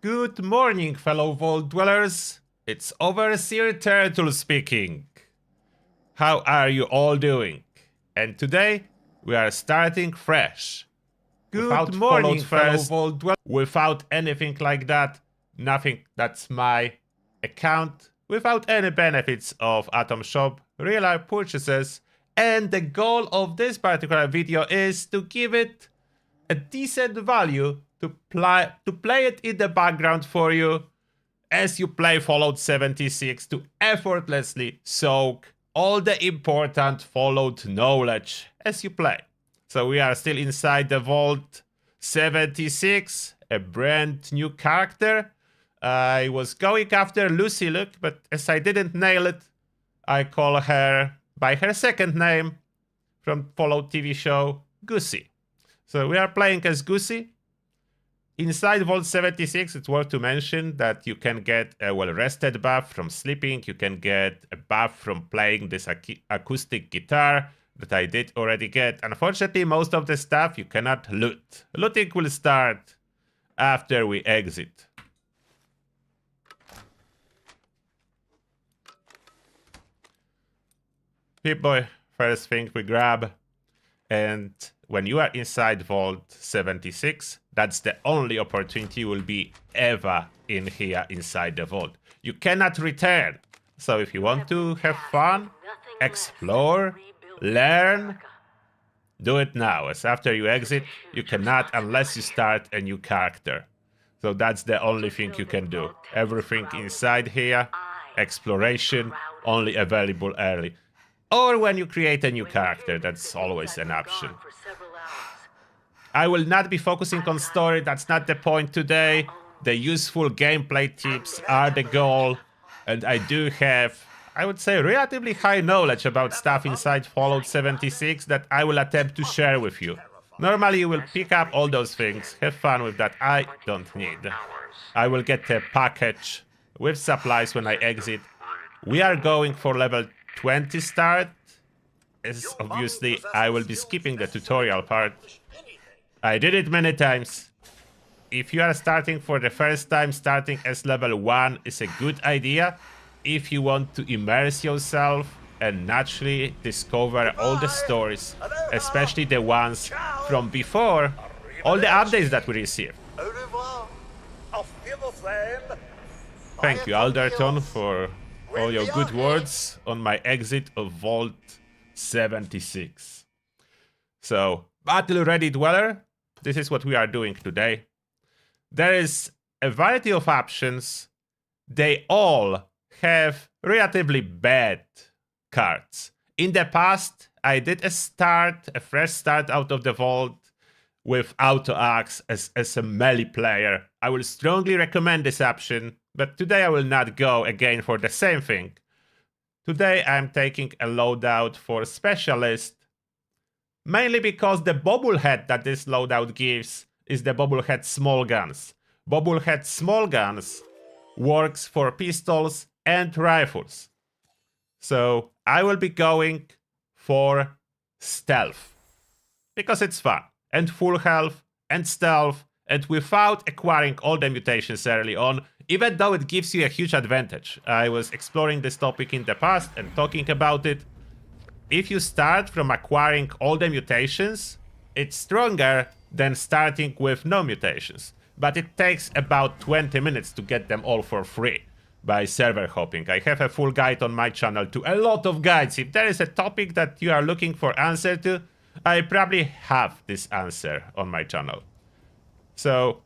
Good morning, fellow Vault Dwellers. It's Overseer Turtle speaking. How are you all doing? And today, we are starting fresh. Good morning, fellow Vault Dwellers. Without anything like that, nothing that's my account, without any benefits of Atom Shop, real purchases, and the goal of this particular video is to give it a decent value to play it in the background for you as you play Fallout 76 to effortlessly soak all the important Fallout knowledge as you play. So we are still inside the Vault 76, a brand new character. I was going after Lucy Luke, but as I didn't nail it, I call her by her second name from Fallout TV show, Goosey. So we are playing as Goosey. Inside Vault 76, it's worth to mention that you can get a well-rested buff from sleeping. You can get a buff from playing this acoustic guitar that I did already get. Unfortunately, most of the stuff you cannot loot. Looting will start after we exit. Pip-Boy, first thing we grab. And when you are inside Vault 76, that's the only opportunity you will be ever in here inside the vault. You cannot return. So if you want to have fun, explore, learn, do it now. As after you exit, you cannot unless you start a new character. So that's the only thing you can do. Everything inside here, exploration, only available early. Or when you create a new character, that's always an option. I will not be focusing on story, that's not the point today. The useful gameplay tips are the goal. And I do have, I would say, relatively high knowledge about stuff inside Fallout 76 that I will attempt to share with you. Normally you will pick up all those things, have fun with that, I don't need. I will get a package with supplies when I exit. We are going for level 20 start, as obviously I will be skipping the tutorial part. I did it many times. If you are starting for the first time, starting as level 1 is a good idea if you want to immerse yourself and naturally discover all the stories, especially the ones from before, all the updates that we received. Thank you, Alderton, for all your good words on my exit of Vault 76. So, Battle Ready Dweller, this is what we are doing today. There is a variety of options. They all have relatively bad cards. In the past, I did a fresh start out of the Vault with Auto Axe as a melee player. I will strongly recommend this option, but today I will not go again for the same thing. Today I'm taking a loadout for Specialist, mainly because the bobblehead that this loadout gives is the bobblehead small guns. Bobblehead small guns works for pistols and rifles. So I will be going for stealth, because it's fun, and full health, and stealth, and without acquiring all the mutations early on, even though it gives you a huge advantage. I was exploring this topic in the past and talking about it. If you start from acquiring all the mutations, it's stronger than starting with no mutations. But it takes about 20 minutes to get them all for free by server hopping. I have a full guide on my channel to a lot of guides. If there is a topic that you are looking for answer to, I probably have this answer on my channel. So,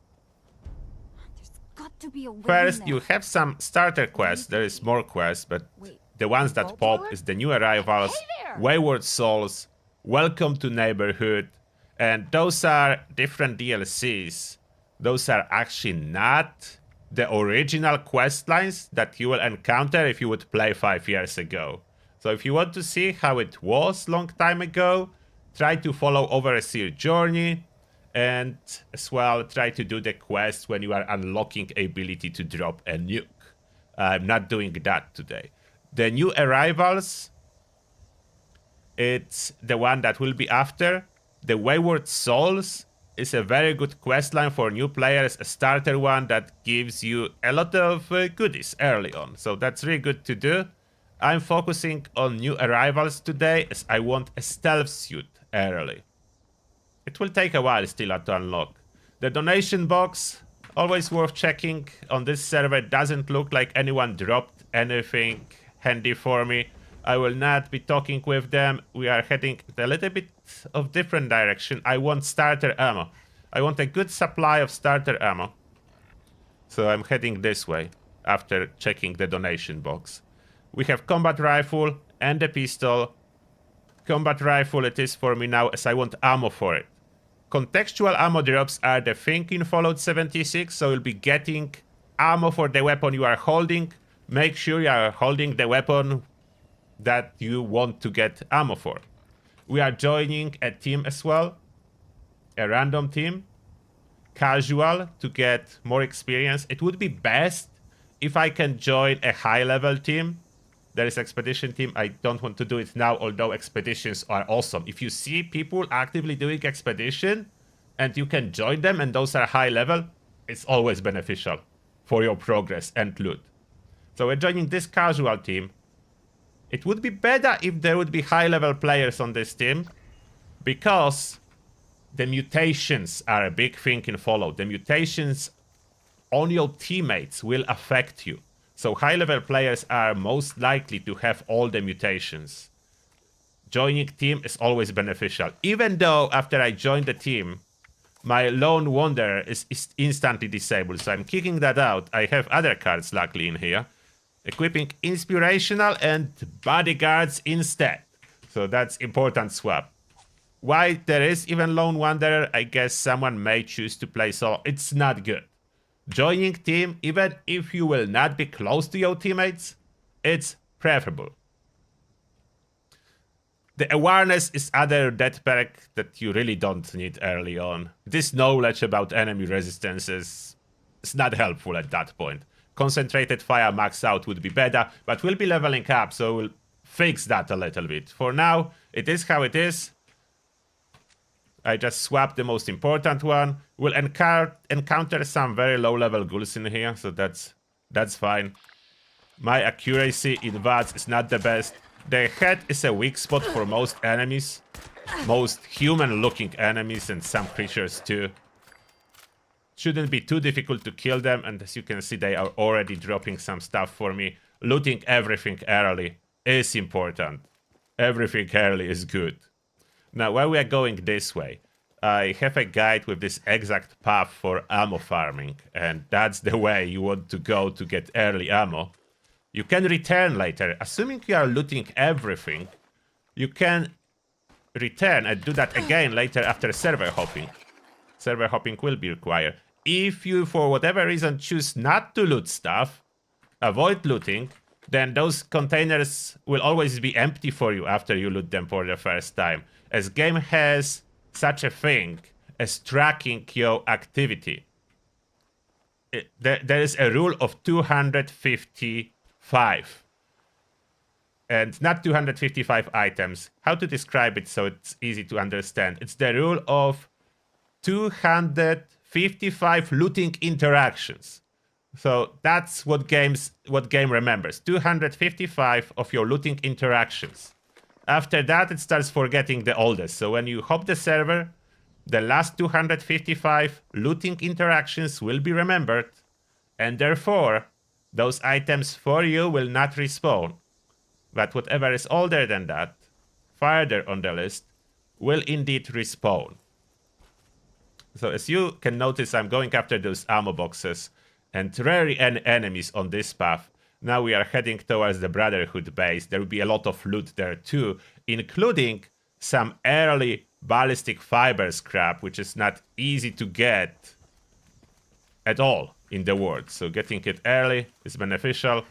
first, you have some starter quests. There is more quests, but the ones that pop is the new arrivals, Wayward Souls, Welcome to Neighborhood, and those are different DLCs. Those are actually not the original quest lines that you will encounter if you would play 5 years ago. So if you want to see how it was long time ago, try to follow Overseer Journey, and as well try to do the quest when you are unlocking ability to drop a nuke. I'm not doing that today. The new arrivals, it's the one that will be after. The Wayward Souls is a very good questline for new players, a starter one that gives you a lot of goodies early on. So that's really good to do. I'm focusing on new arrivals today as I want a stealth suit early. It will take a while still to unlock. The donation box, always worth checking. On this server, doesn't look like anyone dropped anything handy for me. I will not be talking with them. We are heading a little bit of different direction. I want starter ammo. I want a good supply of starter ammo. So I'm heading this way after checking the donation box. We have combat rifle and a pistol. Combat rifle it is for me now as I want ammo for it. Contextual ammo drops are the thing in Fallout 76, so you'll be getting ammo for the weapon you are holding. Make sure you are holding the weapon that you want to get ammo for. We are joining a team as well, a random team, casual, to get more experience. It would be best if I can join a high-level team. There is expedition team. I don't want to do it now, although expeditions are awesome. If you see people actively doing expedition and you can join them and those are high level, it's always beneficial for your progress and loot. So we're joining this casual team. It would be better if there would be high level players on this team, because the mutations are a big thing in Fallout. The mutations on your teammates will affect you. So high-level players are most likely to have all the mutations. Joining team is always beneficial. Even though after I join the team, my Lone Wanderer is instantly disabled. So I'm kicking that out. I have other cards luckily in here. Equipping Inspirational and Bodyguards instead. So that's important swap. Why there is even Lone Wanderer, I guess someone may choose to play solo. It's not good. Joining team, even if you will not be close to your teammates, it's preferable. The awareness is other death perk that you really don't need early on. This knowledge about enemy resistances is not helpful at that point. Concentrated fire max out would be better, but we'll be leveling up, so we'll fix that a little bit. For now, it is how it is. I just swapped the most important one. We'll encounter some very low-level ghouls in here, so that's fine. My accuracy in VATS is not the best. The head is a weak spot for most enemies. Most human-looking enemies and some creatures too. Shouldn't be too difficult to kill them, and as you can see, they are already dropping some stuff for me. Looting everything early is important. Everything early is good. Now, while we are going this way, I have a guide with this exact path for ammo farming, and that's the way you want to go to get early ammo. You can return later. Assuming you are looting everything, you can return and do that again later after server hopping. Server hopping will be required. If you, for whatever reason, choose not to loot stuff, avoid looting, then those containers will always be empty for you after you loot them for the first time. As game has such a thing as tracking your activity. There is a rule of 255. And not 255 items. How to describe it so it's easy to understand? It's the rule of 255 looting interactions. So that's what game remembers. 255 of your looting interactions. After that, it starts forgetting the oldest. So when you hop the server, the last 255 looting interactions will be remembered. And therefore, those items for you will not respawn. But whatever is older than that, farther on the list, will indeed respawn. So as you can notice, I'm going after those ammo boxes and rarely any enemies on this path. Now we are heading towards the Brotherhood base. There will be a lot of loot there too, including some early ballistic fiber scrap, which is not easy to get at all in the world. So getting it early is beneficial.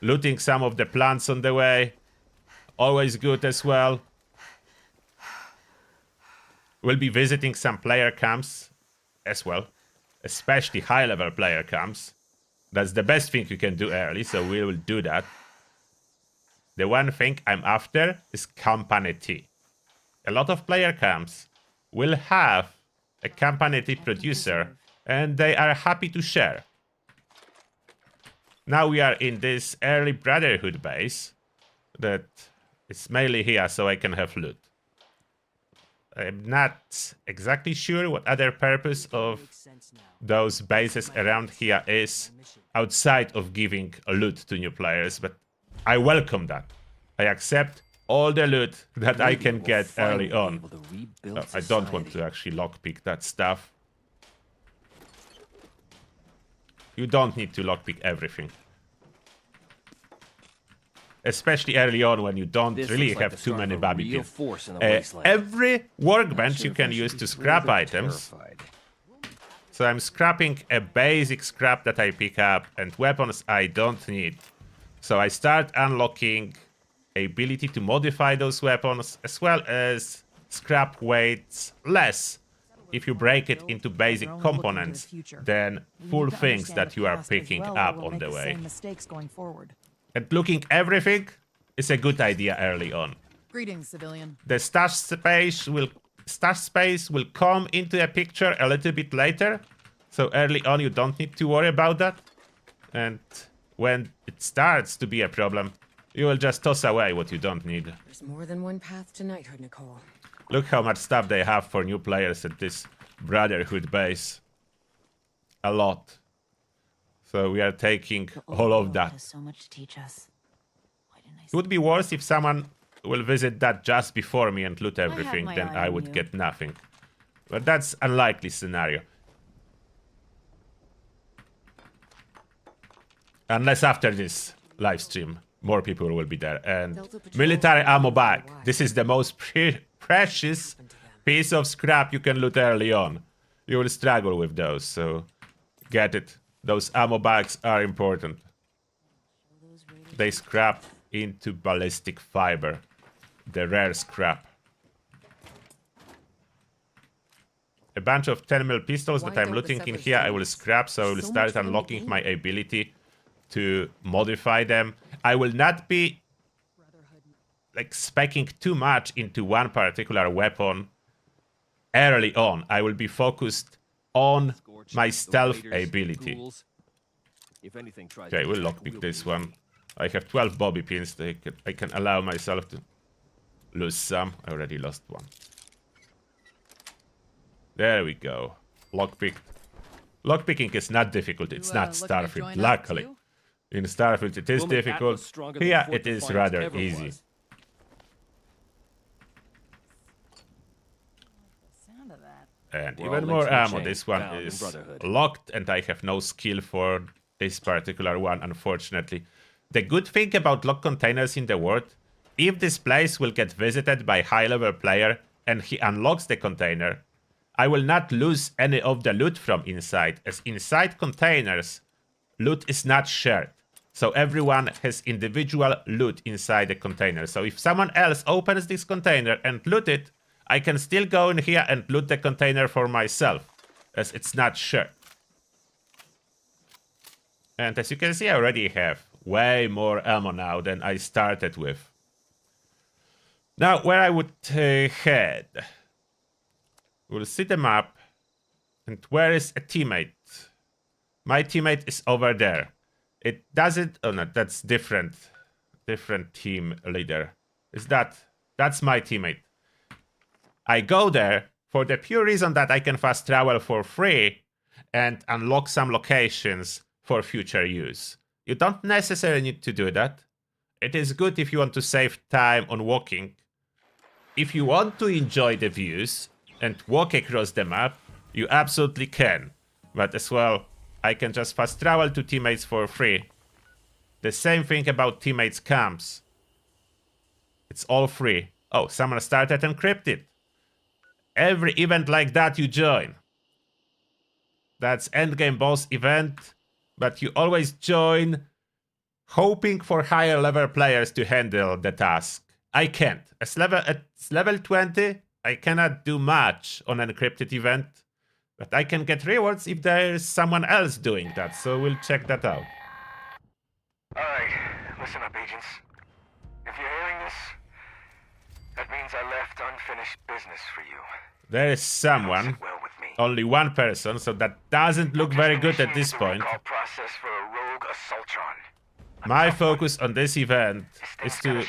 Looting some of the plants on the way, always good as well. We'll be visiting some player camps as well, especially high-level player camps. That's the best thing you can do early, so we will do that. The one thing I'm after is company tea. A lot of player camps will have a competitive producer, and they are happy to share. Now we are in this early Brotherhood base that is mainly here so I can have loot. I'm not exactly sure what other purpose of those bases around here is outside of giving loot to new players, but I welcome that. I accept all the loot that I can get early on. Oh, I don't want to actually lockpick that stuff. You don't need to lockpick everything. Especially early on when you don't really have too many baby pins. Every workbench you can use to scrap items. So I'm scrapping a basic scrap that I pick up and weapons I don't need. So I start unlocking ability to modify those weapons as well as scrap weights less if you break it into basic components than full things that you are picking up on the way. And looking everything is a good idea early on. Greetings, civilian. The stash space will come into a picture a little bit later. So early on you don't need to worry about that. And when it starts to be a problem, you will just toss away what you don't need. There's more than one path to knighthood, Nicole. Look how much stuff they have for new players at this Brotherhood base. A lot. So we are taking all of that. Has so much to teach us. Why didn't I It would be worse if someone will visit that just before me and loot everything, then I would get nothing. But that's an unlikely scenario. Unless after this live stream, more people will be there. And military ammo bag. This is the most precious piece of scrap you can loot early on. You will struggle with those, so get it. Those ammo bags are important. They scrap into ballistic fiber. The rare scrap. A bunch of 10mm pistols that I'm looting in here I will scrap, so I will start unlocking my ability to modify them. I will not be like speccing too much into one particular weapon early on. I will be focused on my stealth ability. Okay, we'll lockpick this one. I have 12 bobby pins. I can allow myself to lose some. I already lost one. There we go. Lockpicked. Lockpicking is not difficult. It's not Starfield, luckily. In Starfield it is difficult. Here it is rather easy. And even more ammo. This one is locked and I have no skill for this particular one, unfortunately. The good thing about lock containers in the world, if this place will get visited by a high-level player and he unlocks the container, I will not lose any of the loot from inside, as inside containers, loot is not shared. So everyone has individual loot inside the container. So if someone else opens this container and loot it, I can still go in here and loot the container for myself, as it's not shared. And as you can see, I already have way more ammo now than I started with. Now, where I would head. We'll see the map. And where is a teammate? My teammate is over there. It doesn't... Oh no, that's different. Different team leader. That's my teammate. I go there for the pure reason that I can fast travel for free and unlock some locations for future use. You don't necessarily need to do that. It is good if you want to save time on walking. If you want to enjoy the views and walk across the map, you absolutely can. But as well, I can just fast travel to teammates for free. The same thing about teammates camps. It's all free. Oh, someone started encrypted. Every event like that you join. That's Endgame boss event, but you always join hoping for higher level players to handle the task. I can't. At level 20, I cannot do much on an encrypted event, but I can get rewards if there's someone else doing that, so we'll check that out. Alright, listen up, agents. If you're hearing this, that means I left unfinished business for you. There is someone Well with me. only one person, so that doesn't look very good at this point. Process for a rogue assaultron. My focus on this event is to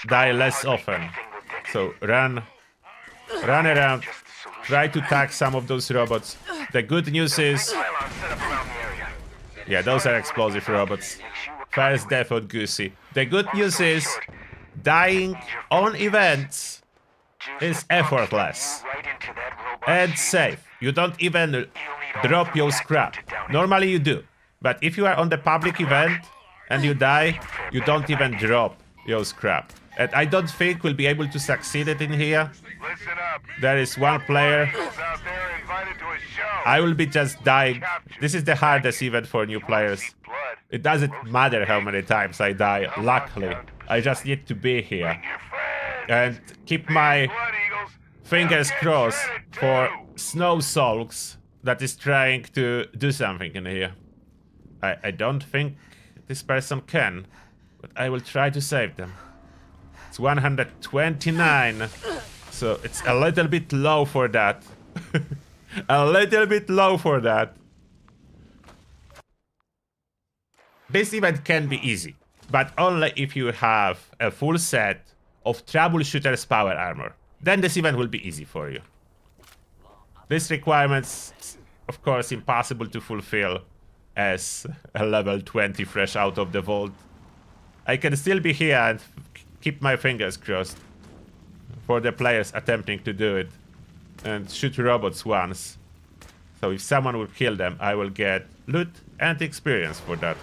die less often. So run around, try to tag some of those robots. The good news is, yeah, those are explosive robots. First death on Goosey. The good news is, dying on events is effortless and safe. You don't even drop your scrap. Normally you do, but if you are on the public event and you die, you don't even drop your scrap. And I don't think we'll be able to succeed it in here. There is one player. I will be just dying. This is the hardest event for new players. It doesn't matter how many times I die, luckily. I just need to be here. And keep my fingers crossed for Snow Sulks that is trying to do something in here. I don't think this person can, but I will try to save them. It's 129, so it's a little bit low for that. A little bit low for that. This event can be easy, but only if you have a full set of Troubleshooter's power armor. Then this event will be easy for you. This requirement's, of course, impossible to fulfill as a level 20 fresh out of the vault. I can still be here and keep my fingers crossed for the players attempting to do it and shoot robots once. So if someone will kill them, I will get loot and experience for that.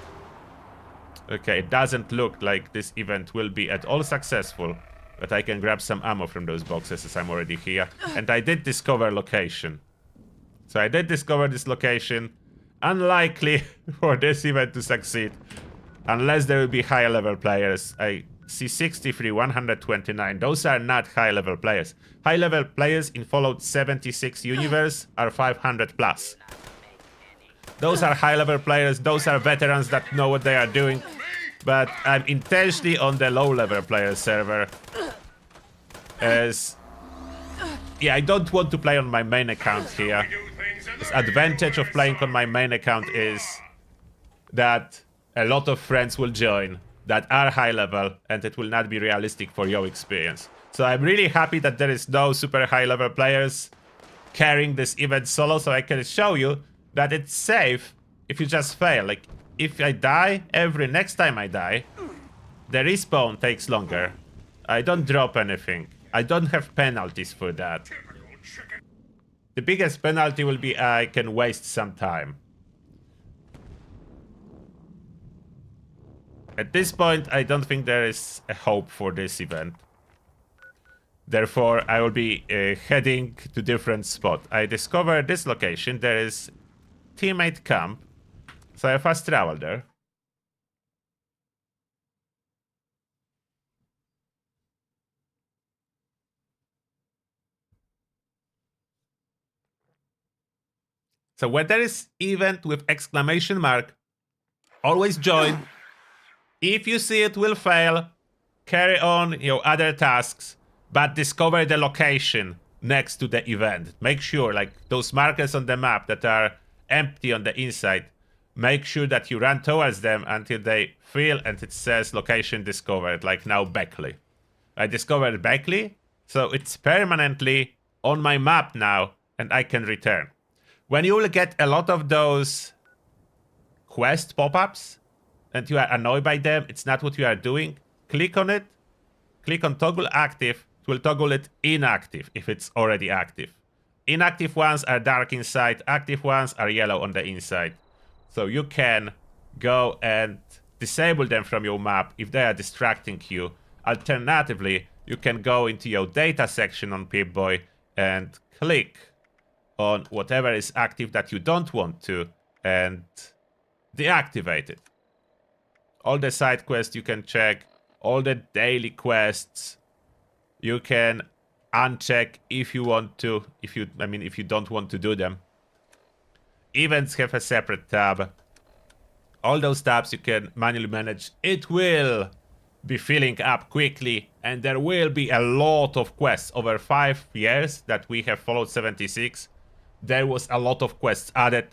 Okay, it doesn't look like this event will be at all successful, but I can grab some ammo from those boxes as I'm already here. And I did discover location. So I did discover this location. Unlikely for this event to succeed, unless there will be higher level players. I see 63, 129. Those are not high level players. High level players in Fallout 76 universe are 500 plus. Those are high level players. Those are veterans that know what they are doing. But I'm intentionally on the low level player server, as yeah, I don't want to play on my main account here. The advantage of playing on my main account is that a lot of friends will join that are high level, and it will not be realistic for your experience. So I'm really happy that there is no super high level players carrying this event solo, so I can show you that it's safe if you just fail. Like, if I die, next time I die, the respawn takes longer. I don't drop anything. I don't have penalties for that. The biggest penalty will be I can waste some time. At this point, I don't think there is a hope for this event. Therefore, I will be heading to different spot. I discovered this location. There is teammate camp, so I fast travel there. So when there is event with exclamation mark, always join. If you see it will fail, carry on your other tasks, but discover the location next to the event. Make sure, like those markers on the map that are empty on the inside, make sure that you run towards them until they fill and it says location discovered, like now Beckley. I discovered Beckley, so it's permanently on my map now and I can return. When you will get a lot of those quest pop-ups and you are annoyed by them, it's not what you are doing, click on it, click on toggle active, it will toggle it inactive if it's already active. Inactive ones are dark inside, active ones are yellow on the inside. So you can go and disable them from your map if they are distracting you. Alternatively, you can go into your data section on Pip-Boy and click on whatever is active that you don't want to and deactivate it. All the side quests you can check, all the daily quests you can uncheck if you want to, if you don't want to do them. Events have a separate tab. All those tabs you can manually manage. It will be filling up quickly and there will be a lot of quests over 5 years that we have followed 76. there was a lot of quests added.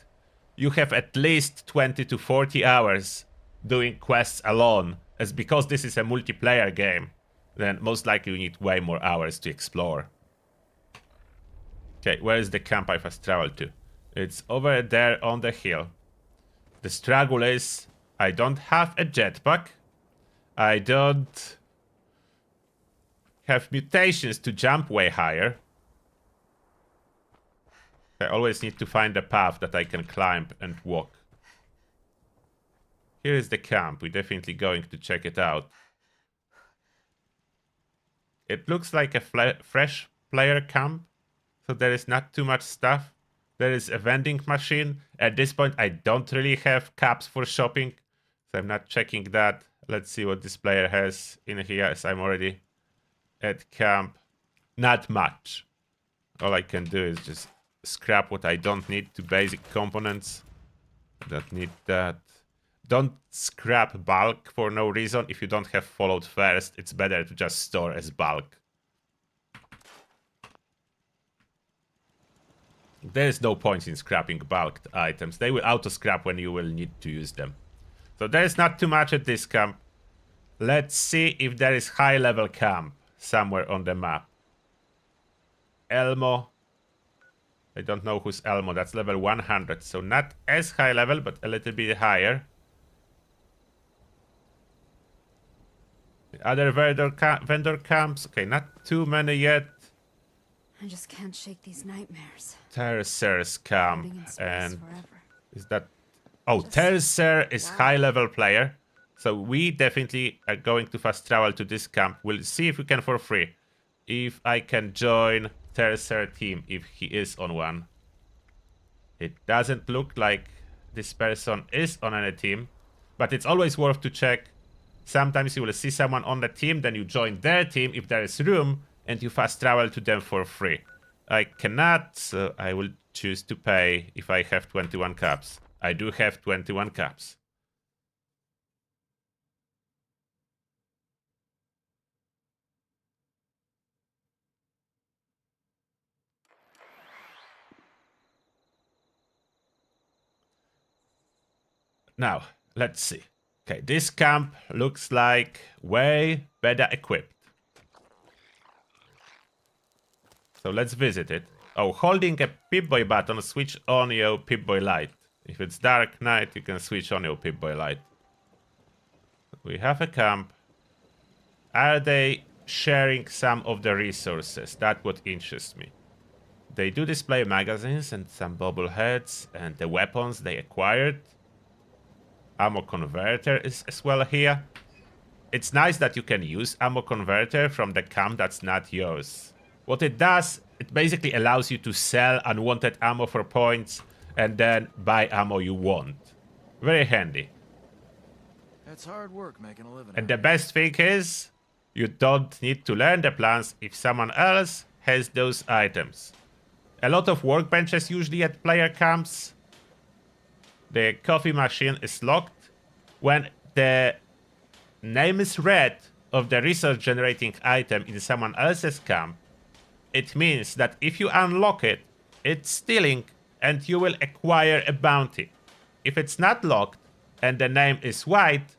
You have at least 20 to 40 hours doing quests alone. As because this is a multiplayer game, then most likely you need way more hours to explore. Okay, where is the camp I fast traveled to? It's over there on the hill. The struggle is I don't have a jetpack. I don't have mutations to jump way higher. I always need to find a path that I can climb and walk. Here is the camp. We're definitely going to check it out. It looks like a fresh player camp, so there is not too much stuff. There is a vending machine. At this point, I don't really have caps for shopping, so I'm not checking that. Let's see what this player has in here, as I'm already at camp. Not much. All I can do is just scrap what I don't need to basic components. Don't need that. Don't scrap bulk for no reason. If you don't have followed first, it's better to just store as bulk. There is no point in scrapping bulked items. They will auto-scrap when you will need to use them. So there is not too much at this camp. Let's see if there is high-level camp somewhere on the map. Elmo. I don't know who's Elmo. That's level 100. So not as high level, but a little bit higher. Other vendor camps. Okay, not too many yet. I just can't shake these nightmares. Tercer's camp. Floating in space And forever. is that... Oh, Tercer is high-level player. So we definitely are going to fast travel to this camp. We'll see if we can for free. If I can join Tercer team, if he is on one. It doesn't look like this person is on any team. But it's always worth to check. Sometimes you will see someone on the team, then you join their team if there is room, and you fast travel to them for free. I cannot, so I will choose to pay if I have 21 caps. I do have 21 caps. Now, let's see. Okay, this camp looks like way better equipped. So let's visit it. Oh, holding a Pip-Boy button, switch on your Pip-Boy light. If it's dark night, you can switch on your Pip-Boy light. We have a camp. Are they sharing some of the resources? That's what interests me. They do display magazines and some bobbleheads and the weapons they acquired. Ammo converter is as well here. It's nice that you can use ammo converter from the camp that's not yours. What it does, it basically allows you to sell unwanted ammo for points and then buy ammo you want. Very handy. It's hard work making a living. And the best thing is, you don't need to learn the plans if someone else has those items. A lot of workbenches usually at player camps. The coffee machine is locked. When the name is read of the resource generating item in someone else's camp, it means that if you unlock it, it's stealing and you will acquire a bounty. If it's not locked and the name is white,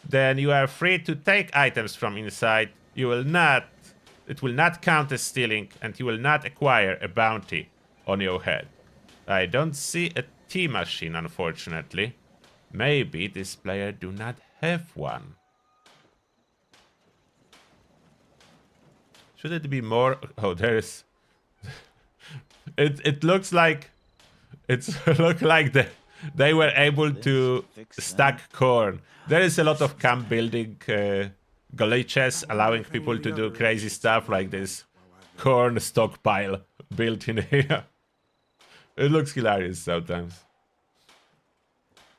then you are free to take items from inside. It will not count as stealing and you will not acquire a bounty on your head. I don't see a tea machine, unfortunately. Maybe this player do not have one. Should it be more? Oh, there's... it looks like... they were able to stack corn. There is a lot of camp building glitches allowing people to do crazy stuff like this corn stockpile built in here. It looks hilarious sometimes.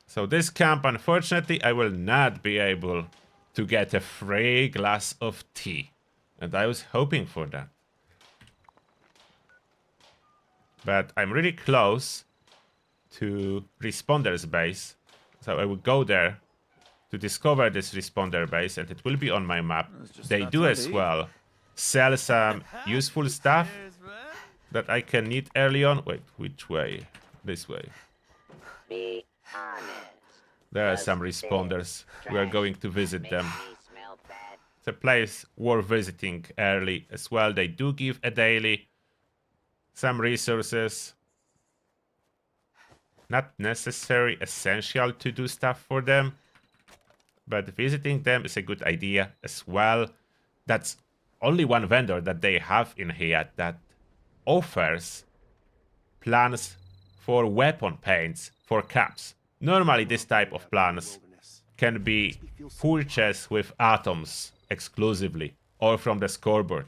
So this camp, unfortunately, I will not be able to get a free glass of tea. And I was hoping for that. But I'm really close to Responder's base. So I will go there to discover this Responder base, and it will be on my map. They do as well sell some useful stuff. that I can need early on. Wait, which way? This way. Be honest. There are some responders. We are going to visit them. It's a place worth visiting early as well. They do give a daily some resources. Not necessary, essential to do stuff for them, but visiting them is a good idea as well. That's only one vendor that they have in here that offers plans for weapon paints for caps. Normally this type of plans can be purchased with atoms exclusively or from the scoreboard.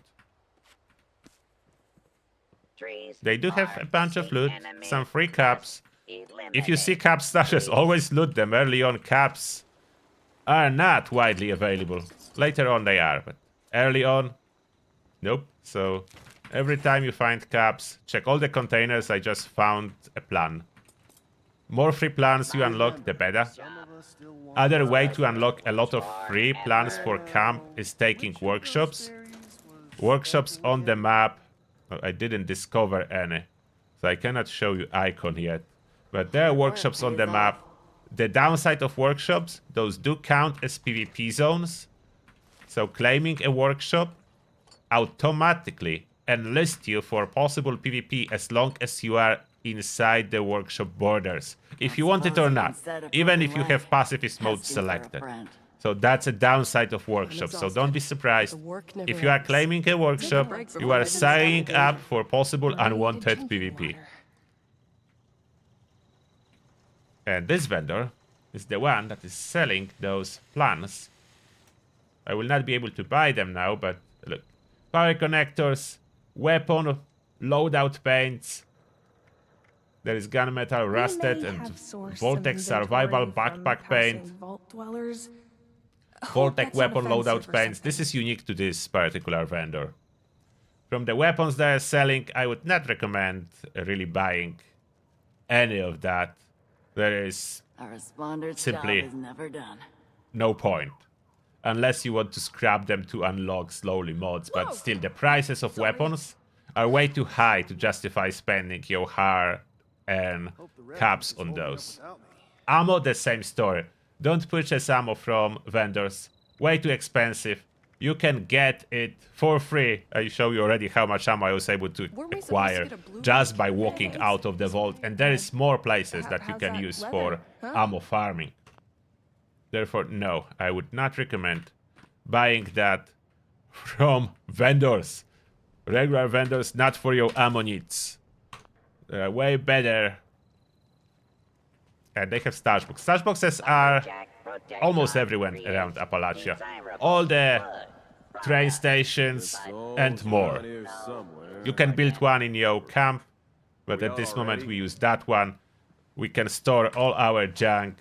They do have a bunch of loot, some free caps. If you see cap stashes, always loot them. Early on, caps are not widely available. Later on they are, but early on, nope. So every time you find caps, check all the containers. I just found a plan. More free plans you unlock, the better. Other way to unlock a lot of free plans for camp is taking workshops. Workshops on the map. I didn't discover any, so I cannot show you icon yet. But there are workshops on the map. The downside of workshops, those do count as PvP zones. So claiming a workshop automatically enlists you for possible PvP as long as you are inside the workshop borders. If you want it or not, even if you have pacifist mode selected. So that's a downside of workshops. So don't be surprised. If you are claiming a workshop, you are signing up for possible unwanted PvP. And this vendor is the one that is selling those plans. I will not be able to buy them now, but look. Power connectors, weapon, loadout paints. There is gunmetal, rusted, and Voltec survival backpack paint. Voltec weapon loadout paints. This is unique to this particular vendor. From the weapons they are selling, I would not recommend really buying any of that. There is simply no point. Unless you want to scrap them to unlock slowly mods. But still, the prices of weapons are way too high to justify spending your hard-earned caps on those. Ammo, the same story. Don't purchase ammo from vendors. Way too expensive. You can get it for free. I show you already how much ammo I was able to acquire just by walking out of the vault. And there is more places that you can use for ammo farming. Therefore, no, I would not recommend buying that from vendors. Regular vendors, not for your ammo needs. They are way better. And they have stash boxes. Stash boxes are almost everywhere around Appalachia. All the train stations and more. You can build one in your camp, but at this moment we use that one. We can store all our junk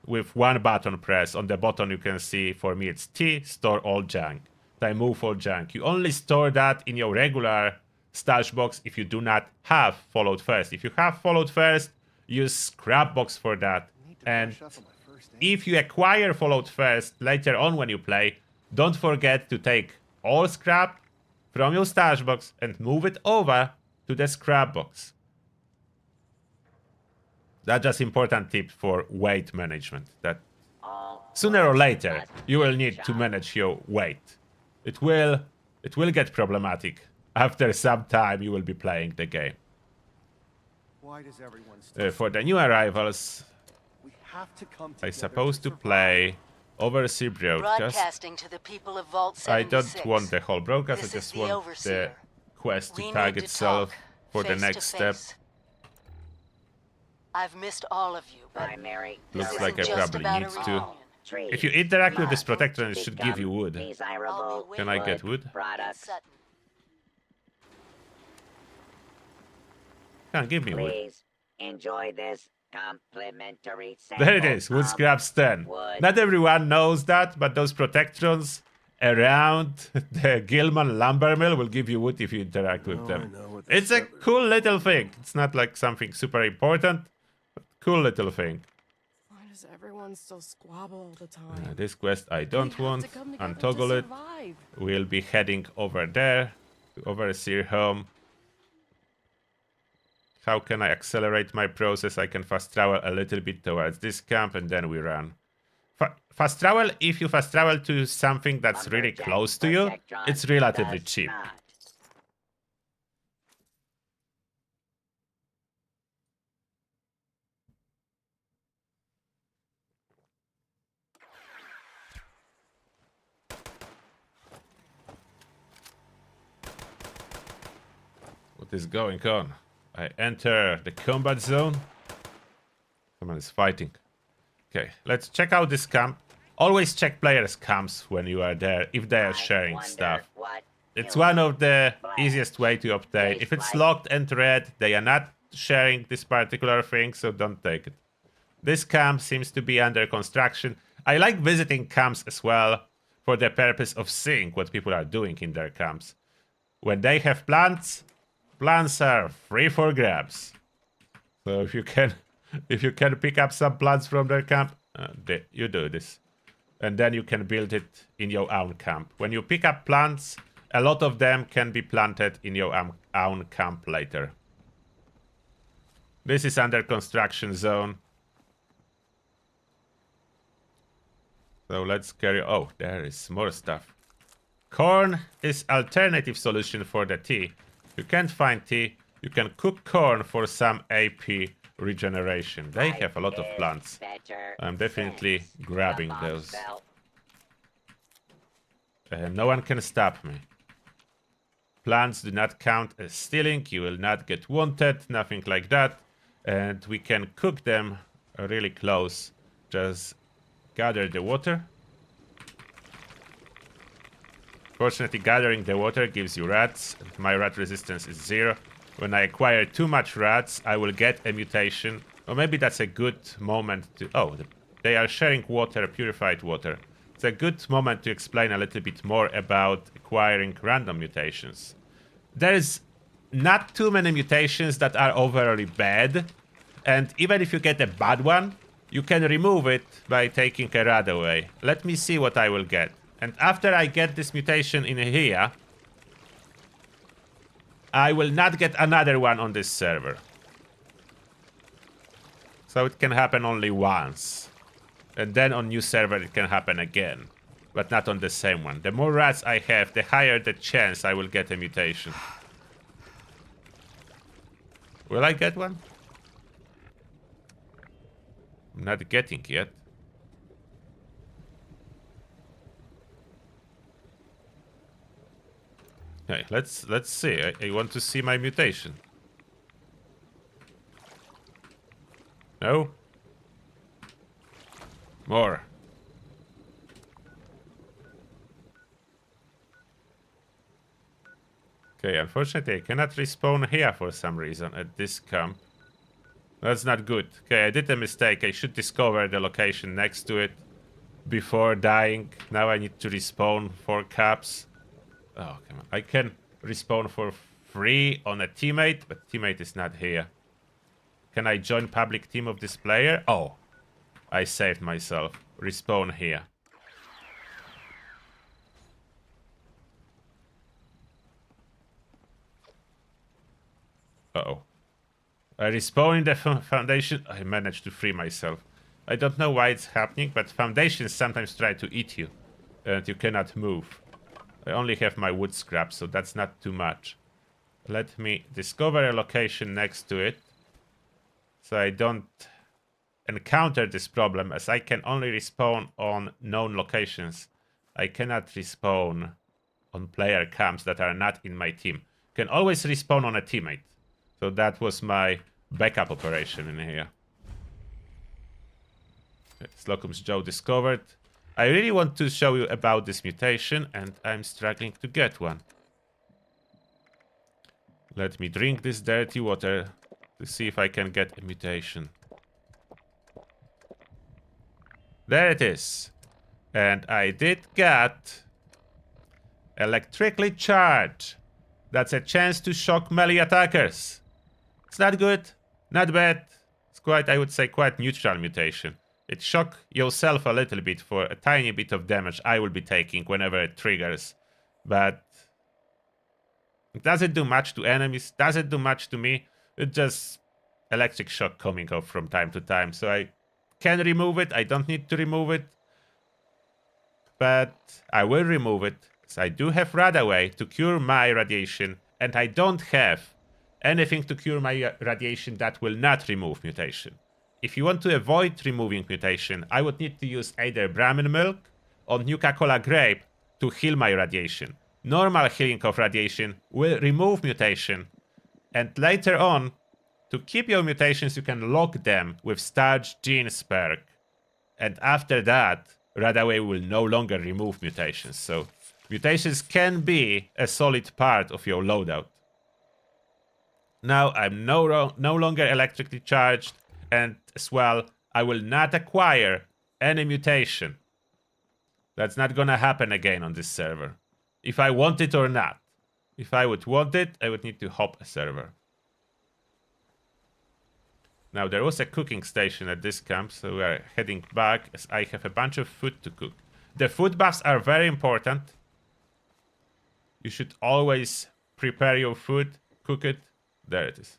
with one button press. On the bottom you can see, for me it's T, store all junk. Remove all junk. You only store that in your regular stash box if you do not have followed first. If you have followed first, use scrap box for that. And if you acquire followed first later on when you play, don't forget to take all scrap from your stash box and move it over to the scrap box. That's just important tip for weight management. That sooner or later you will need to manage your weight. It will get problematic. After some time you will be playing the game. For the new arrivals, I supposed to play Overseer Broadcast. To the people of Vault I don't 76. want the whole broadcast, This I is just the want the Overseer. quest to We tag need to itself talk, for the face next to step. face. I've missed all of you, but Looks this like I isn't just probably about a need to. reunion. If you interact with this protector, it should give you wood. I'll be Can I get wood? Sutton. Can't give me wood. Please enjoy this complimentary There it is, wood scraps 10. Not everyone knows that, but those protectrons around the Gilman lumber mill will give you wood if you interact with them. It's a cool little thing. It's not like something super important, but cool little thing. Why does everyone still squabble all the time? This quest I don't want. Untoggle it. Survive. We'll be heading over there to Overseer home. How can I accelerate my process? I can fast travel a little bit towards this camp and then we run. Fast travel, if you fast travel to something that's really Lumberjack close to you, Protectron it's relatively does cheap. not. What is going on? I enter the combat zone. Someone is fighting. Okay, let's check out this camp. Always check players' camps when you are there, if they are sharing Wonder stuff. what It's you one of the easiest way to obtain. Tastes If it's like- locked and red, they are not sharing this particular thing, so don't take it. This camp seems to be under construction. I like visiting camps as well for the purpose of seeing what people are doing in their camps. When they have plants, plants are free for grabs. So if you can pick up some plants from their camp, you do this. And then you can build it in your own camp. When you pick up plants, a lot of them can be planted in your own camp later. This is under construction zone. So let's carry... Oh, there is more stuff. Corn is alternative solution for the tea. If you can't find tea, you can cook corn for some AP regeneration. They have a lot of plants. better I'm definitely sense. grabbing The those. bombshell. No one can stop me. Plants do not count as stealing. You will not get wanted. Nothing like that. And we can cook them really close. Just gather the water. Fortunately, gathering the water gives you rats. And my rat resistance is 0. When I acquire too much rats, I will get a mutation. Or maybe that's a good moment to... Oh, they are sharing water, purified water. It's a good moment to explain a little bit more about acquiring random mutations. There's not too many mutations that are overly bad. And even if you get a bad one, you can remove it by taking a rat away. Let me see what I will get. And after I get this mutation in here, I will not get another one on this server. So it can happen only once. And then on new server it can happen again. But not on the same one. The more rats I have, the higher the chance I will get a mutation. Will I get one? I'm not getting yet. Okay, let's see. I want to see my mutation. No? More. Okay, unfortunately I cannot respawn here for some reason at this camp. That's not good. Okay, I did a mistake. I should discover the location next to it before dying. Now I need to respawn 4 caps. Oh, come on. I can respawn for free on a teammate, but teammate is not here. Can I join public team of this player? Oh, I saved myself. Respawn here. Uh-oh. I respawn in the foundation. I managed to free myself. I don't know why it's happening, but foundations sometimes try to eat you. And you cannot move. I only have my wood scrap, so that's not too much. Let me discover a location next to it. So I don't encounter this problem, as I can only respawn on known locations. I cannot respawn on player camps that are not in my team. Can always respawn on a teammate. So that was my backup operation in here. Okay, Slocum's Joe discovered. I really want to show you about this mutation, and I'm struggling to get one. Let me drink this dirty water to see if I can get a mutation. There it is. And I did get electrically charged. That's a chance to shock melee attackers. It's not good, not bad. It's quite, I would say, quite neutral mutation. It shock yourself a little bit for a tiny bit of damage I will be taking whenever it triggers. But it doesn't do much to enemies, doesn't do much to me. It's just electric shock coming off from time to time. So I can remove it. I don't need to remove it. But I will remove it. So I do have Radaway to cure my radiation. And I don't have anything to cure my radiation that will not remove mutation. If you want to avoid removing mutation, I would need to use either Brahmin milk or Nuka-Cola grape to heal my radiation. Normal healing of radiation will remove mutation. And later on, to keep your mutations, you can lock them with Starch Genes perk. And after that, Radaway will no longer remove mutations. So mutations can be a solid part of your loadout. Now I'm no longer electrically charged, and as well, I will not acquire any mutation. That's not gonna happen again on this server. If I want it or not. If I would want it, I would need to hop a server. Now there was a cooking station at this camp, so we are heading back as I have a bunch of food to cook. The food buffs are very important. You should always prepare your food, cook it. There it is.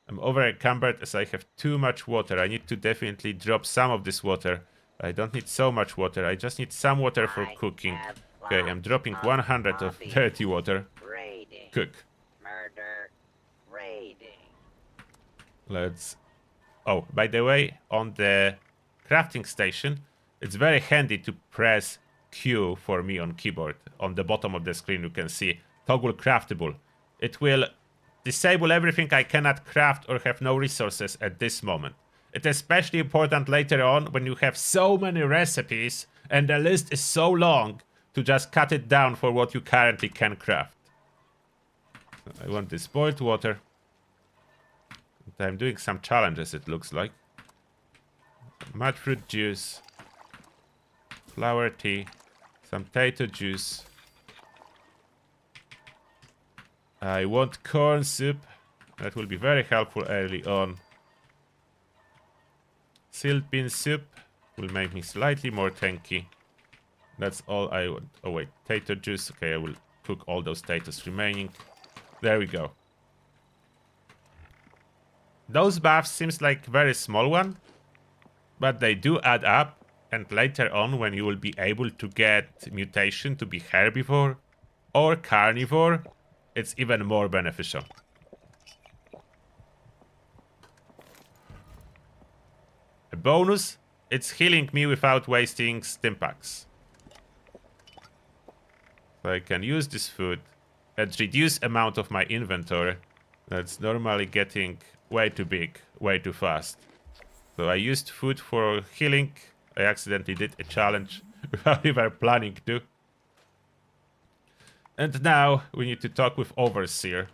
I'm over encumbered as I have too much water. I need to definitely drop some of this water. I don't need so much water. I just need some water for cooking. Okay, I'm dropping 100 of dirty water. Raiding. Cook. Murder. Raiding. Let's... Oh, by the way, on the crafting station, it's very handy to press Q for me on keyboard. On the bottom of the screen you can see toggle craftable. It will disable everything I cannot craft or have no resources at this moment. It's especially important later on when you have so many recipes and the list is so long to just cut it down for what you currently can craft. So I want this boiled water. And I'm doing some challenges, it looks like. Mud fruit juice. Flower tea. Some potato juice. I want corn soup. That will be very helpful early on. Sealed bean soup will make me slightly more tanky. That's all I want. Oh wait, potato juice. Okay, I will cook all those potatoes remaining. There we go. Those buffs seems like very small one, but they do add up. And later on, when you will be able to get mutation to be herbivore or carnivore, it's even more beneficial. A bonus, it's healing me without wasting stimpaks. So I can use this food at reduced amount of my inventory. That's normally getting way too big, way too fast. So I used food for healing. I accidentally did a challenge without even planning to. And now we need to talk with Overseer.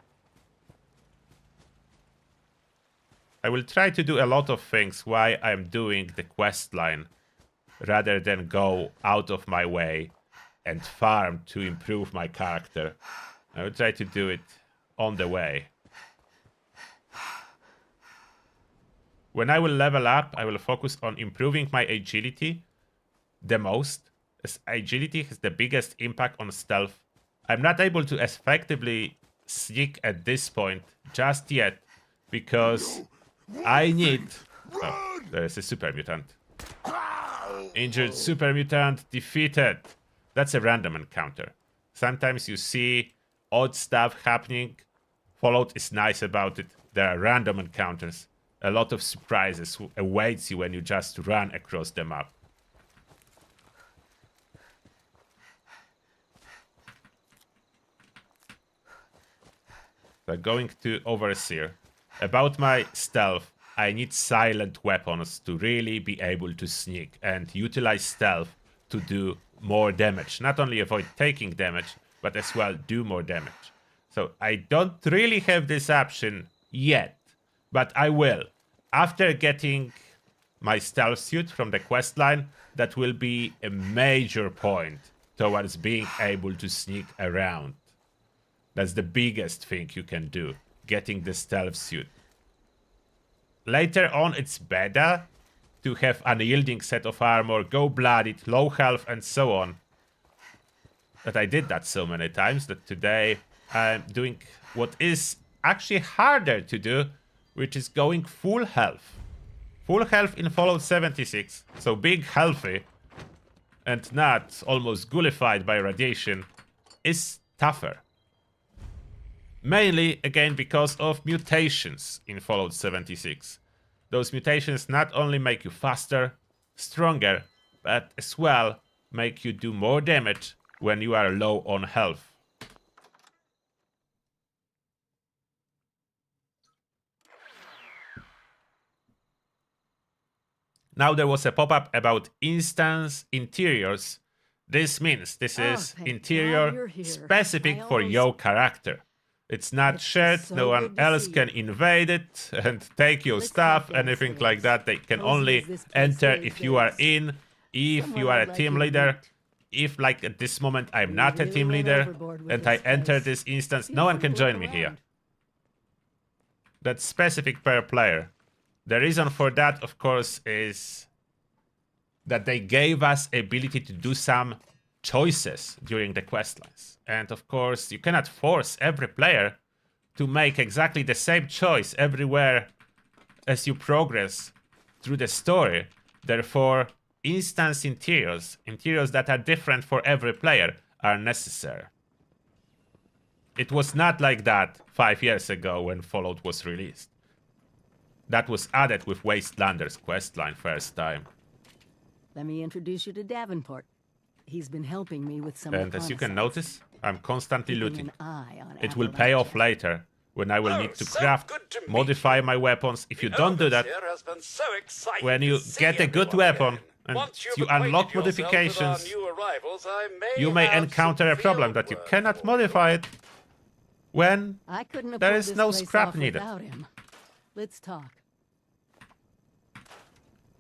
I will try to do a lot of things while I'm doing the quest line, rather than go out of my way and farm to improve my character. I will try to do it on the way. When I will level up, I will focus on improving my agility the most, as agility has the biggest impact on stealth. I'm not able to effectively sneak at this point just yet, because I need... Oh, there's a super mutant. Injured super mutant defeated. That's a random encounter. Sometimes you see odd stuff happening. Fallout is nice about it. There are random encounters. A lot of surprises awaits you when you just run across the map. So going to Overseer. About my stealth, I need silent weapons to really be able to sneak and utilize stealth to do more damage. Not only avoid taking damage, but as well do more damage. So I don't really have this option yet, but I will. After getting my stealth suit from the questline, that will be a major point towards being able to sneak around. That's the biggest thing you can do, getting the stealth suit. Later on, it's better to have unyielding set of armor, go bloodied, low health, and so on. But I did that so many times that today I'm doing what is actually harder to do, which is going full health. Full health in Fallout 76, so being healthy and not almost ghoulified by radiation is tougher. Mainly, again, because of mutations in Fallout 76. Those mutations not only make you faster, stronger, but as well make you do more damage when you are low on health. Now there was a pop-up about instance interiors. This means this is thank God interior you're here. specific I for almost- your character. It's not It's shared, so no one good to else see can you. invade it and take your Let's stuff, talk anything like downstairs. that. They can Cozy only as this place enter is, if you are there's in, if someone you are a I'd like team you to leader. meet. If, like, at this moment I'm We not a really team went leader overboard with and I this enter place. this instance, Feel no one free can to look join me here. around. That's specific per player. The reason for that, of course, is that they gave us ability to do some choices during the questlines. And of course, you cannot force every player to make exactly the same choice everywhere as you progress through the story. Therefore, instance interiors that are different for every player, are necessary. It was not like that 5 years ago when Fallout was released. That was added with Wastelanders questline first time. Let me introduce you to Davenport. He's been helping me with some And as you can reconnaissance. notice, I'm constantly Keeping looting. an eye on It will pay off Appalachia. later when I will need to so craft, good to meet modify you. my weapons. If you The don't do Elvis that, here has been so excited when to you see get a good everyone weapon again. and Once you've you acquainted unlock yourself with our modifications, new arrivals, I you may have encounter some a problem field that you work cannot for modify it when I couldn't have there pulled is this no place scrap off needed. without him. Let's talk.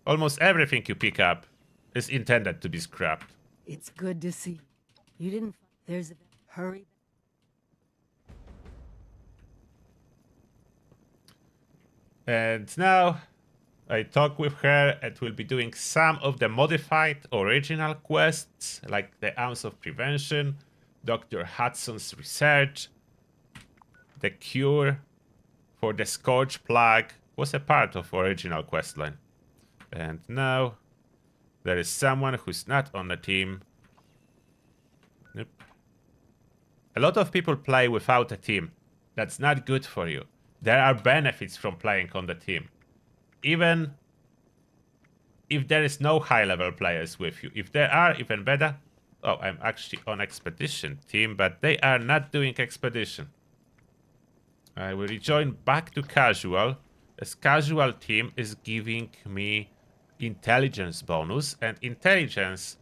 almost everything you pick up is intended to be scrapped. It's good to see. You didn't. There's a hurry. And now I talk with her and we'll be doing some of the modified original quests, like the Ounce of Prevention, Dr. Hudson's Research, the Cure for the Scourge Plague was a part of original questline. And now there is someone who's not on the team. Nope. A lot of people play without a team. That's not good for you. There are benefits from playing on the team. Even if there is no high-level players with you. If there are, even better. Oh, I'm actually on Expedition team, but they are not doing Expedition. I will rejoin back to Casual, as Casual team is giving me Intelligence bonus, and Intelligence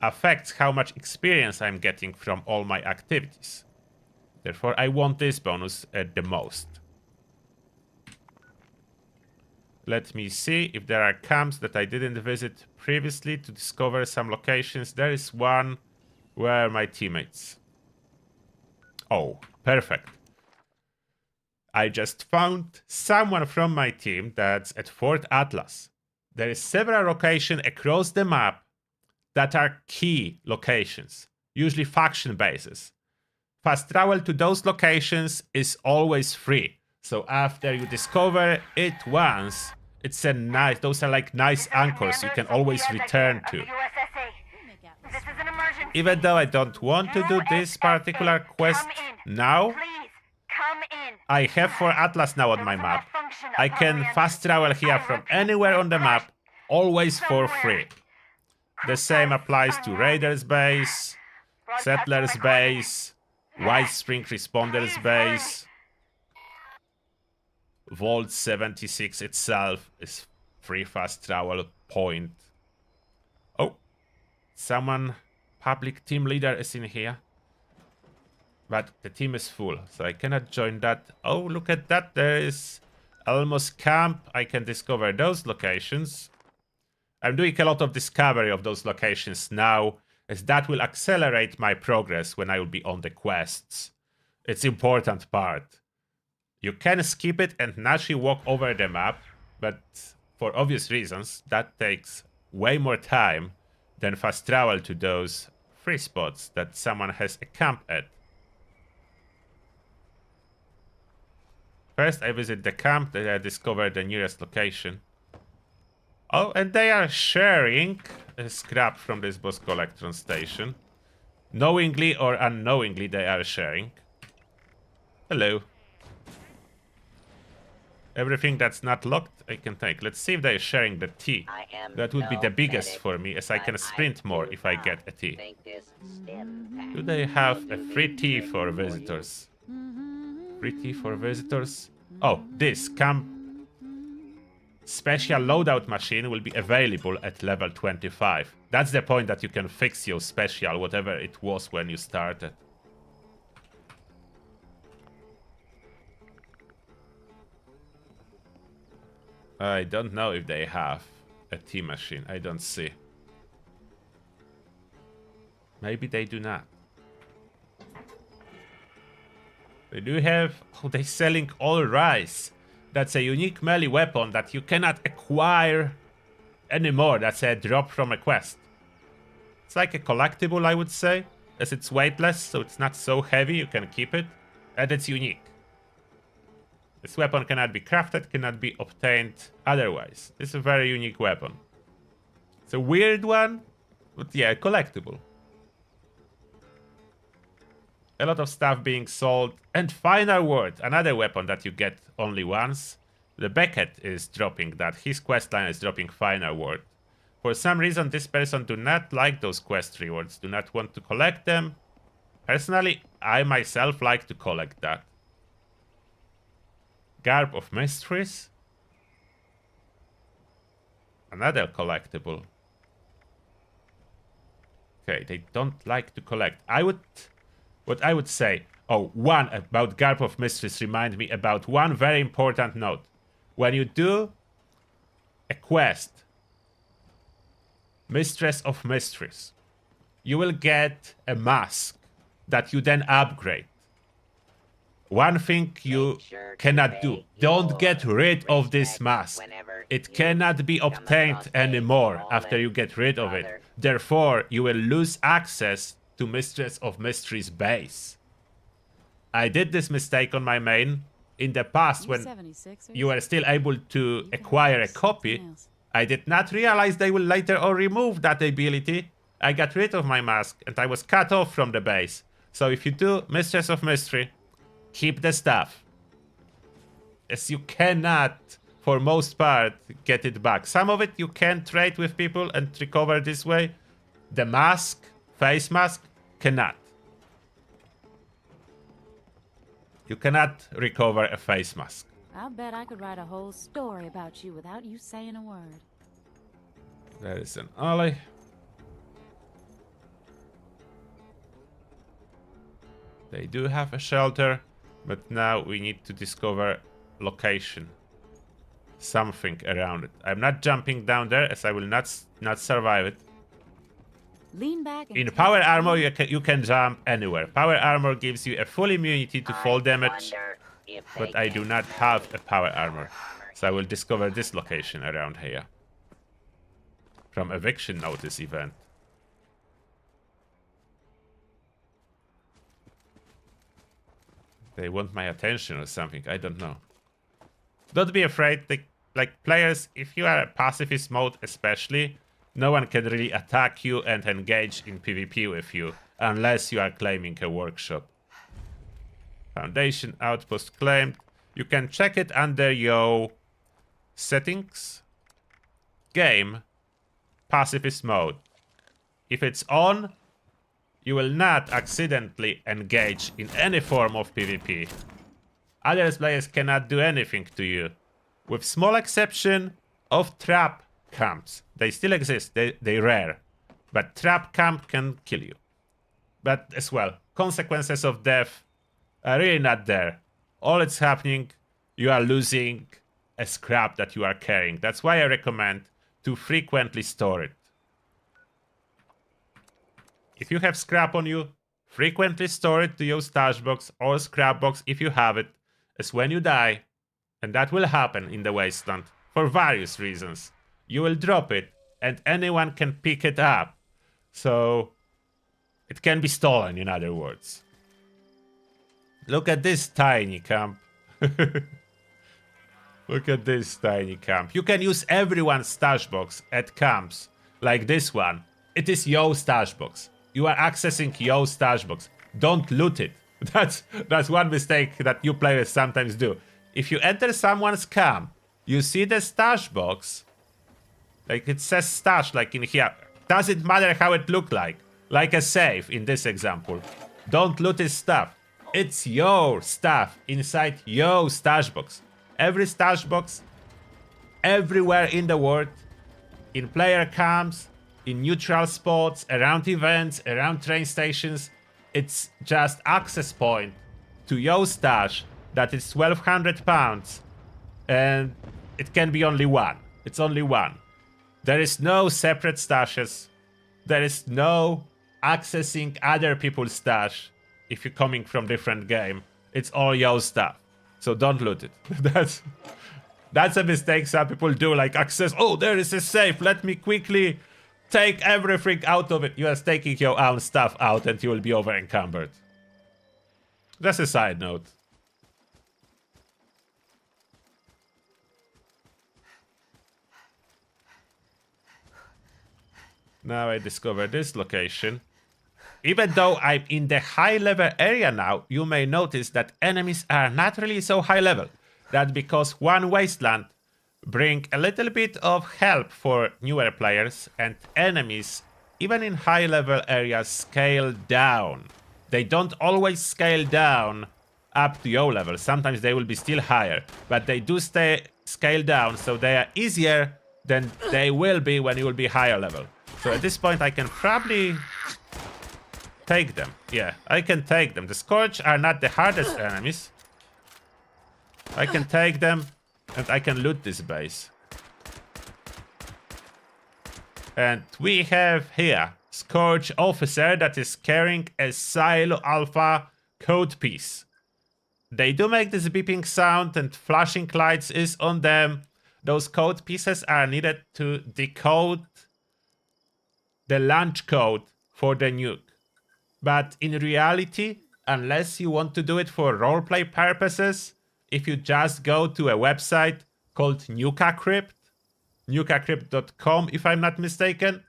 affects how much experience I'm getting from all my activities. Therefore, I want this bonus at the most. Let me see if there are camps that I didn't visit previously to discover some locations. There is one where my teammates. Oh, perfect. I just found someone from my team that's at Fort Atlas. There is several locations across the map that are key locations, usually faction bases. Fast travel to those locations is always free. So after you discover it once, it's a nice, those are like nice anchors you can always return to. This is an emergency. Even though I don't want to do this particular quest now, Please, come in. I have Fort Atlas now on my map. I can fast travel here from anywhere on the map, always for free. The same applies to Raiders Base, Settlers Base, White Spring Responders Base. Vault 76 itself is free fast travel point. Oh, someone, public team leader is in here. But the team is full, so I cannot join that. Oh, look at that, there is almost camp. I can discover those locations. I'm doing a lot of discovery of those locations now, as that will accelerate my progress when I will be on the quests. It's important part. You can skip it and naturally walk over the map, but for obvious reasons, that takes way more time than fast travel to those free spots that someone has a camp at. First, I visit the camp, then I discover the nearest location. Oh, and they are sharing scrap from this boss collection station. Knowingly or unknowingly, they are sharing. Hello. Everything that's not locked, I can take. Let's see if they're sharing the tea. That would be the biggest for me, as I can sprint more if I get a tea. Do they have a free tea for visitors? Free tea for visitors? Oh, this camp special loadout machine will be available at level 25. That's the point that you can fix your special, whatever it was when you started. I don't know if they have a tea machine. I don't see. Maybe they do not. They do have... Oh, they're selling all rice. That's a unique melee weapon that you cannot acquire anymore. That's a drop from a quest. It's like a collectible, I would say. As it's weightless, so it's not so heavy, you can keep it. And it's unique. This weapon cannot be crafted, cannot be obtained otherwise. It's a very unique weapon. It's a weird one, but yeah, collectible. A lot of stuff being sold. And final word, another weapon that you get only once. The Beckett is dropping that. His questline is dropping final word. For some reason, this person do not like those quest rewards, do not want to collect them. Personally, I myself like to collect that. Garb of Mysteries. Another collectible. Okay, they don't like to collect. What I would say, oh, one about Garb of Mysteries remind me about one very important note. When you do a quest, Mistress of Mysteries, you will get a mask that you then upgrade. One thing you cannot do, don't get rid of this mask. It cannot be obtained anymore after you get rid of it. Therefore, you will lose access to Mistress of Mysteries base. I did this mistake on my main in the past when you were still able to acquire a copy. I did not realize they will later on remove that ability. I got rid of my mask and I was cut off from the base. So if you do Mistress of Mystery, keep the stuff. As you cannot, for most part, get it back. Some of it you can trade with people and recover this way. The mask, face mask, cannot. You cannot recover a face mask. I'll bet I could write a whole story about you without you saying a word. There is an alley. They do have a shelter, but now we need to discover location. Something around it. I'm not jumping down there as I will not survive it. Lean back and in power armor, you can jump anywhere. Power armor gives you a full immunity to fall damage, but I do not have a power armor. So I will discover this location around here. From eviction notice event. They want my attention or something, I don't know. Don't be afraid, like players, if you are a pacifist mode especially, no one can really attack you and engage in PvP with you, unless you are claiming a workshop. Foundation outpost claimed. You can check it under your settings. Game. Pacifist mode. If it's on, you will not accidentally engage in any form of PvP. Other players cannot do anything to you. With small exception of trap camps. They still exist, they're rare. But trap camp can kill you. But as well, consequences of death are really not there. All it's happening, you are losing a scrap that you are carrying. That's why I recommend to frequently store it. If you have scrap on you, frequently store it to your stash box or scrap box if you have it, as when you die, and that will happen in the wasteland for various reasons, you will drop it and anyone can pick it up. So it can be stolen, in other words. Look at this tiny camp. Look at this tiny camp. You can use everyone's stash box at camps, like this one. It is your stash box. You are accessing your stash box. Don't loot it. That's one mistake that you players sometimes do. If you enter someone's camp, you see the stash box, like it says stash, like in here. Doesn't matter how it look like a safe in this example. Don't loot his stuff. It's your stuff inside your stash box. Every stash box, everywhere in the world, in player camps, in neutral spots, around events, around train stations, it's just access point to your stash that is £1,200, and it can be only one. It's only one. There is no separate stashes. There is no accessing other people's stash if you're coming from different game. It's all your stuff. So don't loot it. That's a mistake some people do, like access. Oh, there is a safe. Let me quickly take everything out of it. You are taking your own stuff out and you will be over encumbered. Just a side note. Now I discover this location. Even though I'm in the high level area now, you may notice that enemies are not really so high level. That's because one wasteland bring a little bit of help for newer players, and enemies, even in high level areas, scale down. They don't always scale down up to your level. Sometimes they will be still higher, but they do scale down, so they are easier than they will be when you will be higher level. So at this point I can probably take them. Yeah, I can take them. The Scourge are not the hardest enemies. I can take them and I can loot this base. And we have here Scourge officer that is carrying a Silo Alpha code piece. They do make this beeping sound and flashing lights is on them. Those code pieces are needed to decode the launch code for the nuke. But in reality, unless you want to do it for roleplay purposes, if you just go to a website called NukaCrypt, nukacrypt.com if I'm not mistaken,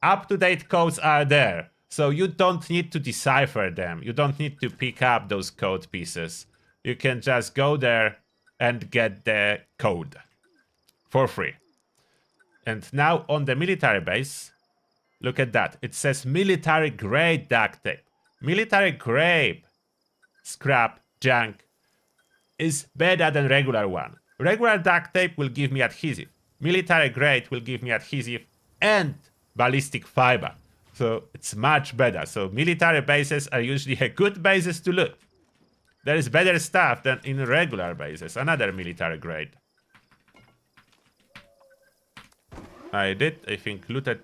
up-to-date codes are there. So you don't need to decipher them. You don't need to pick up those code pieces. You can just go there and get the code for free. And now on the military base, look at that. It says military grade duct tape. Military grade scrap junk is better than regular one. Regular duct tape will give me adhesive. Military grade will give me adhesive and ballistic fiber. So it's much better. So military bases are usually a good bases to loot. There is better stuff than in regular bases. Another military grade. I did, I think, looted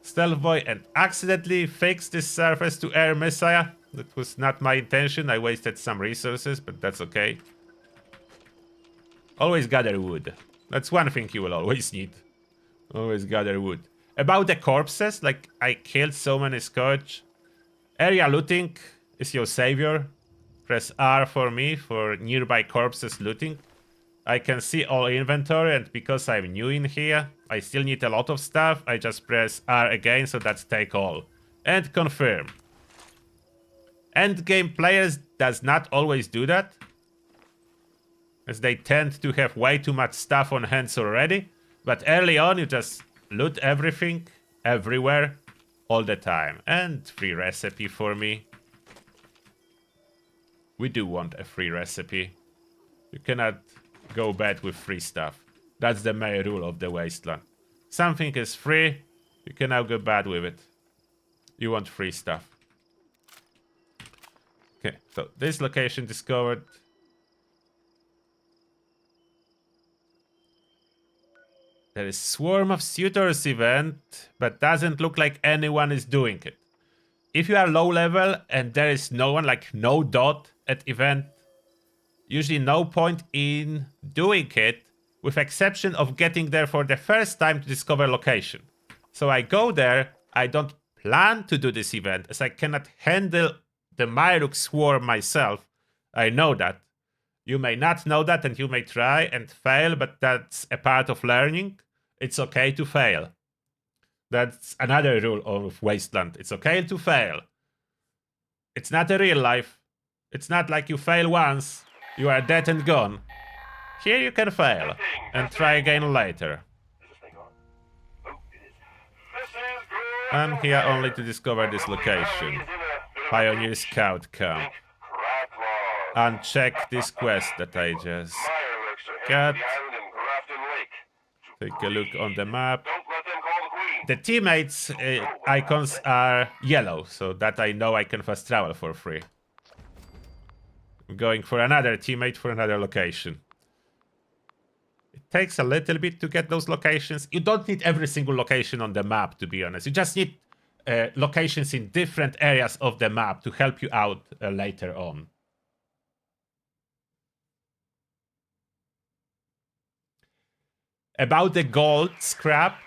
Stealth Boy and accidentally fixed this surface to air missile. That was not my intention. I wasted some resources, but that's okay. Always gather wood. That's one thing you will always need. Always gather wood. About the corpses, like I killed so many Scourge. Area looting is your savior. Press R for me for nearby corpses looting. I can see all inventory, and because I'm new in here, I still need a lot of stuff. I just press R again, so that's take all. And confirm. Endgame players does not always do that, as they tend to have way too much stuff on hands already. But early on, you just loot everything, everywhere, all the time. And free recipe for me. We do want a free recipe. You cannot go bad with free stuff. That's the main rule of the wasteland. Something is free, you cannot go bad with it. You want free stuff. Okay, so this location discovered. There is Swarm of Suitors event, but doesn't look like anyone is doing it. If you are low level and there is no one, like no dot at event, usually no point in doing it, with exception of getting there for the first time to discover location. So I go there, I don't plan to do this event, as I cannot handle the Myruk swarm myself. I know that. You may not know that and you may try and fail, but that's a part of learning. It's okay to fail. That's another rule of Wasteland. It's okay to fail. It's not a real life. It's not like you fail once, you are dead and gone. Here you can fail and try again later. I'm here only to discover this location. Pioneer Scout Camp. And check this quest that I just got. Take a look on the map. The teammates' icons are yellow, so that I know I can fast travel for free. I'm going for another teammate for another location. It takes a little bit to get those locations. You don't need every single location on the map, to be honest. You just need locations in different areas of the map to help you out later on. About the gold scrap,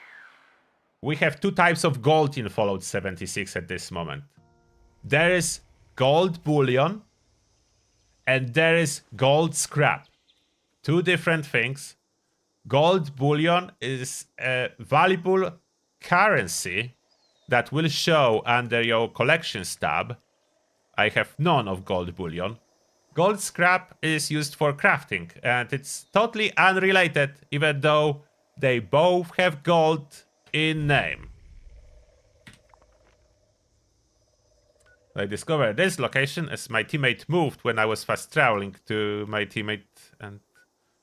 we have two types of gold in Fallout 76 at this moment. There is gold bullion and there is gold scrap. Two different things. Gold bullion is a valuable currency that will show under your collections tab. I have none of gold bullion. Gold scrap is used for crafting, and it's totally unrelated, even though they both have gold in name. I discovered this location as my teammate moved when I was fast traveling to my teammate, and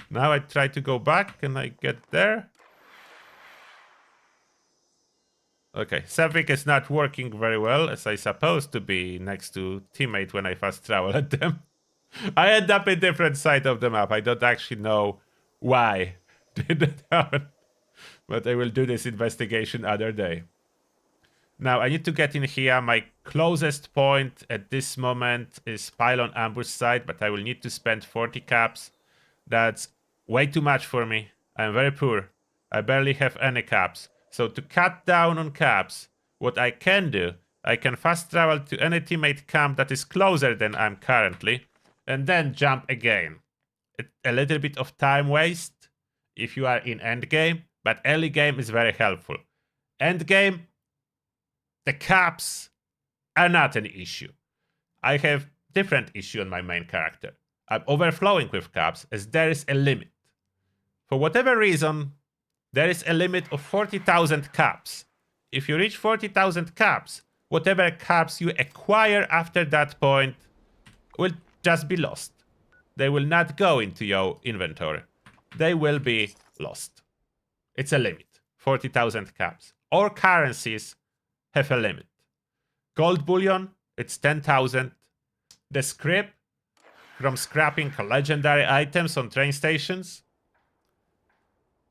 now I try to go back and I get there. Okay, something is not working very well as I supposed to be next to teammate when I fast travel at them. I end up in different side of the map. I don't actually know why did that happen. But I will do this investigation other day. Now I need to get in here. My closest point at this moment is pylon ambush site, but I will need to spend 40 caps. That's way too much for me. I'm very poor. I barely have any caps. So to cut down on caps, what I can do, I can fast travel to any teammate camp that is closer than I'm currently, and then jump again. A little bit of time waste if you are in endgame, but early game is very helpful. Endgame, the caps are not an issue. I have different issue on my main character. I'm overflowing with caps as there is a limit. For whatever reason, there is a limit of 40,000 caps. If you reach 40,000 caps, whatever caps you acquire after that point will just be lost. They will not go into your inventory. They will be lost. It's a limit. 40,000 caps. All currencies have a limit. Gold bullion, it's 10,000. The script from scrapping legendary items on train stations,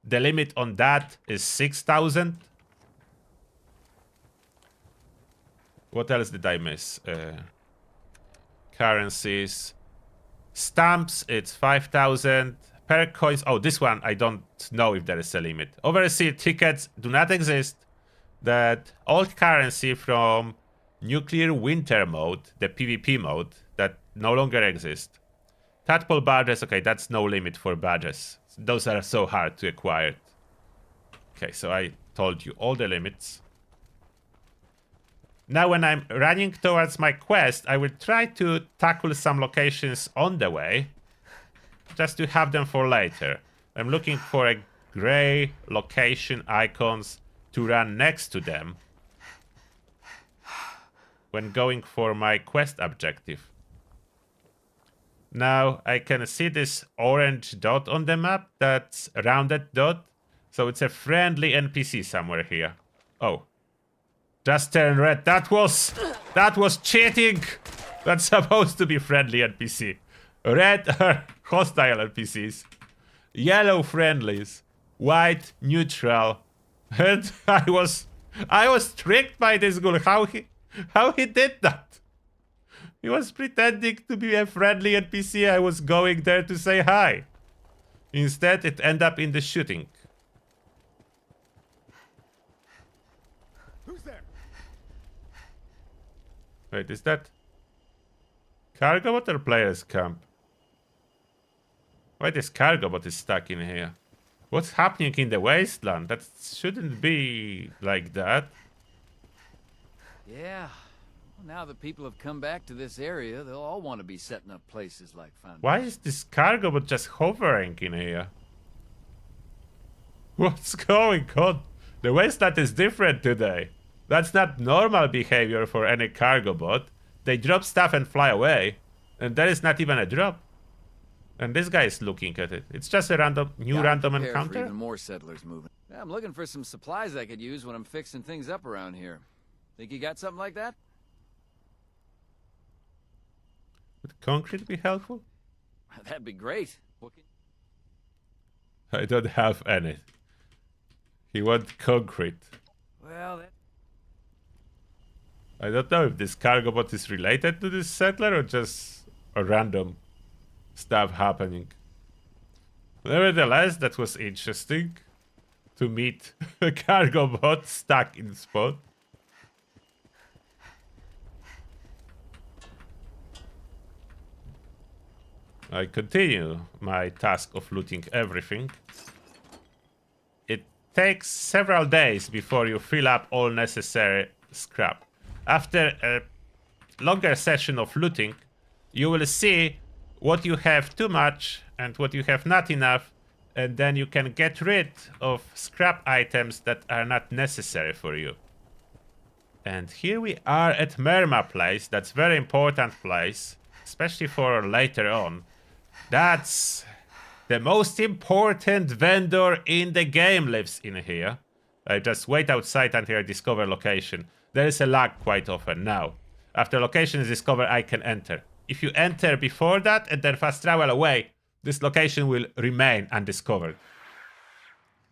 the limit on that is 6,000. What else did I miss? Currencies. Stamps, it's 5,000. Perk coins, oh, this one, I don't know if there is a limit. Overseas tickets do not exist. That old currency from Nuclear Winter mode, the PvP mode, that no longer exists. Tadpole badges, okay, that's no limit for badges. Those are so hard to acquire. Okay, so I told you all the limits. Now when I'm running towards my quest, I will try to tackle some locations on the way, just to have them for later. I'm looking for a gray location icons to run next to them when going for my quest objective. Now I can see this orange dot on the map, that's a rounded dot. So it's a friendly NPC somewhere here. Oh. Just turn red. That was cheating. That's supposed to be friendly NPC. Red are hostile NPCs. Yellow friendlies. White neutral. And I was tricked by this ghoul. How he did that? He was pretending to be a friendly NPC. I was going there to say hi. Instead, it ended up in the shooting. Who's there? Wait, is that cargo or players camp? Why this cargo bot is stuck in here? What's happening in the wasteland? That shouldn't be like that. Yeah. Well, now that people have come back to this area, they'll all want to be setting up places like Foundation. Why is this cargo bot just hovering in here? What's going on? The wasteland is different today. That's not normal behavior for any cargo bot. They drop stuff and fly away. And there is not even a drop. And this guy is looking at it. It's just a random random Prepare for encounter. even more settlers moving. Yeah, I'm looking for some supplies I could use when I'm fixing things up around here. Think you got something like that? Would concrete be helpful? That'd be great. I don't have any. He wants concrete. Well, I don't know if this cargo bot is related to this settler or just a random stuff happening. Nevertheless, that was interesting to meet a cargo bot stuck in spot. I continue my task of looting everything. It takes several days before you fill up all necessary scrap. After a longer session of looting, you will see what you have too much and what you have not enough, and then you can get rid of scrap items that are not necessary for you. And here we are at Merma place. That's very important place, especially for later on. That's the most important vendor in the game lives in here. I just wait outside until I discover location. There is a lag quite often now. After location is discovered, I can enter. If you enter before that and then fast travel away, this location will remain undiscovered.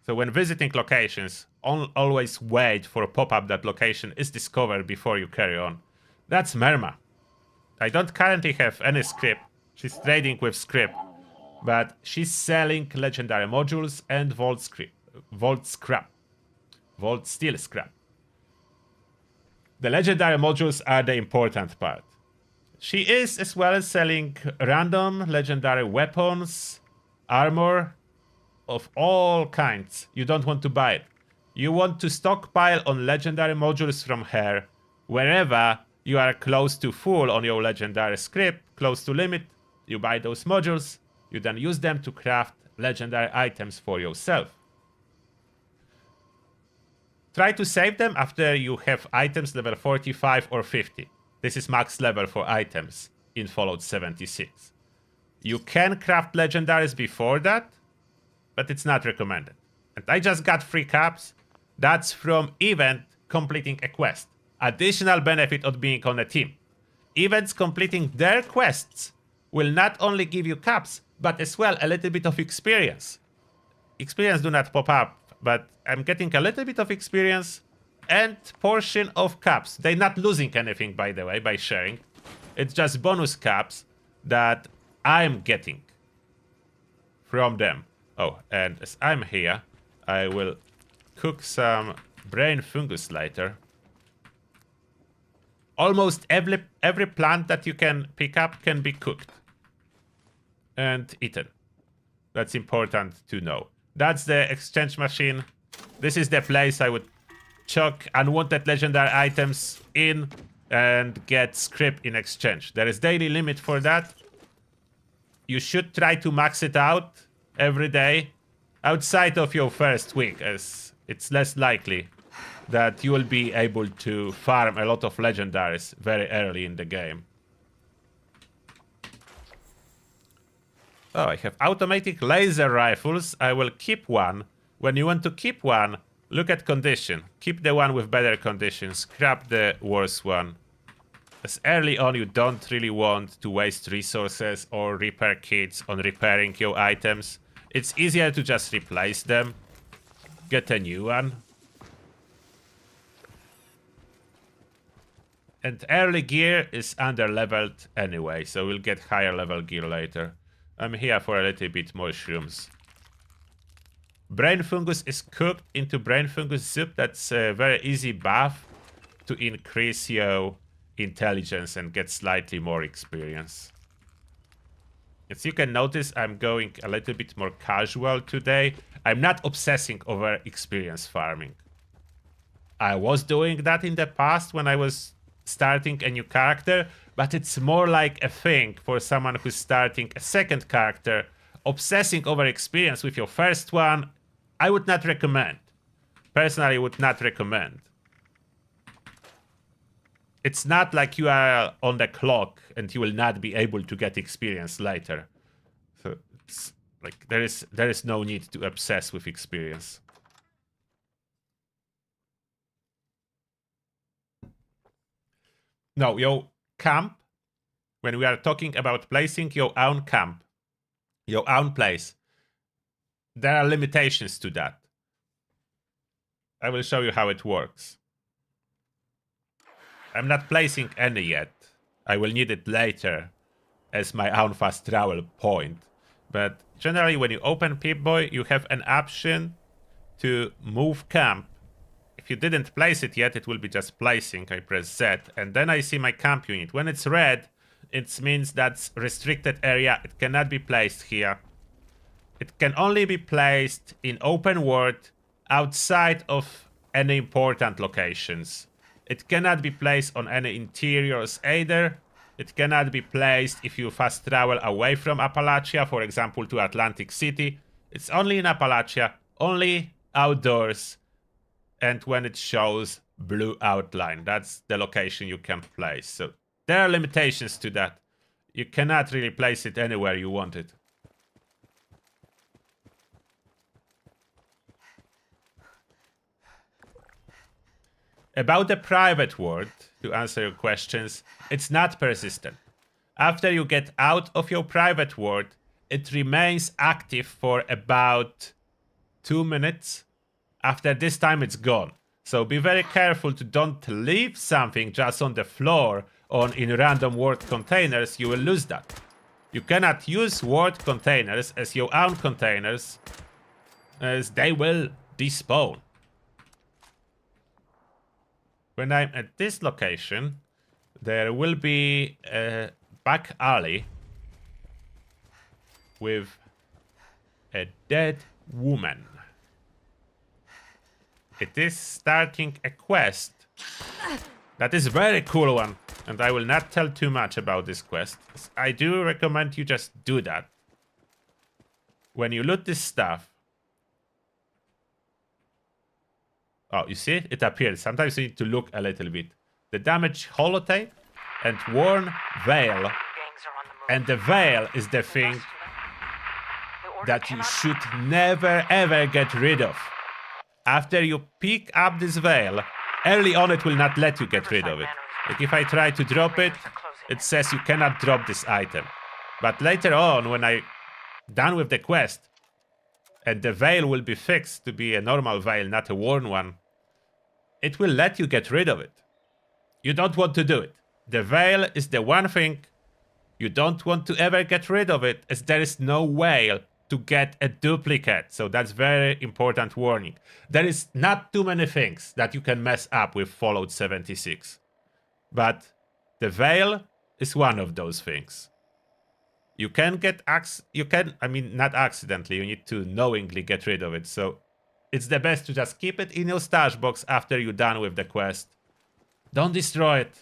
So when visiting locations, always wait for a pop-up that location is discovered before you carry on. That's Merma. I don't currently have any script. She's trading with script, but she's selling legendary modules and vault steel scrap. The legendary modules are the important part. She is as well selling random legendary weapons, armor of all kinds. You don't want to buy it. You want to stockpile on legendary modules from her wherever you are close to full on your legendary script, close to limit. You buy those modules, you then use them to craft legendary items for yourself. Try to save them after you have items level 45 or 50. This is max level for items in Fallout 76. You can craft legendaries before that, but it's not recommended. And I just got 3 caps. That's from event completing a quest. Additional benefit of being on a team. Events completing their quests will not only give you caps, but as well a little bit of experience. Experience do not pop up, but I'm getting a little bit of experience and portion of caps. They're not losing anything, by the way, by sharing. It's just bonus caps that I'm getting from them. Oh, and as I'm here, I will cook some brain fungus later. Almost every plant that you can pick up can be cooked and eaten. That's important to know. That's the exchange machine. This is the place I would chuck unwanted legendary items in and get script in exchange. There is daily limit for that. You should try to max it out every day outside of your first week, as it's less likely that you will be able to farm a lot of legendaries very early in the game. Oh, I have automatic laser rifles. I will keep one. When you want to keep one, look at condition. Keep the one with better condition. Scrap the worst one. As early on, you don't really want to waste resources or repair kits on repairing your items. It's easier to just replace them. Get a new one. And early gear is under-leveled anyway, so we'll get higher level gear later. I'm here for a little bit more shrooms. Brain fungus is cooked into brain fungus soup. That's a very easy buff to increase your intelligence and get slightly more experience. As you can notice, I'm going a little bit more casual today. I'm not obsessing over experience farming. I was doing that in the past when I was starting a new character, but it's more like a thing for someone who's starting a second character. Obsessing over experience with your first one, I would not recommend. Personally, would not recommend. It's not like you are on the clock and you will not be able to get experience later. So it's like there is no need to obsess with experience. No, your camp, when we are talking about placing your own camp, your own place, there are limitations to that. I will show you how it works. I'm not placing any yet. I will need it later as my own fast travel point. But generally when you open Pip-Boy, you have an option to move camp. If you didn't place it yet, it will be just placing. I press Z, and then I see my camp unit. When it's red, it means that's restricted area. It cannot be placed here. It can only be placed in open world outside of any important locations. It cannot be placed on any interiors either. It cannot be placed if you fast travel away from Appalachia, for example, to Atlantic City. It's only in Appalachia, only outdoors. And when it shows blue outline, that's the location you can place. So there are limitations to that. You cannot really place it anywhere you want it. About the private world, to answer your questions, it's not persistent. After you get out of your private world, it remains active for about 2 minutes. After this time, it's gone. So be very careful to don't leave something just on the floor or in random world containers. You will lose that. You cannot use world containers as your own containers, as they will despawn. When I'm at this location, there will be a back alley with a dead woman. It is starting a quest that is a very cool one, and I will not tell too much about this quest. I do recommend you just do that. When you loot this stuff, oh, you see? It appears. Sometimes you need to look a little bit. The damaged holotape and worn veil. And the veil is the thing that you should never ever get rid of. After you pick up this veil, early on it will not let you get rid of it. Like if I try to drop it, it says you cannot drop this item. But later on, when I'm done with the quest, and the veil will be fixed to be a normal veil, not a worn one, it will let you get rid of it. You don't want to do it. The veil is the one thing you don't want to ever get rid of it, as there is no way to get a duplicate. So that's very important warning. There is not too many things that you can mess up with Fallout 76. But the veil is one of those things. You can get not accidentally, you need to knowingly get rid of it. So it's the best to just keep it in your stash box after you're done with the quest. Don't destroy it.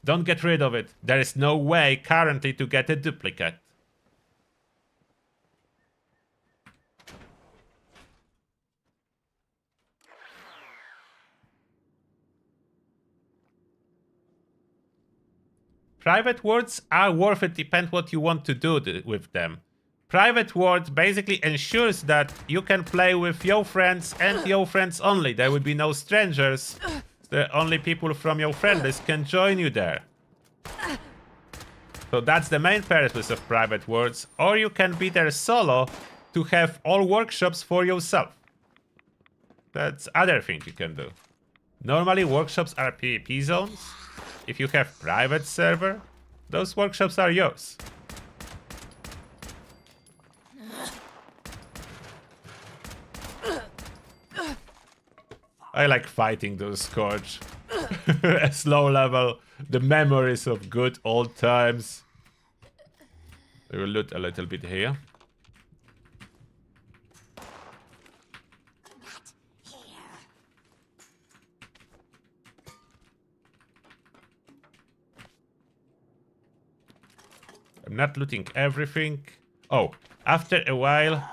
Don't get rid of it. There is no way currently to get a duplicate. Private worlds are worth it, depend what you want to do with them. Private world basically ensures that you can play with your friends and your friends only. There will be no strangers. The only people from your friend list can join you there. So that's the main purpose of private worlds. Or you can be there solo to have all workshops for yourself. That's other thing you can do. Normally workshops are PvP zones. If you have private server, those workshops are yours. I like fighting those Scourge. At low level, the memories of good old times. We will loot a little bit here. I'm not looting everything. Oh, after a while,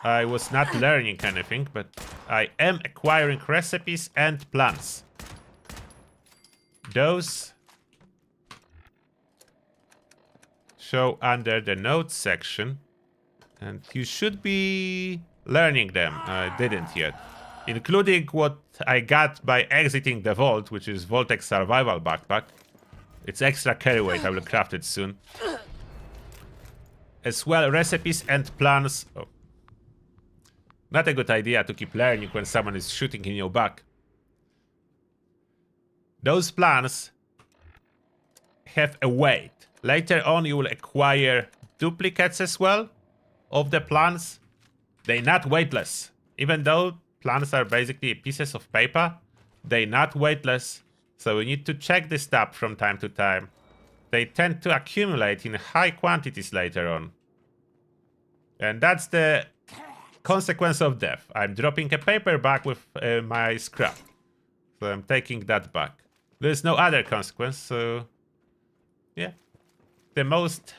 I was not learning anything, but I am acquiring recipes and plants. Those show under the notes section, and you should be learning them. I didn't yet. Including what I got by exiting the vault, which is Voltex Survival Backpack. It's extra carry weight, I will craft it soon. As well, recipes and plans. Oh. Not a good idea to keep learning when someone is shooting in your back. Those plans have a weight. Later on, you will acquire duplicates as well of the plans. They're not weightless. Even though plans are basically pieces of paper, they're not weightless. So we need to check this tab from time to time. They tend to accumulate in high quantities later on. And that's the consequence of death. I'm dropping a paper bag with my scrap. So I'm taking that back. There's no other consequence, so yeah. The most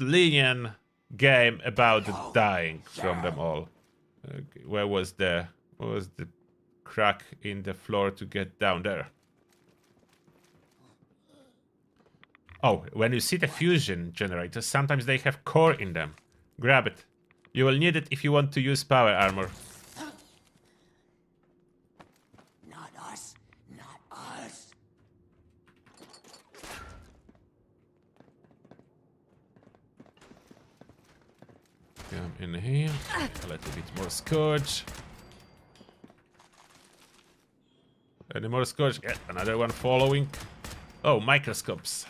lenient game about dying from them all. Okay, where was the crack in the floor to get down there? Oh, when you see the fusion generators, sometimes they have core in them. Grab it. You will need it if you want to use power armor. Not us. Not us. Come in here. A little bit more scourge. Any more scourge? Yeah, another one following. Oh, microscopes.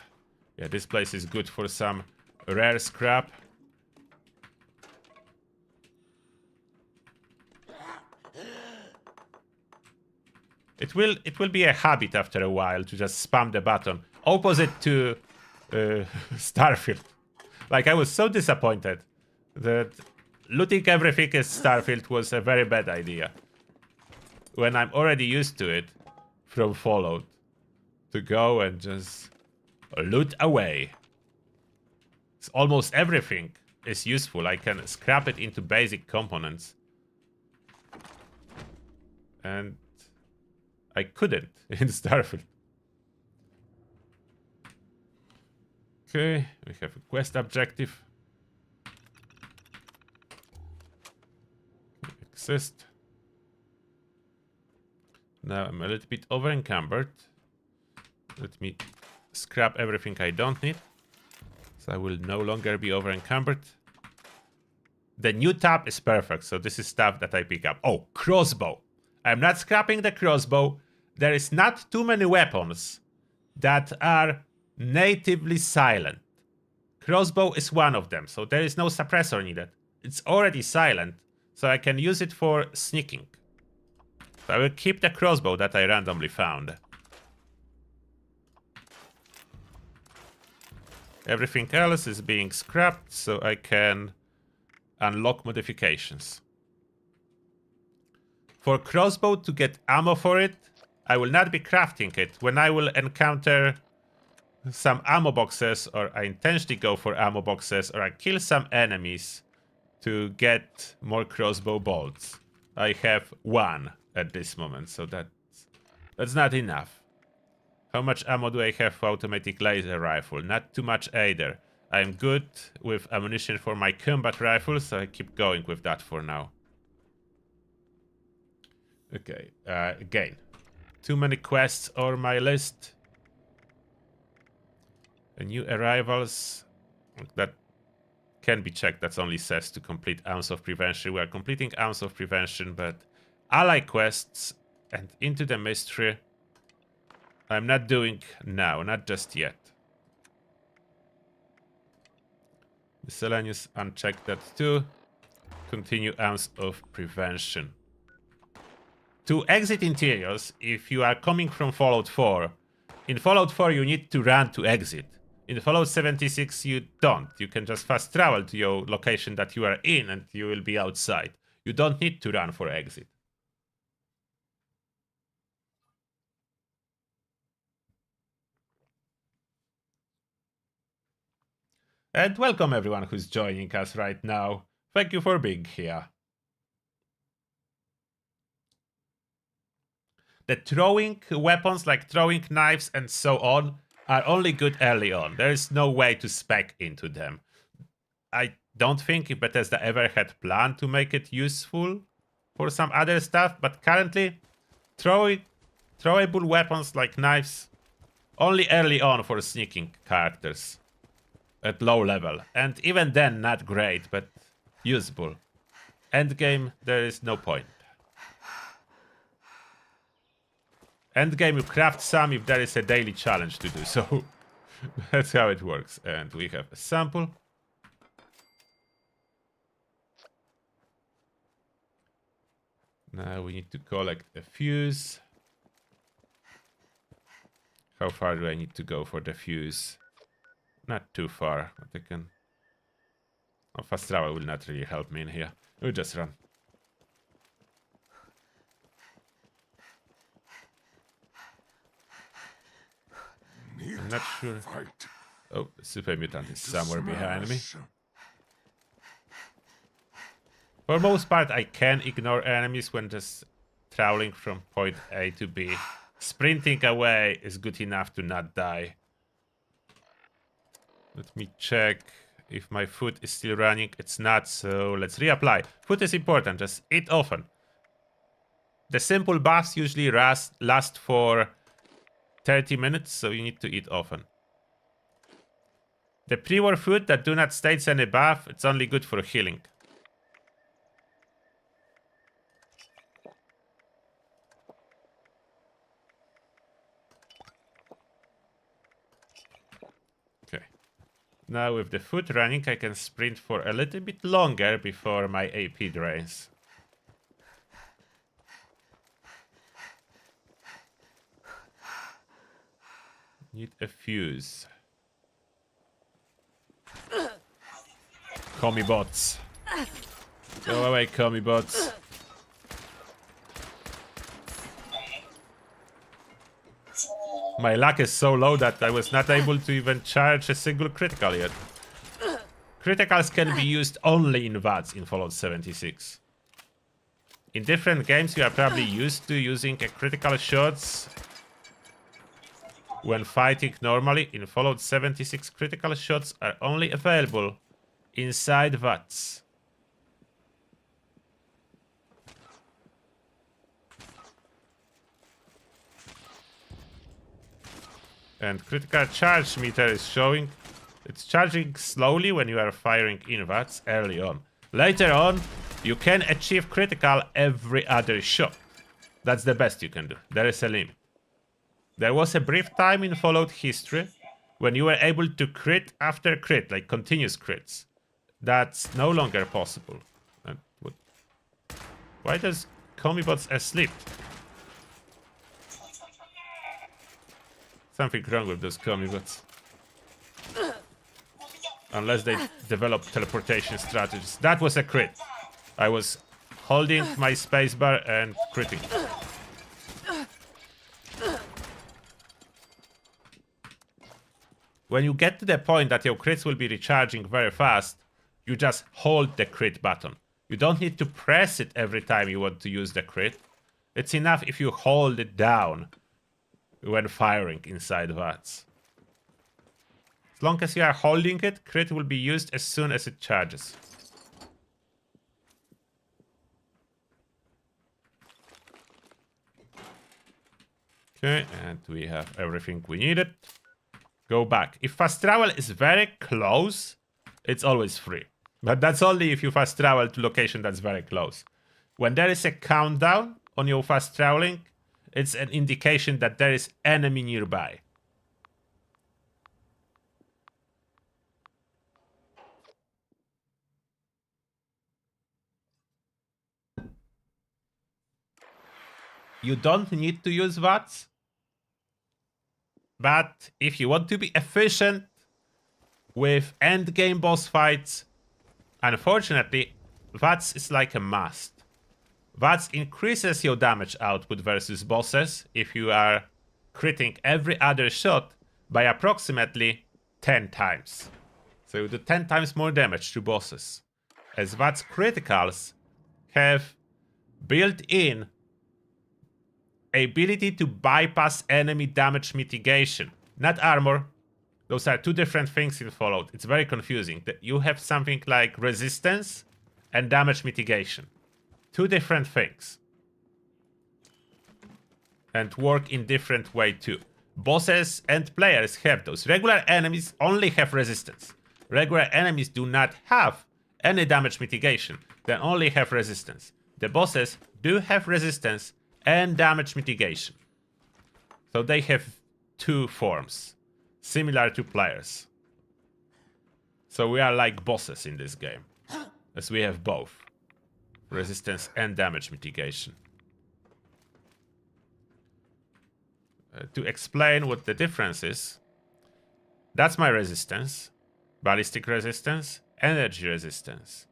Yeah, this place is good for some rare scrap. It will be a habit after a while to just spam the button. Opposite to Starfield. Like, I was so disappointed that looting everything as Starfield was a very bad idea. When I'm already used to it from Fallout. To go and just loot away. It's almost everything is useful. I can scrap it into basic components. And I couldn't in Starfield. Okay, we have a quest objective. Exist. Now I'm a little bit over encumbered. Let me scrap everything I don't need. So I will no longer be over encumbered. The new tab is perfect, so this is stuff that I pick up. Oh, crossbow. I'm not scrapping the crossbow. There is not too many weapons that are natively silent. Crossbow is one of them, so there is no suppressor needed. It's already silent, so I can use it for sneaking. So I will keep the crossbow that I randomly found. Everything else is being scrapped, so I can unlock modifications. For crossbow, to get ammo for it, I will not be crafting it. When I will encounter some ammo boxes, or I intentionally go for ammo boxes, or I kill some enemies to get more crossbow bolts. I have one at this moment, so that's not enough. How much ammo do I have for automatic laser rifle? Not too much either. I'm good with ammunition for my combat rifle, so I keep going with that for now. Okay, again. Too many quests on my list. New arrivals. That can be checked. That only says to complete Ounce of Prevention. We are completing Ounce of Prevention, but ally quests and Into the Mystery I'm not doing now, not just yet. Miscellaneous, unchecked that too. Continue Ounce of Prevention. To exit interiors, if you are coming from Fallout 4, in Fallout 4 you need to run to exit. In Fallout 76, you don't. You can just fast travel to your location that you are in and you will be outside. You don't need to run for exit. And welcome everyone who's joining us right now. Thank you for being here. The throwing weapons, like throwing knives and so on, are only good early on. There is no way to spec into them. I don't think Bethesda ever had planned to make it useful for some other stuff, but currently, throwable weapons like knives, only early on for sneaking characters at low level. And even then, not great, but usable. Endgame, there is no point. Endgame, you craft some if there is a daily challenge to do so. That's how it works. And we have a sample. Now we need to collect a fuse. How far do I need to go for the fuse? Not too far, but I can... Oh, fast travel will not really help me in here. We'll just run. I'm not sure. Oh, the super mutant is somewhere behind me. For most part, I can ignore enemies when just traveling from point A to B. Sprinting away is good enough to not die. Let me check if my food is still running. It's not, so let's reapply. Food is important, just eat often. The simple buffs usually last for 30 minutes, so you need to eat often. The pre-war food that do not stage any buff, it's only good for healing. Okay. Now with the food running, I can sprint for a little bit longer before my AP drains. Need a fuse. Commie bots. Go away, commie bots. My luck is so low that I was not able to even charge a single critical yet. Criticals can be used only in VATS in Fallout 76. In different games you are probably used to using a critical shots when fighting normally. In Fallout 76, critical shots are only available inside VATS. And critical charge meter is showing it's charging slowly when you are firing in VATS early on. Later on, you can achieve critical every other shot. That's the best you can do. There is a limit. There was a brief time in Fallout history when you were able to crit after crit, like continuous crits. That's no longer possible. And what? Why does Commibots asleep? Something wrong with those Commibots. Unless they develop teleportation strategies. That was a crit. I was holding my spacebar and critting. When you get to the point that your crits will be recharging very fast, you just hold the crit button. You don't need to press it every time you want to use the crit. It's enough if you hold it down when firing inside VATS. As long as you are holding it, crit will be used as soon as it charges. Okay, and we have everything we needed. Go back. If fast travel is very close, it's always free. But that's only if you fast travel to location that's very close. When there is a countdown on your fast traveling, it's an indication that there is enemy nearby. You don't need to use VATS. But if you want to be efficient, with endgame boss fights, unfortunately, that is like a must. That increases your damage output versus bosses if you are critting every other shot by approximately 10 times. So you do 10 times more damage to bosses. As VATS criticals have built-in ability to bypass enemy damage mitigation. Not armor. Those are two different things in Fallout. It's very confusing. You have something like resistance and damage mitigation. Two different things. And work in different way too. Bosses and players have those. Regular enemies only have resistance. Regular enemies do not have any damage mitigation. They only have resistance. The bosses do have resistance and damage mitigation. So they have two forms, similar to players. So we are like bosses in this game, as we have both resistance and damage mitigation. To explain what the difference is, that's my resistance, ballistic resistance, energy resistance.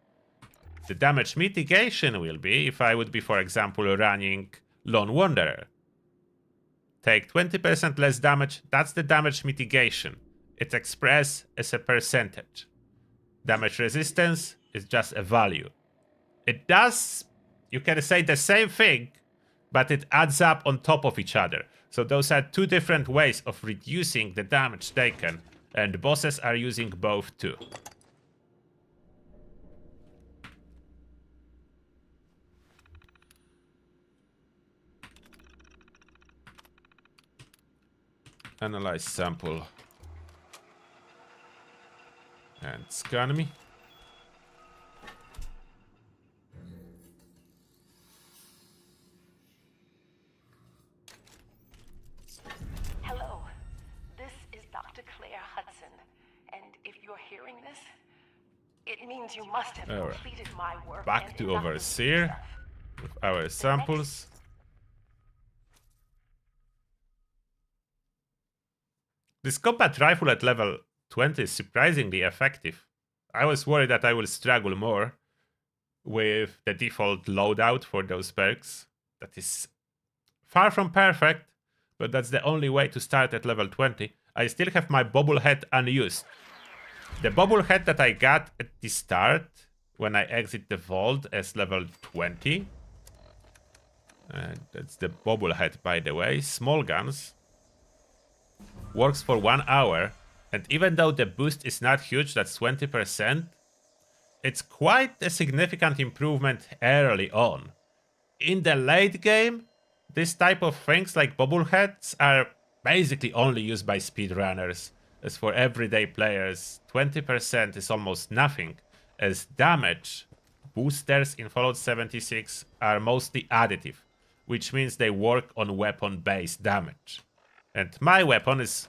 The damage mitigation will be if I would be, for example, running Lone Wanderer. Take 20% less damage, that's the damage mitigation. It's expressed as a percentage. Damage resistance is just a value. It does, you can say the same thing, but it adds up on top of each other. So those are two different ways of reducing the damage taken, and bosses are using both too. Analyze sample. And scan me. Hello, this is Dr. Claire Hudson, and if you're hearing this, it means you must have completed my work. Back to Overseer with our samples. This combat rifle at level 20 is surprisingly effective. I was worried that I will struggle more with the default loadout for those perks. That is far from perfect, but that's the only way to start at level 20. I still have my bobblehead unused. The bobblehead that I got at the start, when I exit the vault as level 20. And that's the bobblehead, by the way. Small guns. Works for 1 hour, and even though the boost is not huge, that's 20%, it's quite a significant improvement early on. In the late game, this type of things like bobbleheads are basically only used by speedrunners. As for everyday players, 20% is almost nothing, as damage boosters in Fallout 76 are mostly additive, which means they work on weapon-based damage. And my weapon is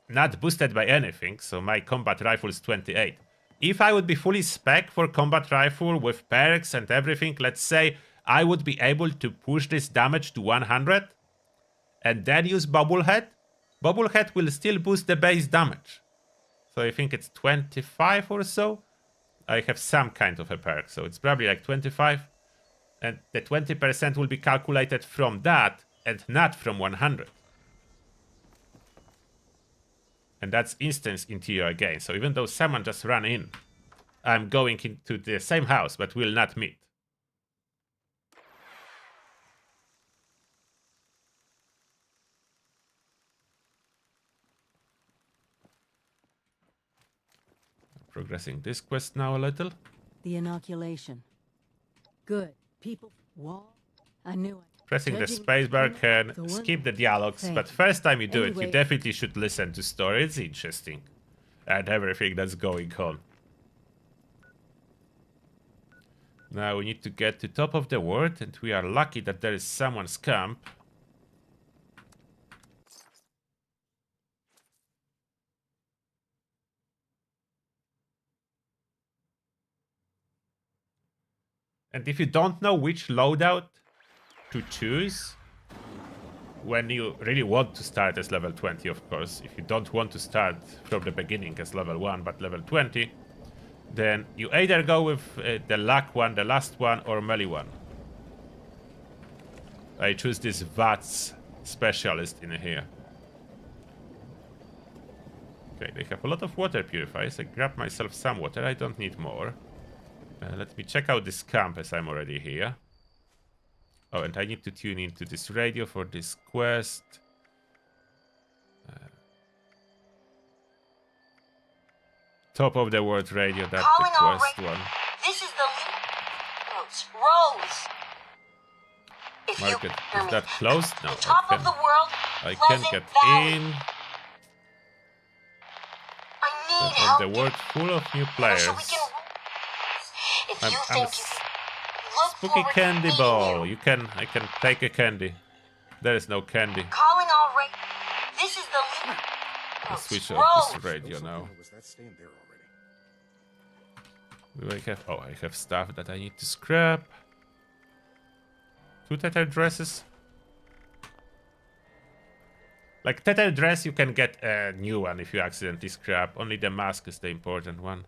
not boosted by anything, so my combat rifle is 28. If I would be fully spec for combat rifle with perks and everything, let's say I would be able to push this damage to 100 and then use Bobblehead. Bobblehead will still boost the base damage. So I think it's 25 or so. I have some kind of a perk, so it's probably like 25. And the 20% will be calculated from that and not from 100. And that's instance interior again. So even though someone just ran in, I'm going into the same house, but will not meet. Progressing this quest now a little. The inoculation. Good. People wall. I knew it. Pressing the Judging spacebar can the one skip the dialogues, thing. but first time you do it, you Anyway. definitely should listen to story. It's interesting. And everything that's going on. Now we need to get to top of the world, and we are lucky that there is someone's camp. And if you don't know which loadout to choose, when you really want to start as level 20, of course. If you don't want to start from the beginning as level 1 but level 20, then you either go with the luck one, the last one, or melee one. I choose this VATS specialist in here. Okay, they have a lot of water purifiers. I grab myself some water, I don't need more. Let me check out this camp as I'm already here. Oh, and I need to tune into this radio for this quest. Top of the world radio, that's the quest one. This is the Rose. If Market, you hear is me, that closed? No, top of the world, I can Pleasant get Valley. in. I need And help. the world full of new players. So we can. If you I'm think you look Spooky forward to candy meeting ball. you. I can take a candy. There is no candy. Calling all right. This is the Let's switch off Rose. this radio now. Was that stand there already? Do I have? Oh, I have stuff that I need to scrap. 2 tether dresses. Like tether dress, you can get a new one if you accidentally scrap. Only the mask is the important one.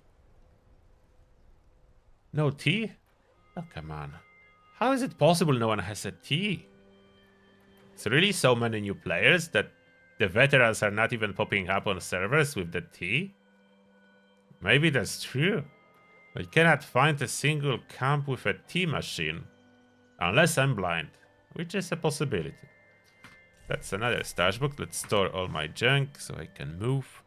No tea? Oh, come on. How is it possible no one has a tea? It's really so many new players that the veterans are not even popping up on servers with the tea? Maybe that's true. I cannot find a single camp with a tea machine. Unless I'm blind, which is a possibility. That's another stash book. Let's store all my junk so I can move.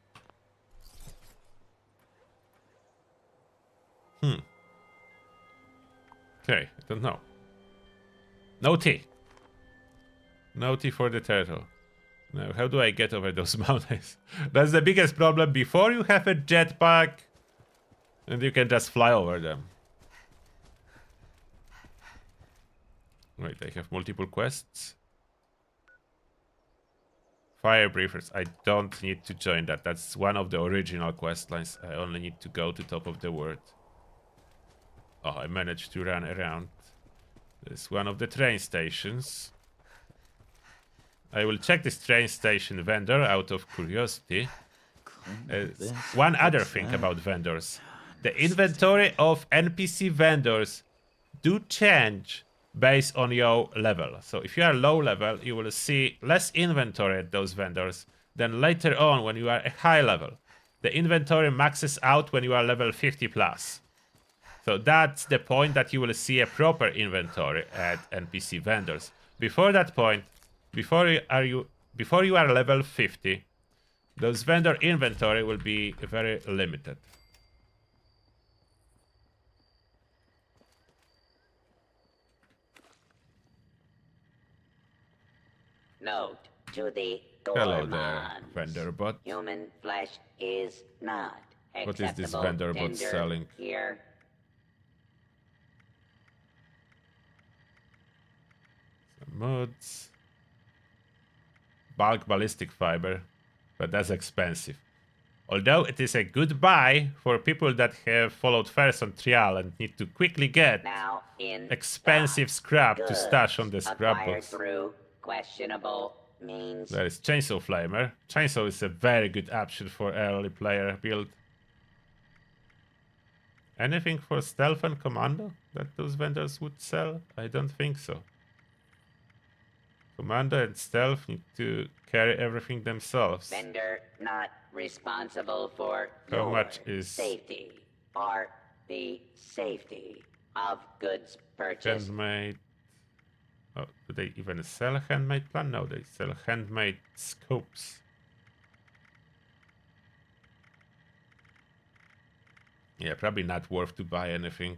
Okay, I don't know. No tea. No tea for the turtle. Now, how do I get over those mountains? That's the biggest problem. Before you have a jetpack, and you can just fly over them. Wait, I have multiple quests. Fire briefers. I don't need to join that. That's one of the original quest lines. I only need to go to top of the world. Oh, I managed to run around. There's one of the train stations. I will check this train station vendor out of curiosity. One other thing about vendors. The inventory of NPC vendors do change based on your level. So if you are low level, you will see less inventory at those vendors than later on when you are a high level. The inventory maxes out when you are level 50 plus. So that's the point that you will see a proper inventory at NPC vendors. Before that point, before you are level 50, those vendor inventory will be very limited. Note to the Hello there, gourmands. vendor bot. Human flesh is not What is this acceptable vendor bot tender selling? here. Some mods. Bulk ballistic fiber, but that's expensive. Although it is a good buy for people that have followed first on trial and need to quickly get Now in expensive scrap to goods stash on the scrap acquired box. through questionable means. There is Chainsaw Flamer. Chainsaw is a very good option for early player build. Anything for stealth and commando that those vendors would sell? I don't think so. Commando and stealth need to carry everything themselves. Vendor not responsible for How your much is safety or the safety of goods purchased. handmade? Oh, do they even sell handmade plan? No, they sell handmade scopes. Yeah, probably not worth to buy anything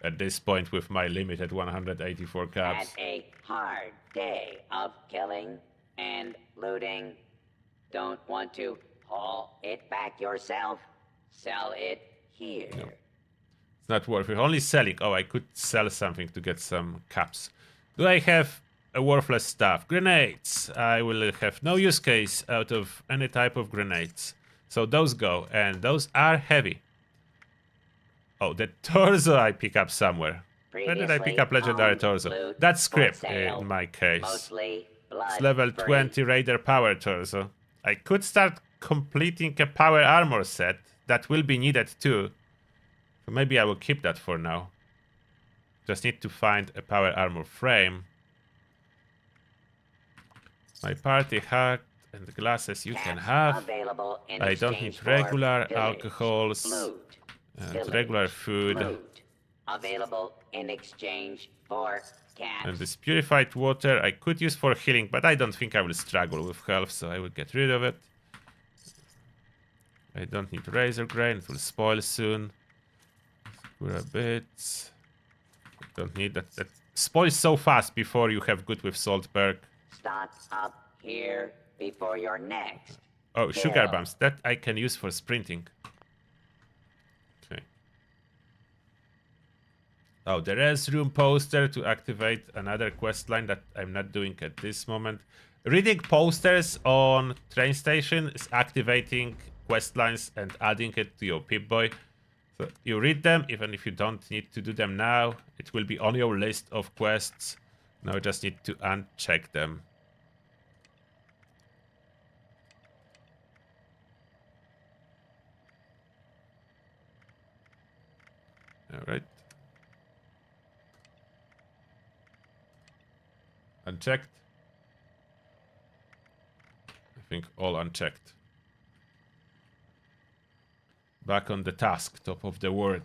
at this point with my limited 184 caps. Had a hard day of killing and looting. Don't want to haul it back yourself? Sell it here. No. It's not worth it. Only selling. Oh, I could sell something to get some caps. Do I have a worthless stuff? Grenades. I will have no use case out of any type of grenades. So those go, and those are heavy. Oh, the torso I pick up somewhere. Where did I pick up legendary torso? That's script in my case. Mostly It's level 20 Raider power torso. I could start completing a power armor set. That will be needed too. So maybe I will keep that for now. Just need to find a power armor frame. My party hat and glasses you can have. I don't need regular alcohols and regular food. Available in exchange for cash. And this purified water I could use for healing, but I don't think I will struggle with health, so I will get rid of it. I don't need razor grain, it will spoil soon. Sakura bits. I don't need that. That spoils so fast before you have good with salt perk. Stock up here before your next. Oh, sugar bombs. That I can use for sprinting. Okay. Oh, there is room poster to activate another quest line that I'm not doing at this moment. Reading posters on train station is activating quest lines and adding it to your Pip-Boy. So you read them, even if you don't need to do them now. It will be on your list of quests. Now you just need to uncheck them. Alright. Unchecked. I think all unchecked. Back on the task, top of the word.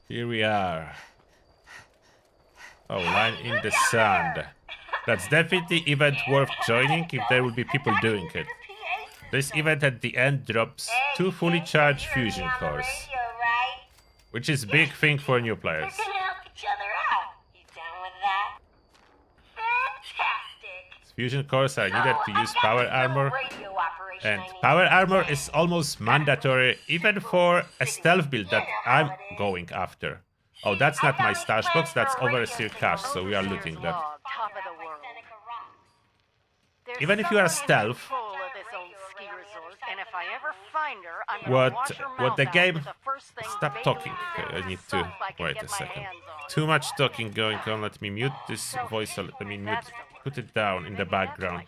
Here we are. Oh, line in the sand. That's definitely event worth joining if there will be people doing it. This event at the end drops 2 fully charged fusion cores. Which is big thing for new players. We're gonna help each other out. You down with that? Fantastic. Fusion cores are needed to use power armor. And power armor is almost mandatory even for a stealth build that I'm going after. Oh, that's not my stash box, that's overseer cash, so we are looting that. Even if you are stealth, what the game... Stop talking. Okay, I need to... Wait a second. Too much talking going on. Let me mute this voice. Let me mute... Put it down in the background.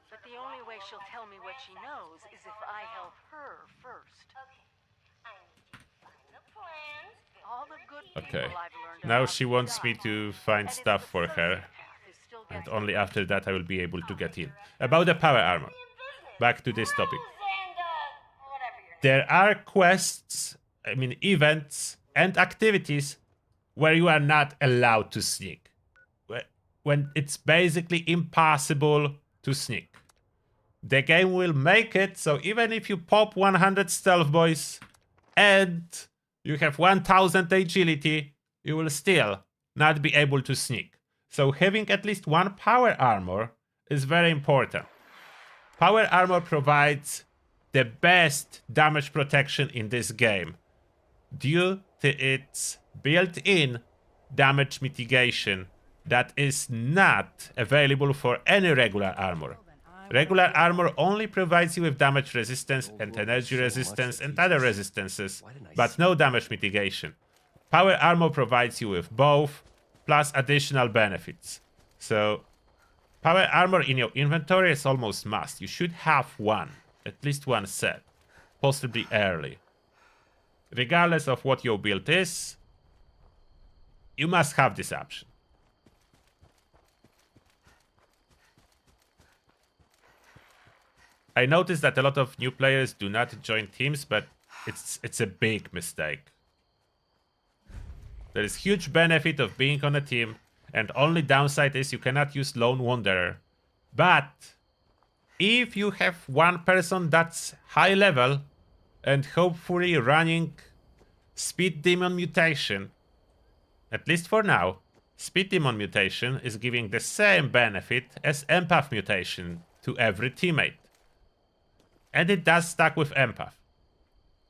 But the only way she'll tell me what she knows is if I help her first. Okay. Now she wants me to find stuff for her. And only after that I will be able to get in. About the power armor. Back to this topic. There are quests, I mean events and activities where you are not allowed to sneak. When it's basically impossible to sneak. The game will make it so even if you pop 100 stealth boys and you have 1000 agility, you will still not be able to sneak. So having at least one power armor is very important. Power armor provides the best damage protection in this game due to its built-in damage mitigation that is not available for any regular armor. Regular armor only provides you with damage resistance and energy resistance and other resistances, but no damage mitigation. Power armor provides you with both, plus additional benefits. So, power armor in your inventory is almost must. You should have one, at least one set, possibly early. Regardless of what your build is, you must have this option. I noticed that a lot of new players do not join teams, but it's a big mistake. There is huge benefit of being on a team, and only downside is you cannot use Lone Wanderer. But if you have one person that's high level and hopefully running Speed Demon Mutation, at least for now, Speed Demon Mutation is giving the same benefit as Empath Mutation to every teammate. And it does stack with Empath.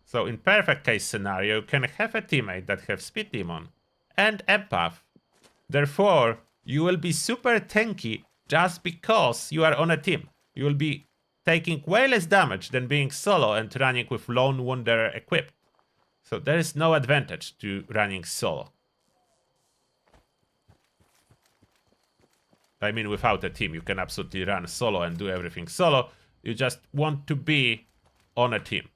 So in perfect case scenario, you can have a teammate that have Speed Demon and Empath. Therefore, you will be super tanky just because you are on a team. You will be taking way less damage than being solo and running with Lone Wanderer equipped. So there is no advantage to running solo. I mean, without a team, you can absolutely run solo and do everything solo. You just want to be on a team.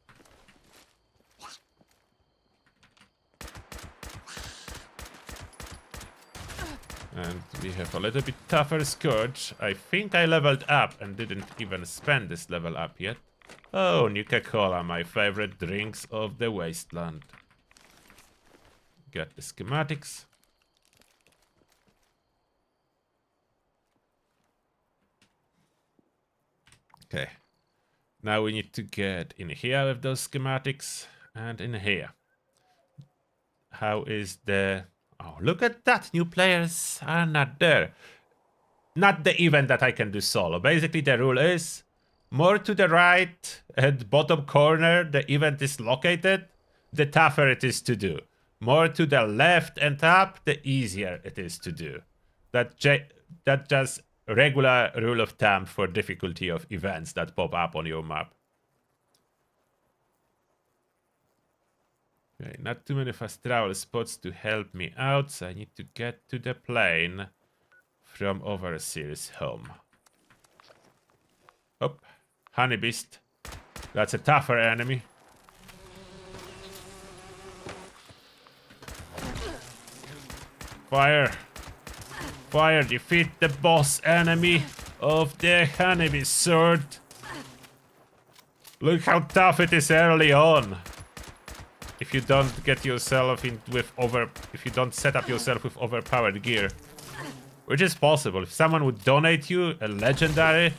And we have a little bit tougher Scourge. I think I leveled up and didn't even spend this level up yet. Oh, Nuka-Cola, my favorite drinks of the wasteland. Get the schematics. Okay. Now we need to get in here with those schematics and in here. How is the... Oh, look at that. New players are not there. Not the event that I can do solo. Basically, the rule is more to the right at bottom corner the event is located, the tougher it is to do. More to the left and up, the easier it is to do. That just regular rule of thumb for difficulty of events that pop up on your map. Okay, not too many fast travel spots to help me out, so I need to get to the plane from Overseer's home. Oh, Honey Beast. That's a tougher enemy. Fire! Fire, defeat the boss enemy of the Honey Beast sword. Look how tough it is early on. If you don't get yourself in with if you don't set up yourself with overpowered gear, which is possible. If someone would donate you a legendary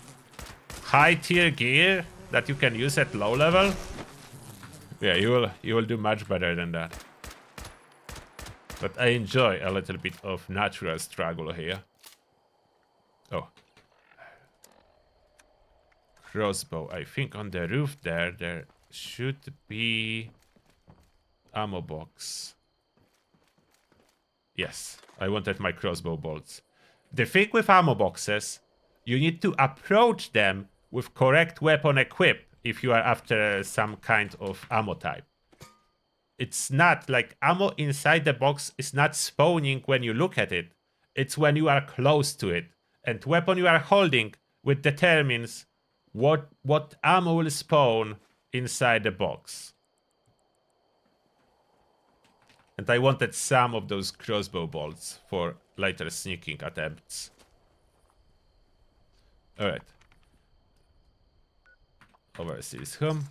high tier gear that you can use at low level, yeah, you will do much better than that. But I enjoy a little bit of natural struggle here. Oh. Crossbow. I think on the roof there should be ammo box. Yes, I wanted my crossbow bolts. The thing with ammo boxes, you need to approach them with correct weapon equip if you are after some kind of ammo type. It's not like ammo inside the box is not spawning when you look at it. It's when you are close to it. And weapon you are holding which determines what ammo will spawn inside the box. And I wanted some of those crossbow bolts for later sneaking attempts. Alright. Overseer's home.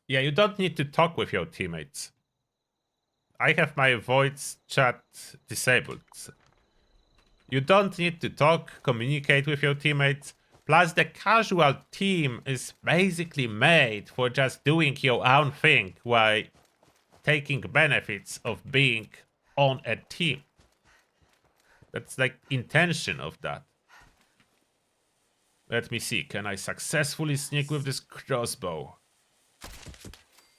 Yeah, you don't need to talk with your teammates. I have my voice chat disabled. You don't need to talk, communicate with your teammates. Plus, the casual team is basically made for just doing your own thing while taking benefits of being on a team. That's like intention of that. Let me see, can I successfully sneak with this crossbow?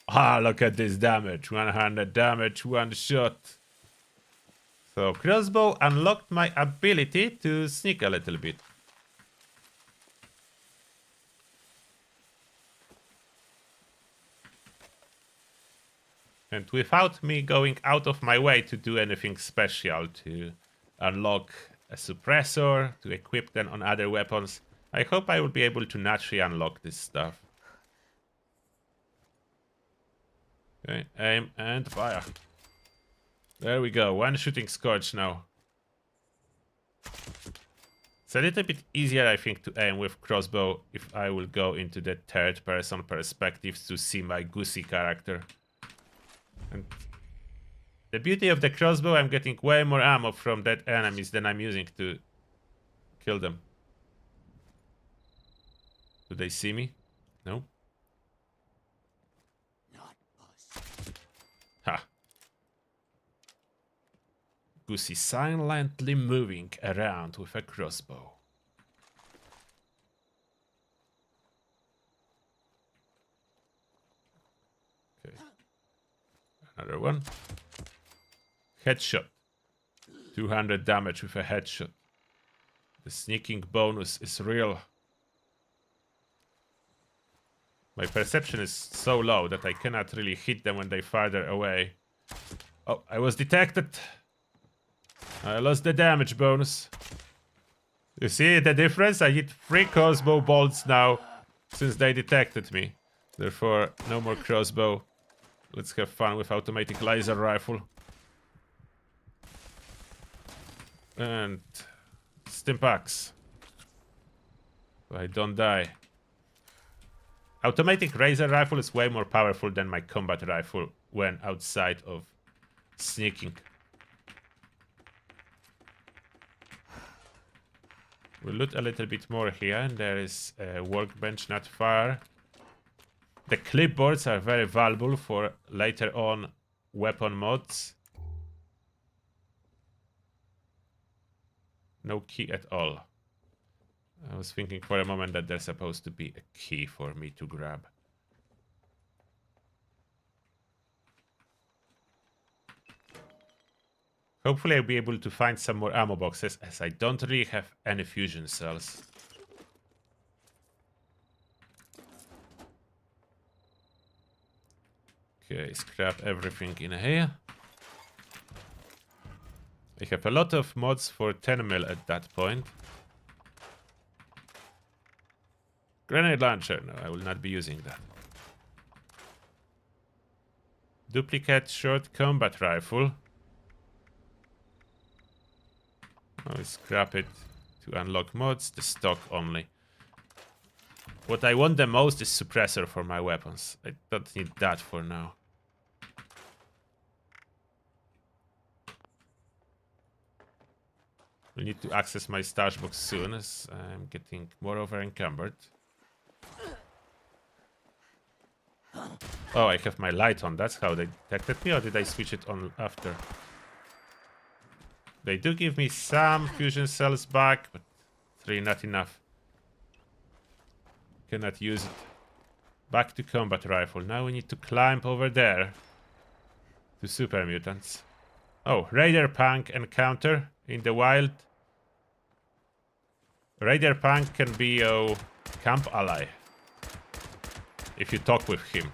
Ah, look at this damage. 100 damage, one shot. So crossbow unlocked my ability to sneak a little bit. And without me going out of my way to do anything special to unlock a suppressor, to equip them on other weapons, I hope I will be able to naturally unlock this stuff. Okay, aim and fire. There we go, one shooting Scourge now. It's a little bit easier, I think, to aim with crossbow if I will go into the third person perspective to see my goosey character. And the beauty of the crossbow, I'm getting way more ammo from dead enemies than I'm using to kill them. Do they see me? No? Ha. Goosey silently moving around with a crossbow. Okay. Another one. Headshot. 200 damage with a headshot. The sneaking bonus is real. My perception is so low that I cannot really hit them when they're farther away. Oh, I was detected. I lost the damage bonus. You see the difference? I hit 3 crossbow bolts now since they detected me. Therefore, no more crossbow. Let's have fun with automatic laser rifle. And stimpax. So I don't die. Automatic laser rifle is way more powerful than my combat rifle when outside of sneaking. We'll loot a little bit more here, and there is a workbench not far. The clipboards are very valuable for later on weapon mods. No key at all. I was thinking for a moment that there's supposed to be a key for me to grab. Hopefully I'll be able to find some more ammo boxes, as I don't really have any fusion cells. Okay, scrap everything in here. I have a lot of mods for 10mm at that point. Grenade launcher. No, I will not be using that. Duplicate short combat rifle. I'll scrap it to unlock mods. The stock only. What I want the most is suppressor for my weapons. I don't need that for now. We need to access my stash box soon, as I'm getting more over encumbered. Oh, I have my light on. That's how they detected me, or did I switch it on after? They do give me some fusion cells back, but 3 not enough. Cannot use it. Back to combat rifle. Now we need to climb over there to super mutants. Oh, Raider Punk encounter in the wild. Raider Punk can be your camp ally if you talk with him.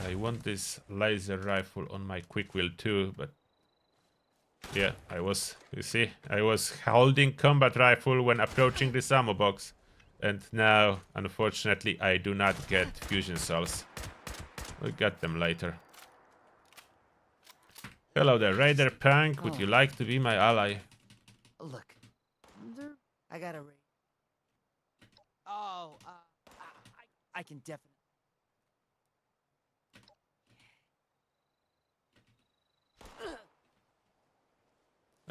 I want this laser rifle on my quick wheel too, but yeah, you see, I was holding combat rifle when approaching this ammo box, and now, unfortunately, I do not get fusion cells. We'll get them later. Hello there, Raider Punk. Would you like to be my ally? Look, I got a. Oh, I can definitely.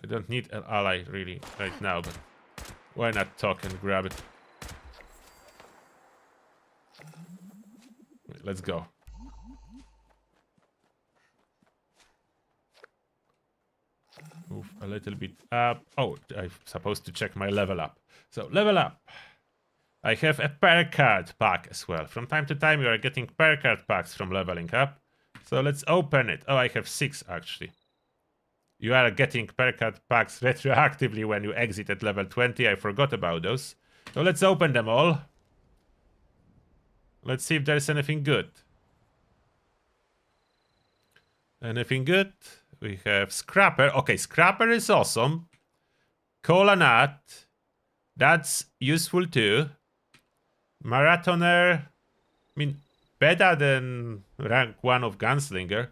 I don't need an ally really right now, but why not talk and grab it? Wait, let's go. Move a little bit up. Oh, I'm supposed to check my level up. So, level up. I have a Perk card pack as well. From time to time, you are getting Perk card packs from leveling up. So, let's open it. Oh, I have 6 actually. You are getting Perk card packs retroactively when you exit at level 20. I forgot about those. So, let's open them all. Let's see if there's anything good. Anything good? We have Scrapper. Okay, Scrapper is awesome. Cola Nut. That's useful too. Marathoner. I mean, better than rank 1 of Gunslinger.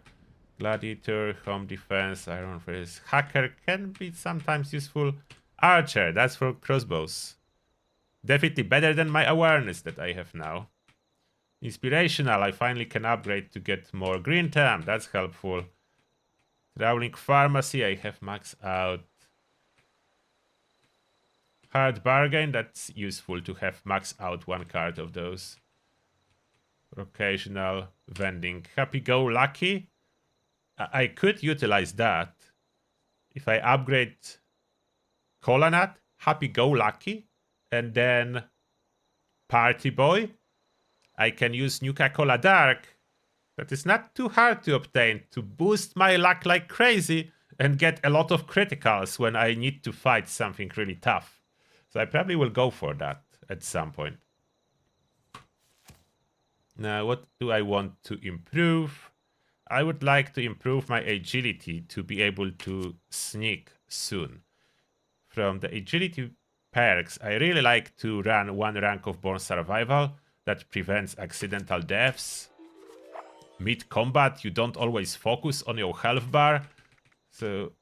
Gladiator, Home Defense, Iron Fist. Hacker can be sometimes useful. Archer, that's for crossbows. Definitely better than my awareness that I have now. Inspirational, I finally can upgrade to get more green tam. That's helpful. Traveling Pharmacy, I have maxed out. Hard Bargain, that's useful to have maxed out 1 card of those. Occasional vending. Happy-go-lucky. I could utilize that. If I upgrade Cola Nut, Happy-go-lucky, and then Party Boy, I can use Nuka-Cola Dark. That is not too hard to obtain to boost my luck like crazy and get a lot of criticals when I need to fight something really tough. So I probably will go for that at some point. Now, what do I want to improve? I would like to improve my agility to be able to sneak soon. From the agility perks, I really like to run one rank of Born Survival that prevents accidental deaths. Mid-combat, you don't always focus on your health bar. So,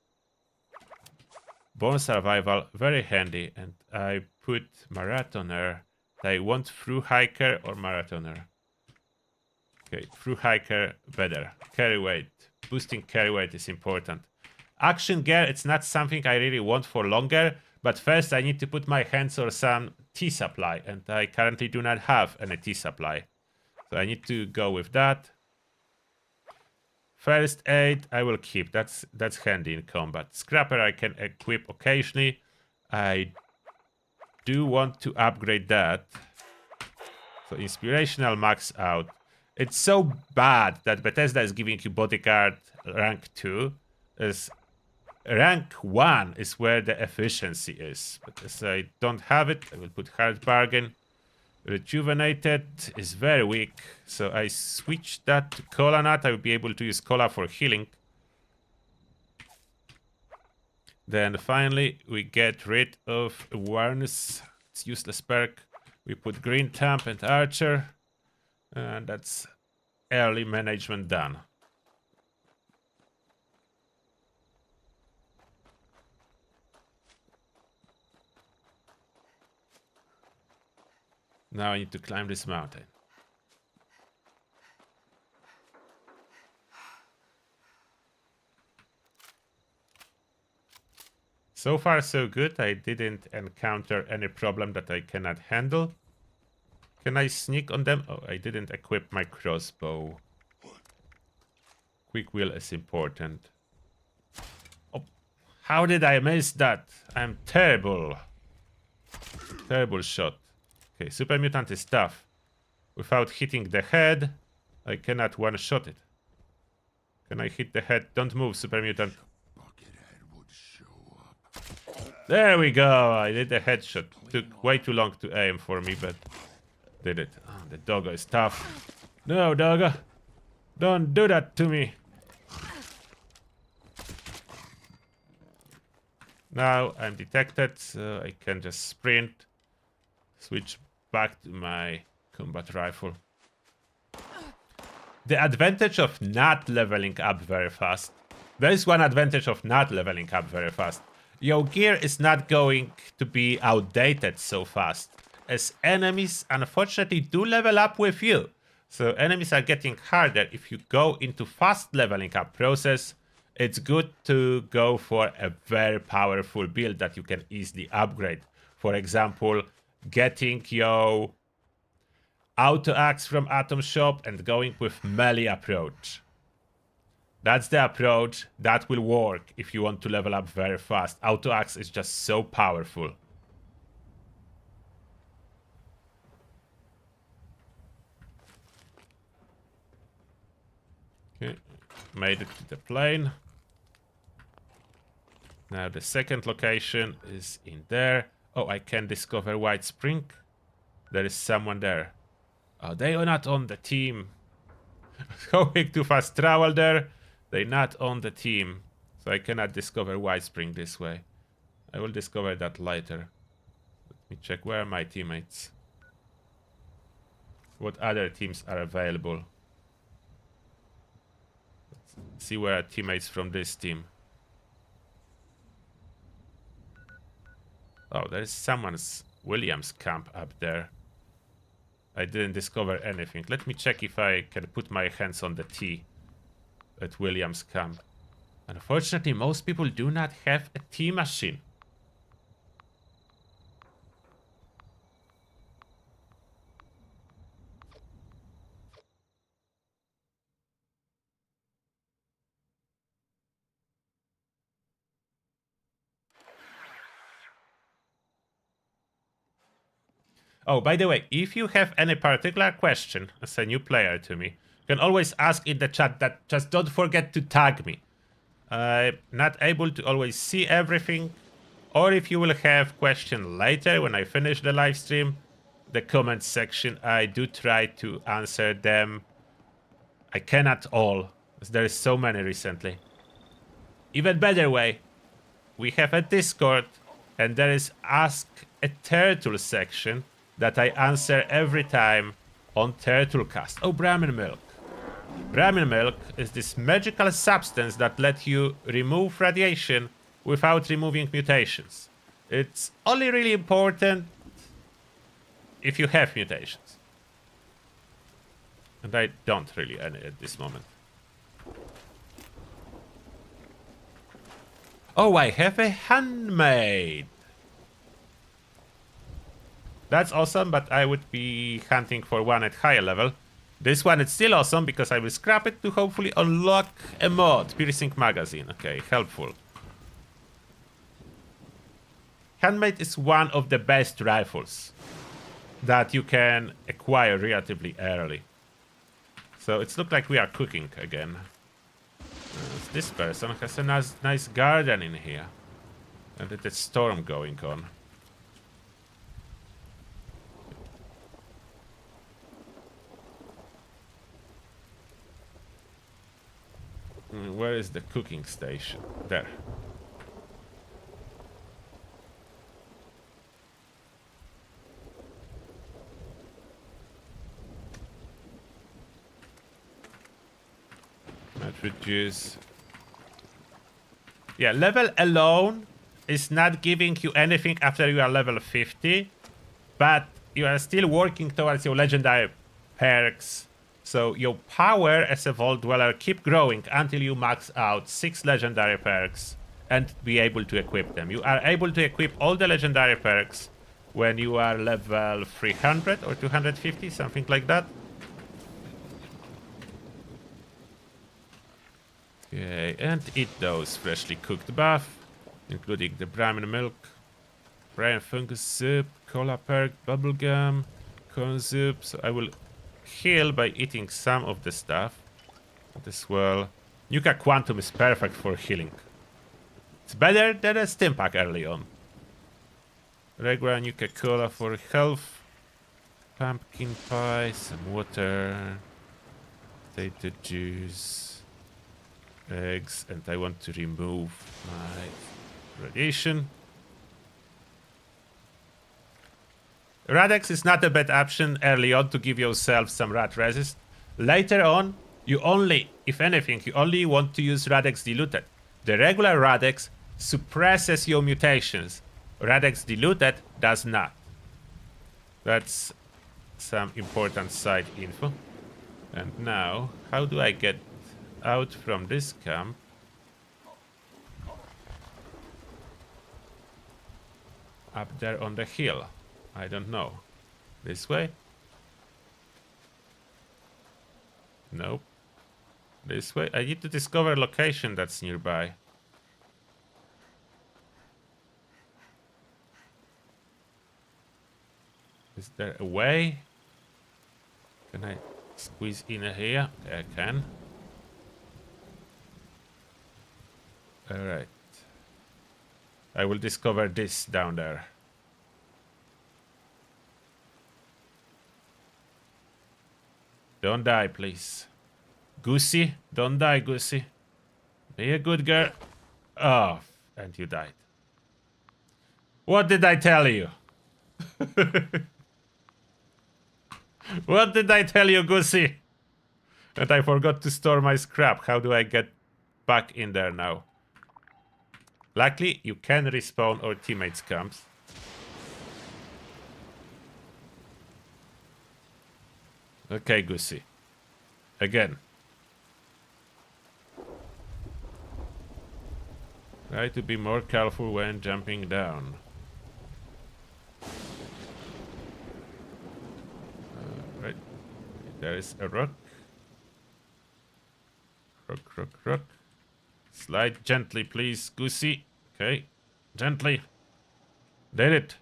Born Survival, very handy. And I put Marathoner. I want Through Hiker or Marathoner. Okay, Through Hiker, better. Carry weight. Boosting carry weight is important. Action gear, it's not something I really want for longer. But first I need to put my hands on some tea supply. And I currently do not have any tea supply. So I need to go with that. First aid, I will keep. That's handy in combat. Scrapper, I can equip occasionally. I do want to upgrade that. So inspirational max out. It's so bad that Bethesda is giving you bodyguard rank 2. As rank 1 is where the efficiency is. But as I don't have it, I will put hard bargain. Rejuvenated is very weak, so I switch that to Cola Nut. I will be able to use Cola for healing. Then finally, we get rid of Awareness. It's useless perk. We put Green Thumb and Archer. And that's early management done. Now I need to climb this mountain. So far so good. I didn't encounter any problem that I cannot handle. Can I sneak on them? Oh, I didn't equip my crossbow. Quick wheel is important. Oh, how did I miss that? I'm terrible. Terrible shot. Okay, Super Mutant is tough. Without hitting the head, I cannot one-shot it. Can I hit the head? Don't move, Super Mutant. There we go! I did a headshot. Took way too long to aim for me, but did it. Oh, the doggo is tough. No, doggo! Don't do that to me! Now I'm detected, so I can just sprint. Switch back to my combat rifle. The advantage of not leveling up very fast. There is one advantage of not leveling up very fast. Your gear is not going to be outdated so fast, as enemies unfortunately do level up with you. So enemies are getting harder. If you go into fast leveling up process, it's good to go for a very powerful build that you can easily upgrade. For example, getting your auto axe from Atom Shop and going with melee approach. That's the approach that will work if you want to level up very fast. Auto axe is just so powerful. Okay, made it to the plane. Now the second location is in there. Oh, I can discover White Spring. There is someone there. Oh, they are not on the team. Going too fast travel there. They're not on the team. So I cannot discover White Spring this way. I will discover that later. Let me check where are my teammates. What other teams are available. Let's see where are teammates from this team. Oh, there's someone's Williams camp up there. I didn't discover anything. Let me check if I can put my hands on the T at Williams camp. Unfortunately, most people do not have a T machine. Oh, by the way, if you have any particular question as a new player to me, you can always ask in the chat. That just don't forget to tag me. I'm not able to always see everything. Or if you will have question later when I finish the live stream, the comment section, I do try to answer them. I cannot all, as there is so many recently. Even better way, we have a Discord, and there is Ask a Turtle section that I answer every time on Turtlecast. Oh, Brahmin milk. Brahmin milk is this magical substance that lets you remove radiation without removing mutations. It's only really important if you have mutations. And I don't really any at this moment. Oh, I have a handmaid. That's awesome, but I would be hunting for one at higher level. This one is still awesome because I will scrap it to hopefully unlock a mod. Piercing magazine. Okay, helpful. Handmade is one of the best rifles that you can acquire relatively early. So it's look like we are cooking again. This person has a nice garden in here. And it's a storm going on. Where is the cooking station? There. That reduce. Yeah, level alone is not giving you anything after you are level 50, but you are still working towards your legendary perks. So your power as a Vault Dweller keep growing until you max out 6 legendary perks and be able to equip them. You are able to equip all the legendary perks when you are level 300 or 250, something like that. Okay, and eat those freshly cooked buff, including the Brahmin milk, Brian fungus soup, cola perk, bubblegum, corn soup. So I will heal by eating some of the stuff as well. Nuka Quantum is perfect for healing. It's better than a stim pack early on. Regular Nuka Cola for health. Pumpkin pie, some water, potato juice, eggs, and I want to remove my radiation. Radex is not a bad option early on to give yourself some rat resist. Later on, you only, if anything, you only want to use Radex diluted. The regular Radex suppresses your mutations. Radex diluted does not. That's some important side info. And now, how do I get out from this camp? Up there on the hill. I don't know. This way? Nope. This way? I need to discover a location that's nearby. Is there a way? Can I squeeze in here? Okay, I can. Alright. I will discover this down there. Don't die, please. Goosey, don't die, Goosey. Be a good girl. Oh, and you died. What did I tell you? What did I tell you, Goosey? And I forgot to store my scrap. How do I get back in there now? Luckily, you can respawn our teammates' camps. Okay, Goosey. Again. Try to be more careful when jumping down. Right. There is a rock. Rock, rock, rock. Slide gently, please, Goosey. Okay. Gently. Did it.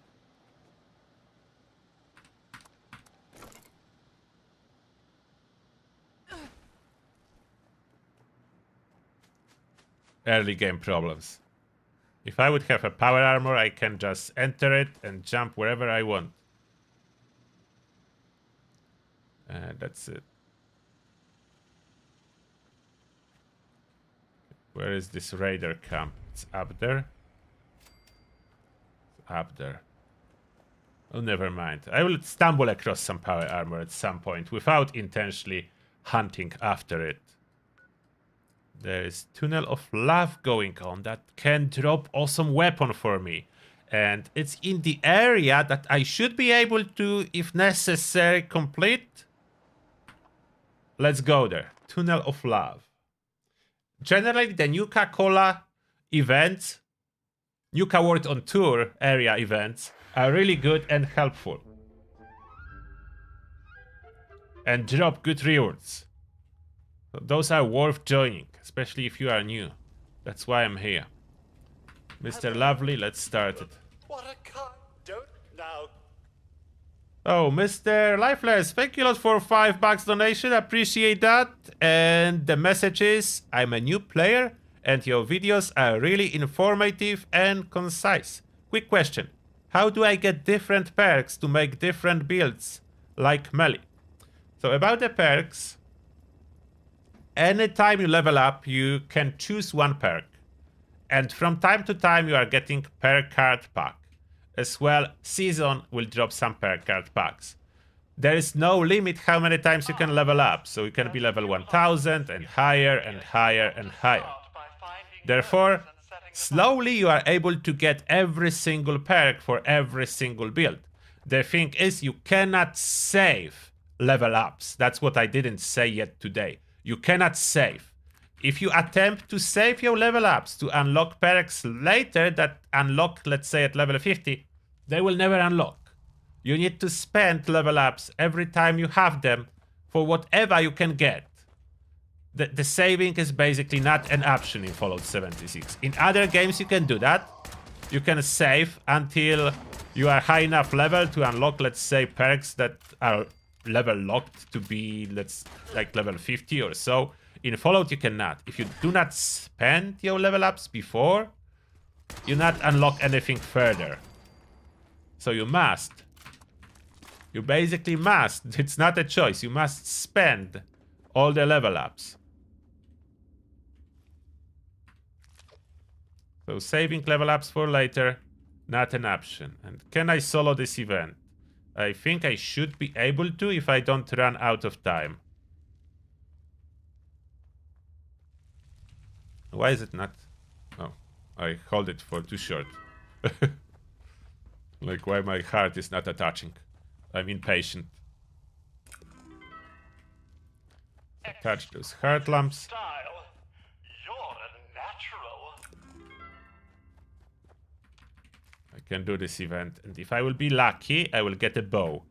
early game problems. If I would have a power armor, I can just enter it and jump wherever I want. That's it. Where is this raider camp? It's up there. It's up there. Oh, never mind. I will stumble across some power armor at some point without intentionally hunting after it. There is Tunnel of Love going on that can drop awesome weapon for me. And it's in the area that I should be able to, if necessary, complete. Let's go there. Tunnel of Love. Generally, the Nuka-Cola events, Nuka World on Tour area events, are really good and helpful. And drop good rewards. So those are worth joining, especially if you are new. That's why I'm here. Mr. Lovely, let's start it. What a con. Don't now. Oh, Mr. Lifeless, thank you a lot for $5 donation. Appreciate that. And the message is, I'm a new player and your videos are really informative and concise. Quick question. How do I get different perks to make different builds like melee? So about the perks, anytime you level up, you can choose one perk. And from time to time, you are getting perk card pack. As well, season will drop some perk card packs. There is no limit how many times you can level up, so you can be level 1000 and higher and higher and higher. Therefore, slowly you are able to get every single perk for every single build. The thing is, you cannot save level ups. That's what I didn't say yet today. You cannot save. If you attempt to save your level ups to unlock perks later that unlock, let's say at level 50, they will never unlock. You need to spend level ups every time you have them for whatever you can get. The saving is basically not an option in Fallout 76. In other games you can do that. You can save until you are high enough level to unlock, let's say, perks that are level locked to be, like level 50 or so. In Fallout, you cannot. If you do not spend your level ups before, you not unlock anything further. So you must. You basically must. It's not a choice. You must spend all the level ups. So saving level ups for later, not an option. And can I solo this event? I think I should be able to if I don't run out of time. Why is it not? Oh, I hold it for too short. Like why my heart is not attaching. I'm impatient. Attach those heart lamps. You're a natural. I can do this event, and if I will be lucky, I will get a bow.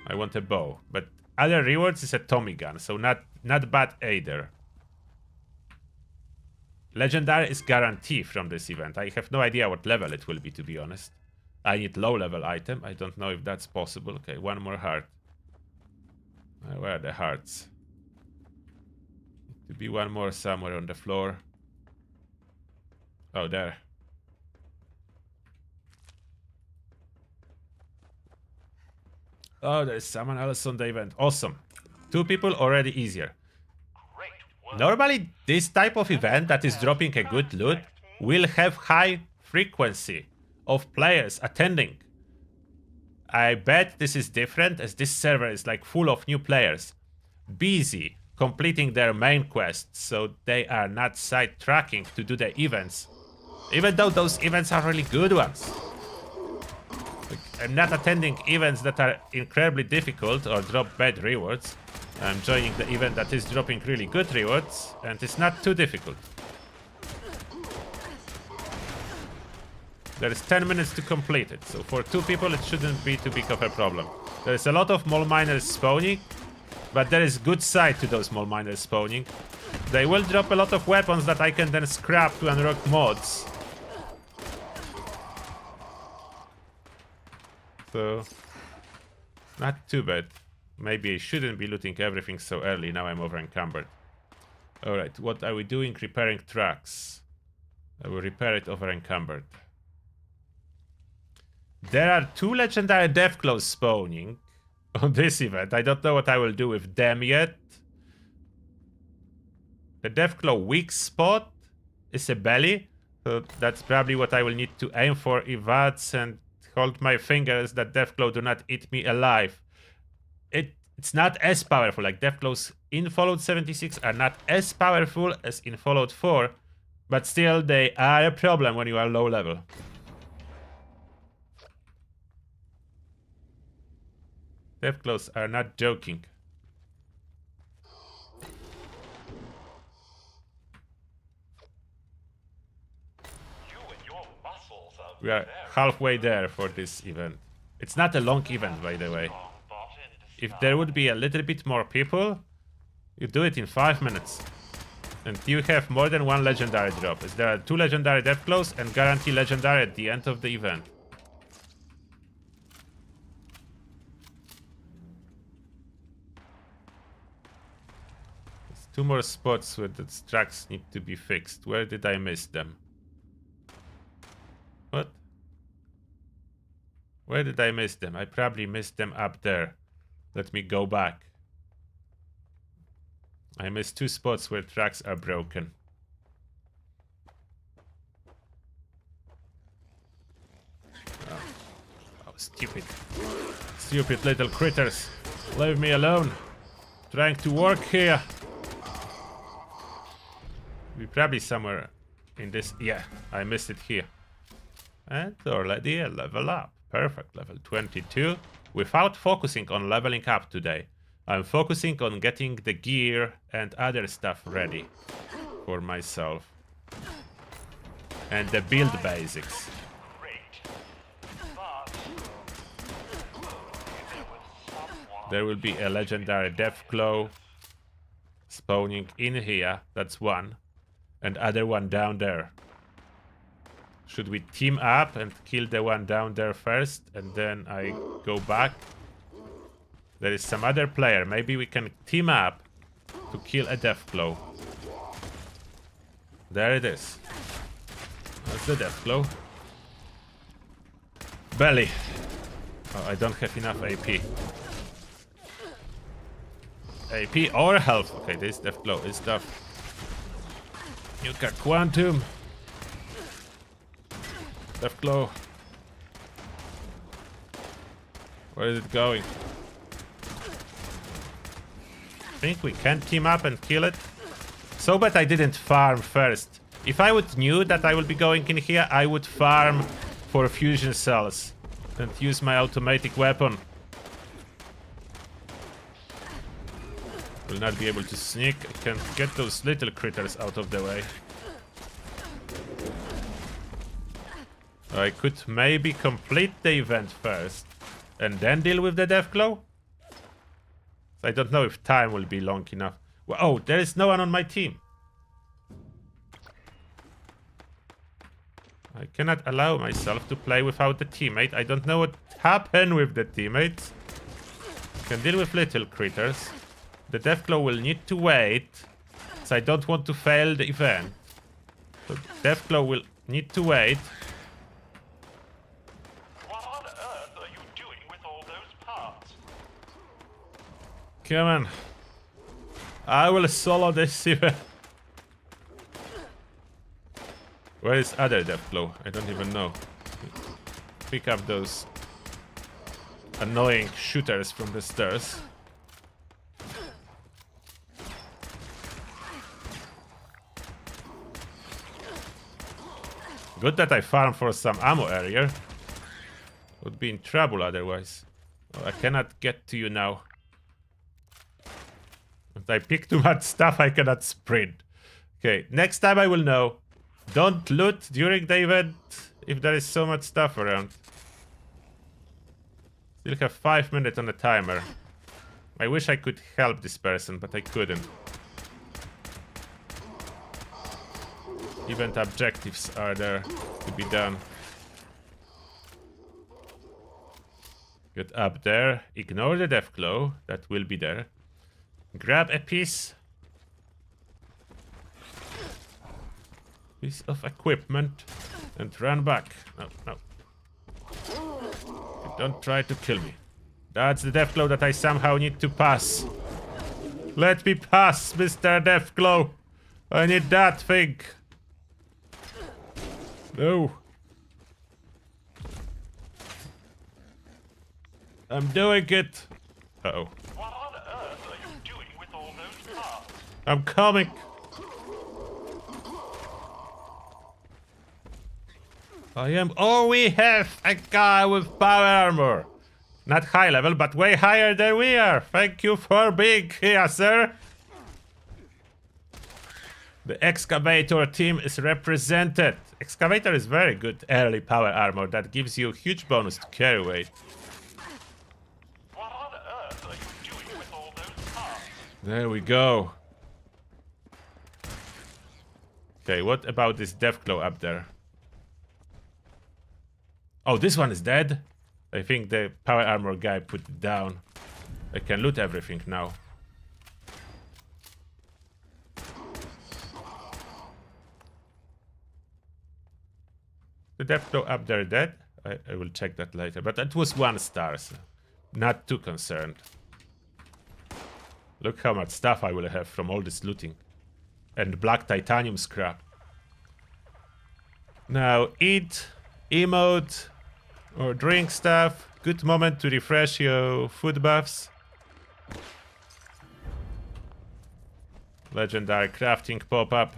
I want a bow, but other rewards is a Tommy gun, so not bad either. Legendary is guaranteed from this event. I have no idea what level it will be, to be honest. I need low level item. I don't know if that's possible. Okay, one more heart. Where are the hearts? Need to be one more somewhere on the floor. Oh, there. Oh, there's someone else on the event. Awesome. 2 people already easier. Normally, this type of event that is dropping a good loot will have high frequency of players attending. I bet this is different as this server is like full of new players, busy completing their main quests, so they are not sidetracking to do the events, even though those events are really good ones. Like, I'm not attending events that are incredibly difficult or drop bad rewards. I'm joining the event that is dropping really good rewards, and it's not too difficult. There is 10 minutes to complete it, so for 2 people it shouldn't be too big of a problem. There is a lot of mole miners spawning, but there is good side to those mole miners spawning. They will drop a lot of weapons that I can then scrap to unlock mods. So, not too bad. Maybe I shouldn't be looting everything so early, now I'm over encumbered. Alright, what are we doing? Repairing trucks. I will repair it over encumbered. There are 2 legendary Deathclaws spawning on this event. I don't know what I will do with them yet. The Deathclaw weak spot is a belly. So that's probably what I will need to aim for events and hold my fingers that Deathclaw do not eat me alive. It's not as powerful. Like Deathclaws in Fallout 76 are not as powerful as in Fallout 4. But still, they are a problem when you are low level. Deathclaws are not joking. We are halfway there for this event. It's not a long event, by the way. If there would be a little bit more people, you do it in 5 minutes. And you have more than 1 legendary drop, as there are 2 legendary Deathclaws and guarantee legendary at the end of the event. There's 2 more spots where the tracks need to be fixed. Where did I miss them? What? Where did I miss them? I probably missed them up there. Let me go back. I missed 2 spots where tracks are broken. Oh, stupid. Stupid little critters. Leave me alone. Trying to work here. We're probably somewhere in this. Yeah, I missed it here. And already a level up. Perfect, level 22. Without focusing on leveling up today. I'm focusing on getting the gear and other stuff ready for myself. And the build basics. There will be a legendary Deathclaw spawning in here. That's 1. And other one down there. Should we team up and kill the one down there first and then I go back? There is some other player. Maybe we can team up to kill a Deathclaw. There it is. That's the Deathclaw. Belly. Oh, I don't have enough AP. AP or health. Okay, this Deathclaw is tough. You got Quantum. Deathclaw. Where is it going? I think we can team up and kill it. So bad I didn't farm first. If I would knew that I would be going in here, I would farm for fusion cells and use my automatic weapon. Will not be able to sneak. I can get those little critters out of the way. I could maybe complete the event first and then deal with the Deathclaw. I don't know if time will be long enough. Well, oh, there is no one on my team. I cannot allow myself to play without the teammate. I don't know what happened with the teammates. I can deal with little critters. The Deathclaw will need to wait, so I don't want to fail the event. So Deathclaw will need to wait. What on earth are you doing with all those parts? Come on. I will solo this event. Where is other Deathclaw? I don't even know. Pick up those annoying shooters from the stairs. Good that I farm for some ammo earlier. Would be in trouble otherwise. Oh, I cannot get to you now. If I pick too much stuff, I cannot sprint. Okay, next time I will know. Don't loot during the event if there is so much stuff around. Still have 5 minutes on the timer. I wish I could help this person, but I couldn't. Event objectives are there to be done. Get up there. Ignore the Deathclaw. That will be there. Grab a piece. piece of equipment and run back. No, no. Don't try to kill me. That's the Deathglow that I somehow need to pass. Let me pass, Mr. Deathglow. I need that thing. No. I'm doing it. Uh-oh. What on earth are you doing with all those parts? I'm coming. I am. Oh, we have a guy with power armor. Not high level, but way higher than we are. Thank you for being here, sir. The excavator team is represented. Excavator is very good early power armor that gives you huge bonus to carry weight. What on earth are you doing with all those parts? There we go. Okay, what about this Deathglow up there? Oh, this one is dead. I think the power armor guy put it down. I can loot everything now. The Deathglow up there dead? I will check that later. But that was 1 star, so not too concerned. Look how much stuff I will have from all this looting. And black titanium scrap. Now, eat, emote, or drink stuff. Good moment to refresh your food buffs. Legendary crafting pop-up.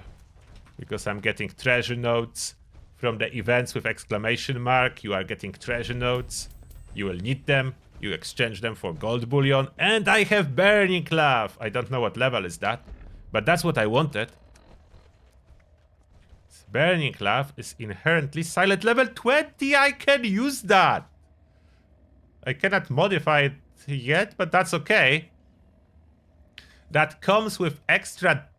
Because I'm getting treasure notes from the events with exclamation mark. You are getting treasure notes. You will need them. You exchange them for gold bullion. And I have burning love. I don't know what level is that. But that's what I wanted. Burning love is inherently silent. Level 20, I can use that. I cannot modify it yet, but that's okay. That comes with extra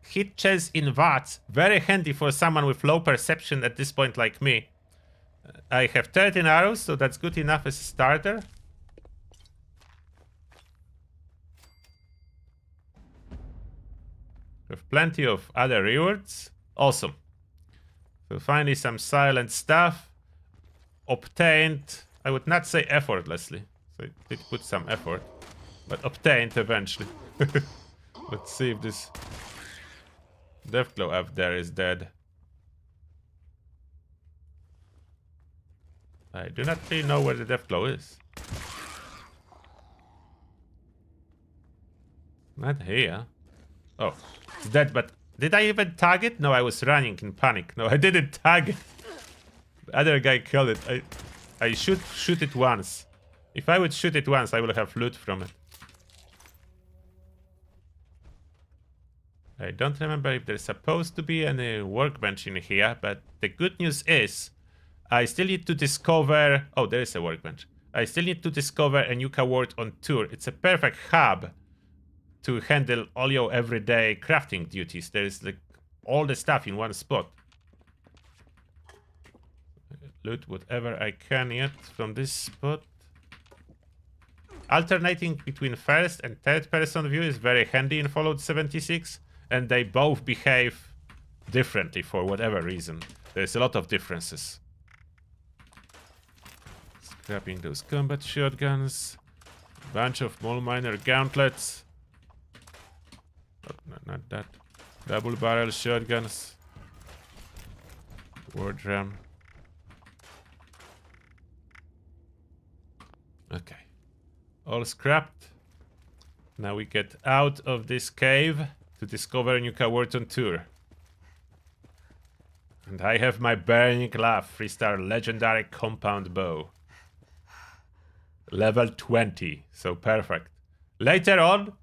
hit chance in watts. Very handy for someone with low perception at this point like me. I have 13 arrows, so that's good enough as a starter. With plenty of other rewards. Awesome. So finally some silent stuff. Obtained, I would not say effortlessly. So it did put some effort. But obtained eventually. Let's see if this Deathglow up there is dead. I do not really know where the Deathglow is. Not here. Oh, it's dead, but did I even tag it? No, I was running in panic. No, I didn't tag it. The other guy killed it. I should shoot it once. If I would shoot it once, I will have loot from it. I don't remember if there's supposed to be any workbench in here, but the good news is I still need to discover... Oh, there is a workbench. I still need to discover a new word on tour. It's a perfect hub to handle all your everyday crafting duties. There's like all the stuff in one spot. Loot whatever I can yet from this spot. Alternating between first and third person view is very handy in Fallout 76, and they both behave differently for whatever reason. There's a lot of differences. Scrapping those combat shotguns. Bunch of mole miner gauntlets. Not that. Double barrel shotguns. War drum. Okay. All scrapped. Now we get out of this cave to discover a new word on tour. And I have my Burning Laugh 3-star legendary compound bow. Level 20, so perfect. Later on,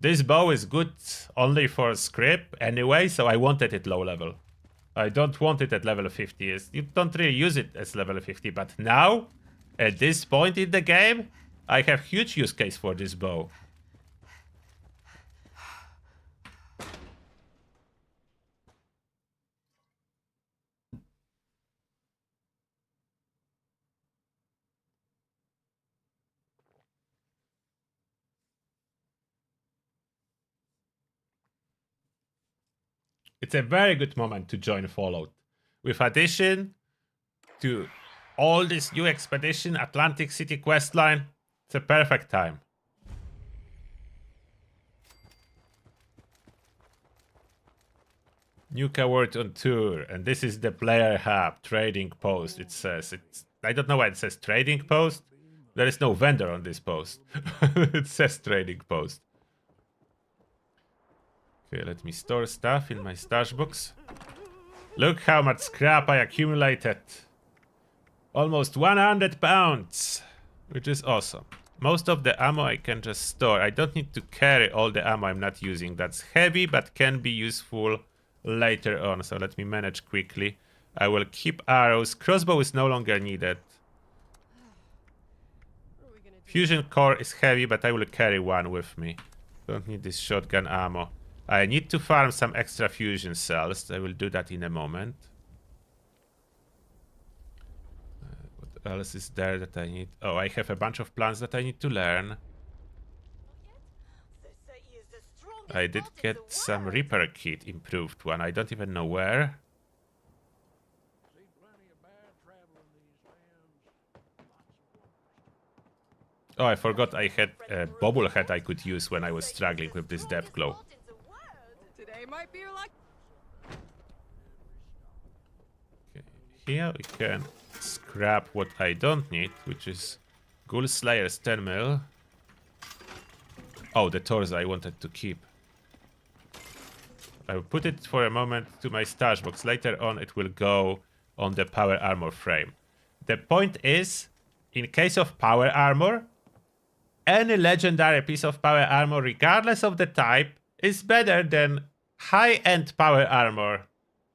this bow is good only for script anyway, so I wanted it low level. I don't want it at level 50. You don't really use it as level 50, but now, at this point in the game, I have huge use case for this bow. It's a very good moment to join Fallout. With addition to all this new expedition, Atlantic City questline, it's a perfect time. New coward on tour, and this is the player hub trading post. It says I don't know why it says trading post. There is no vendor on this post. It says trading post. Okay, let me store stuff in my stash box. Look how much scrap I accumulated. Almost 100 pounds, which is awesome. Most of the ammo I can just store. I don't need to carry all the ammo I'm not using. That's heavy, but can be useful later on. So let me manage quickly. I will keep arrows. Crossbow is no longer needed. Fusion core is heavy, but I will carry one with me. Don't need this shotgun ammo. I need to farm some extra fusion cells. I will do that in a moment. What else is there that I need? Oh, I have a bunch of plans that I need to learn. I did get some Reaper kit, improved one. I don't even know where. Oh, I forgot I had a bobblehead I could use when I was struggling with this death glow. Today might be your luck. Okay, here we can scrap what I don't need, which is Ghoul Slayer's 10 mil. Oh, the torso I wanted to keep. I will put it for a moment to my stash box. Later on it will go on the power armor frame. The point is, in case of power armor, any legendary piece of power armor, regardless of the type, is better than high-end power armor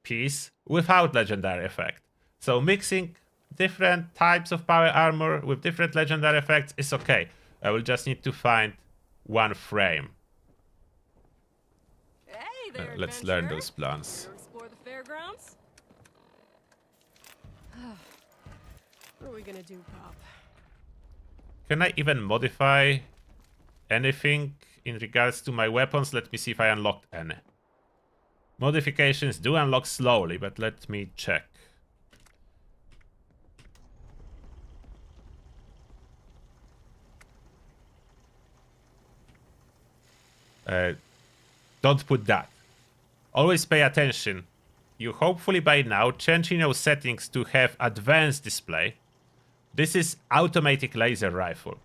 piece without legendary effect. So mixing different types of power armor with different legendary effects is okay. I will just need to find one frame. Hey there, Let's learn those plans. Explore the fairgrounds. What are we gonna do, Pop? Can I even modify anything in regards to my weapons? Let me see if I unlocked any. Modifications do unlock slowly, but let me check. Don't put that. Always pay attention. You hopefully by now changing your settings to have advanced display. This is automatic laser rifle.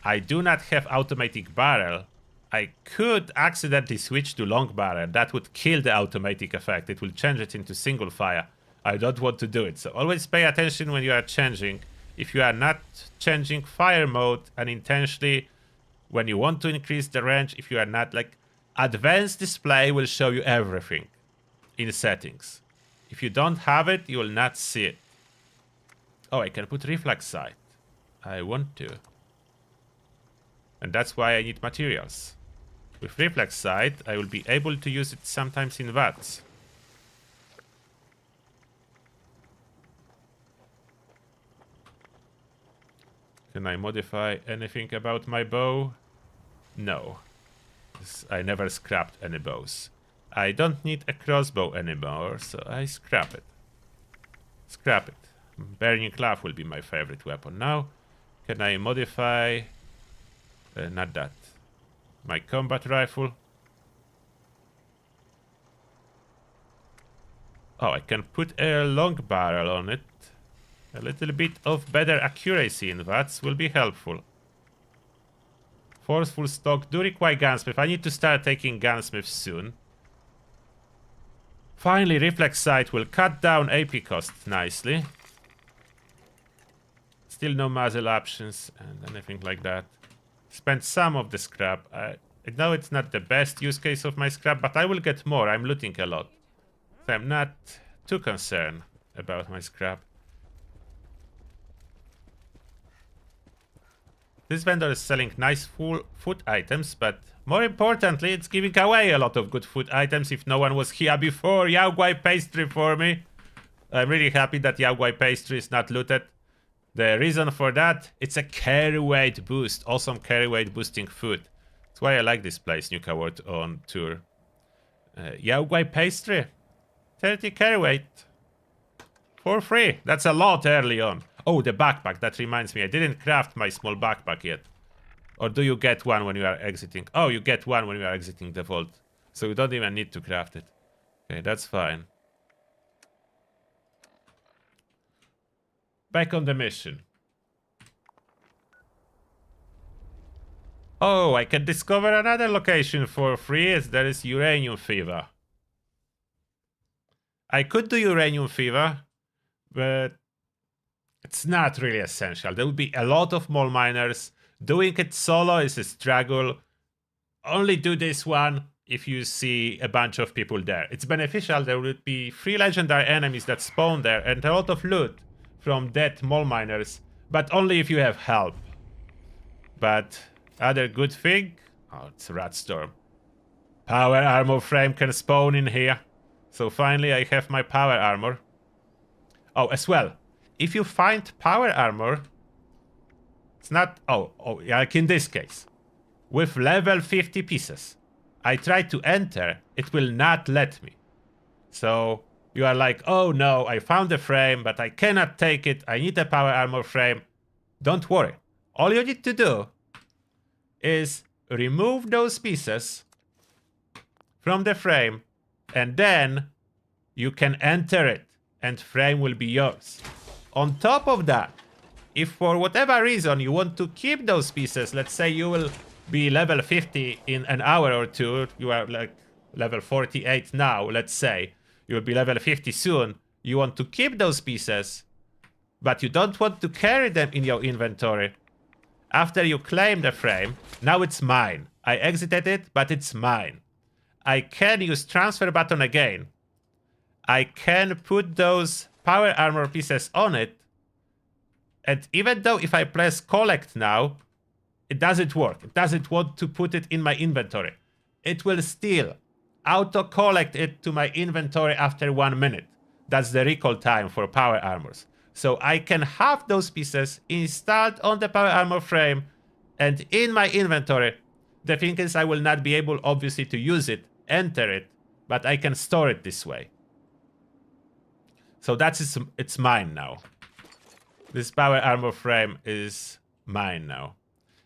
I do not have automatic barrel. I could accidentally switch to long barrel. That would kill the automatic effect. It will change it into single fire. I don't want to do it. So always pay attention when you are changing. If you are not changing fire mode unintentionally, when you want to increase the range, if you are not, like, advanced display will show you everything in settings. If you don't have it, you will not see it. Oh, I can put reflex sight. I want to. And that's why I need materials. With reflex sight, I will be able to use it sometimes in VATS. Can I modify anything about my bow? No. I never scrapped any bows. I don't need a crossbow anymore, so I scrap it. Scrap it. Burning Cloth will be my favorite weapon now. Can I modify... not that. My combat rifle. Oh, I can put a long barrel on it. A little bit of better accuracy in VATS will be helpful. Forceful stock do require gunsmith. I need to start taking gunsmith soon. Finally, reflex sight will cut down AP cost nicely. Still no muzzle options and anything like that. Spent some of the scrap. I know it's not the best use case of my scrap, but I will get more. I'm looting a lot. So I'm not too concerned about my scrap. This vendor is selling nice full food items, but more importantly, it's giving away a lot of good food items if no one was here before. Yaogwai pastry for me. I'm really happy that Yaogwai pastry is not looted. The reason for that, it's a carry weight boost. Awesome carry weight boosting food. That's why I like this place, New Coward on tour. Yaogwai pastry. 30 carry weight. For free. That's a lot early on. Oh, the backpack. That reminds me. I didn't craft my small backpack yet. Or do you get one when you are exiting? Oh, you get one when you are exiting the vault. So you don't even need to craft it. Okay, that's fine. Back on the mission. Oh, I can discover another location for free as there is uranium fever. I could do uranium fever, but it's not really essential. There will be a lot of mole miners. Doing it solo is a struggle. Only do this one if you see a bunch of people there. It's beneficial. There will be 3 legendary enemies that spawn there and a lot of loot from dead mole miners, but only if you have help. But other good thing? Oh, it's a rat storm. Power armor frame can spawn in here. So finally I have my power armor. Oh, as well, if you find power armor, it's not... Oh, like in this case. With level 50 pieces. I try to enter, it will not let me. So you are like, oh no, I found the frame, but I cannot take it. I need a power armor frame. Don't worry. All you need to do is remove those pieces from the frame, and then you can enter it, and frame will be yours. On top of that, if for whatever reason you want to keep those pieces, let's say you will be level 50 in an hour or two, you are like level 48 now, let's say, you will be level 50 soon, you want to keep those pieces, but you don't want to carry them in your inventory. After you claim the frame, now it's mine. I exited it, but it's mine. I can use transfer button again. I can put those power armor pieces on it, and even though if I press collect now, it doesn't work. It doesn't want to put it in my inventory. It will still auto-collect it to my inventory after 1 minute. That's the recall time for power armors. So I can have those pieces installed on the power armor frame and in my inventory. The thing is, I will not be able, obviously, to use it, enter it, but I can store it this way. So it's mine now. This power armor frame is mine now.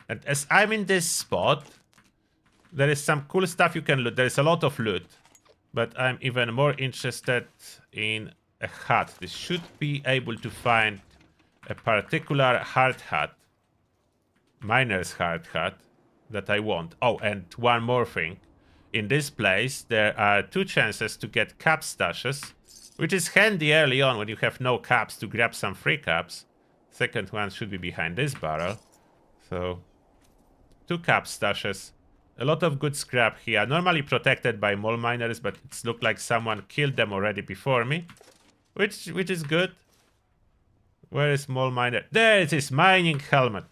And as I'm in this spot, there is some cool stuff you can loot. There is a lot of loot, but I'm even more interested in a hat. This should be able to find a particular hard hat, miner's hard hat, that I want. Oh, and one more thing. In this place, there are 2 chances to get cap stashes, which is handy early on when you have no caps to grab some free caps. Second one should be behind this barrel. So, 2 cap stashes. A lot of good scrap here. Normally protected by mole miners, but it's looked like someone killed them already before me. Which is good. Where is mole miner? There it is, mining helmet.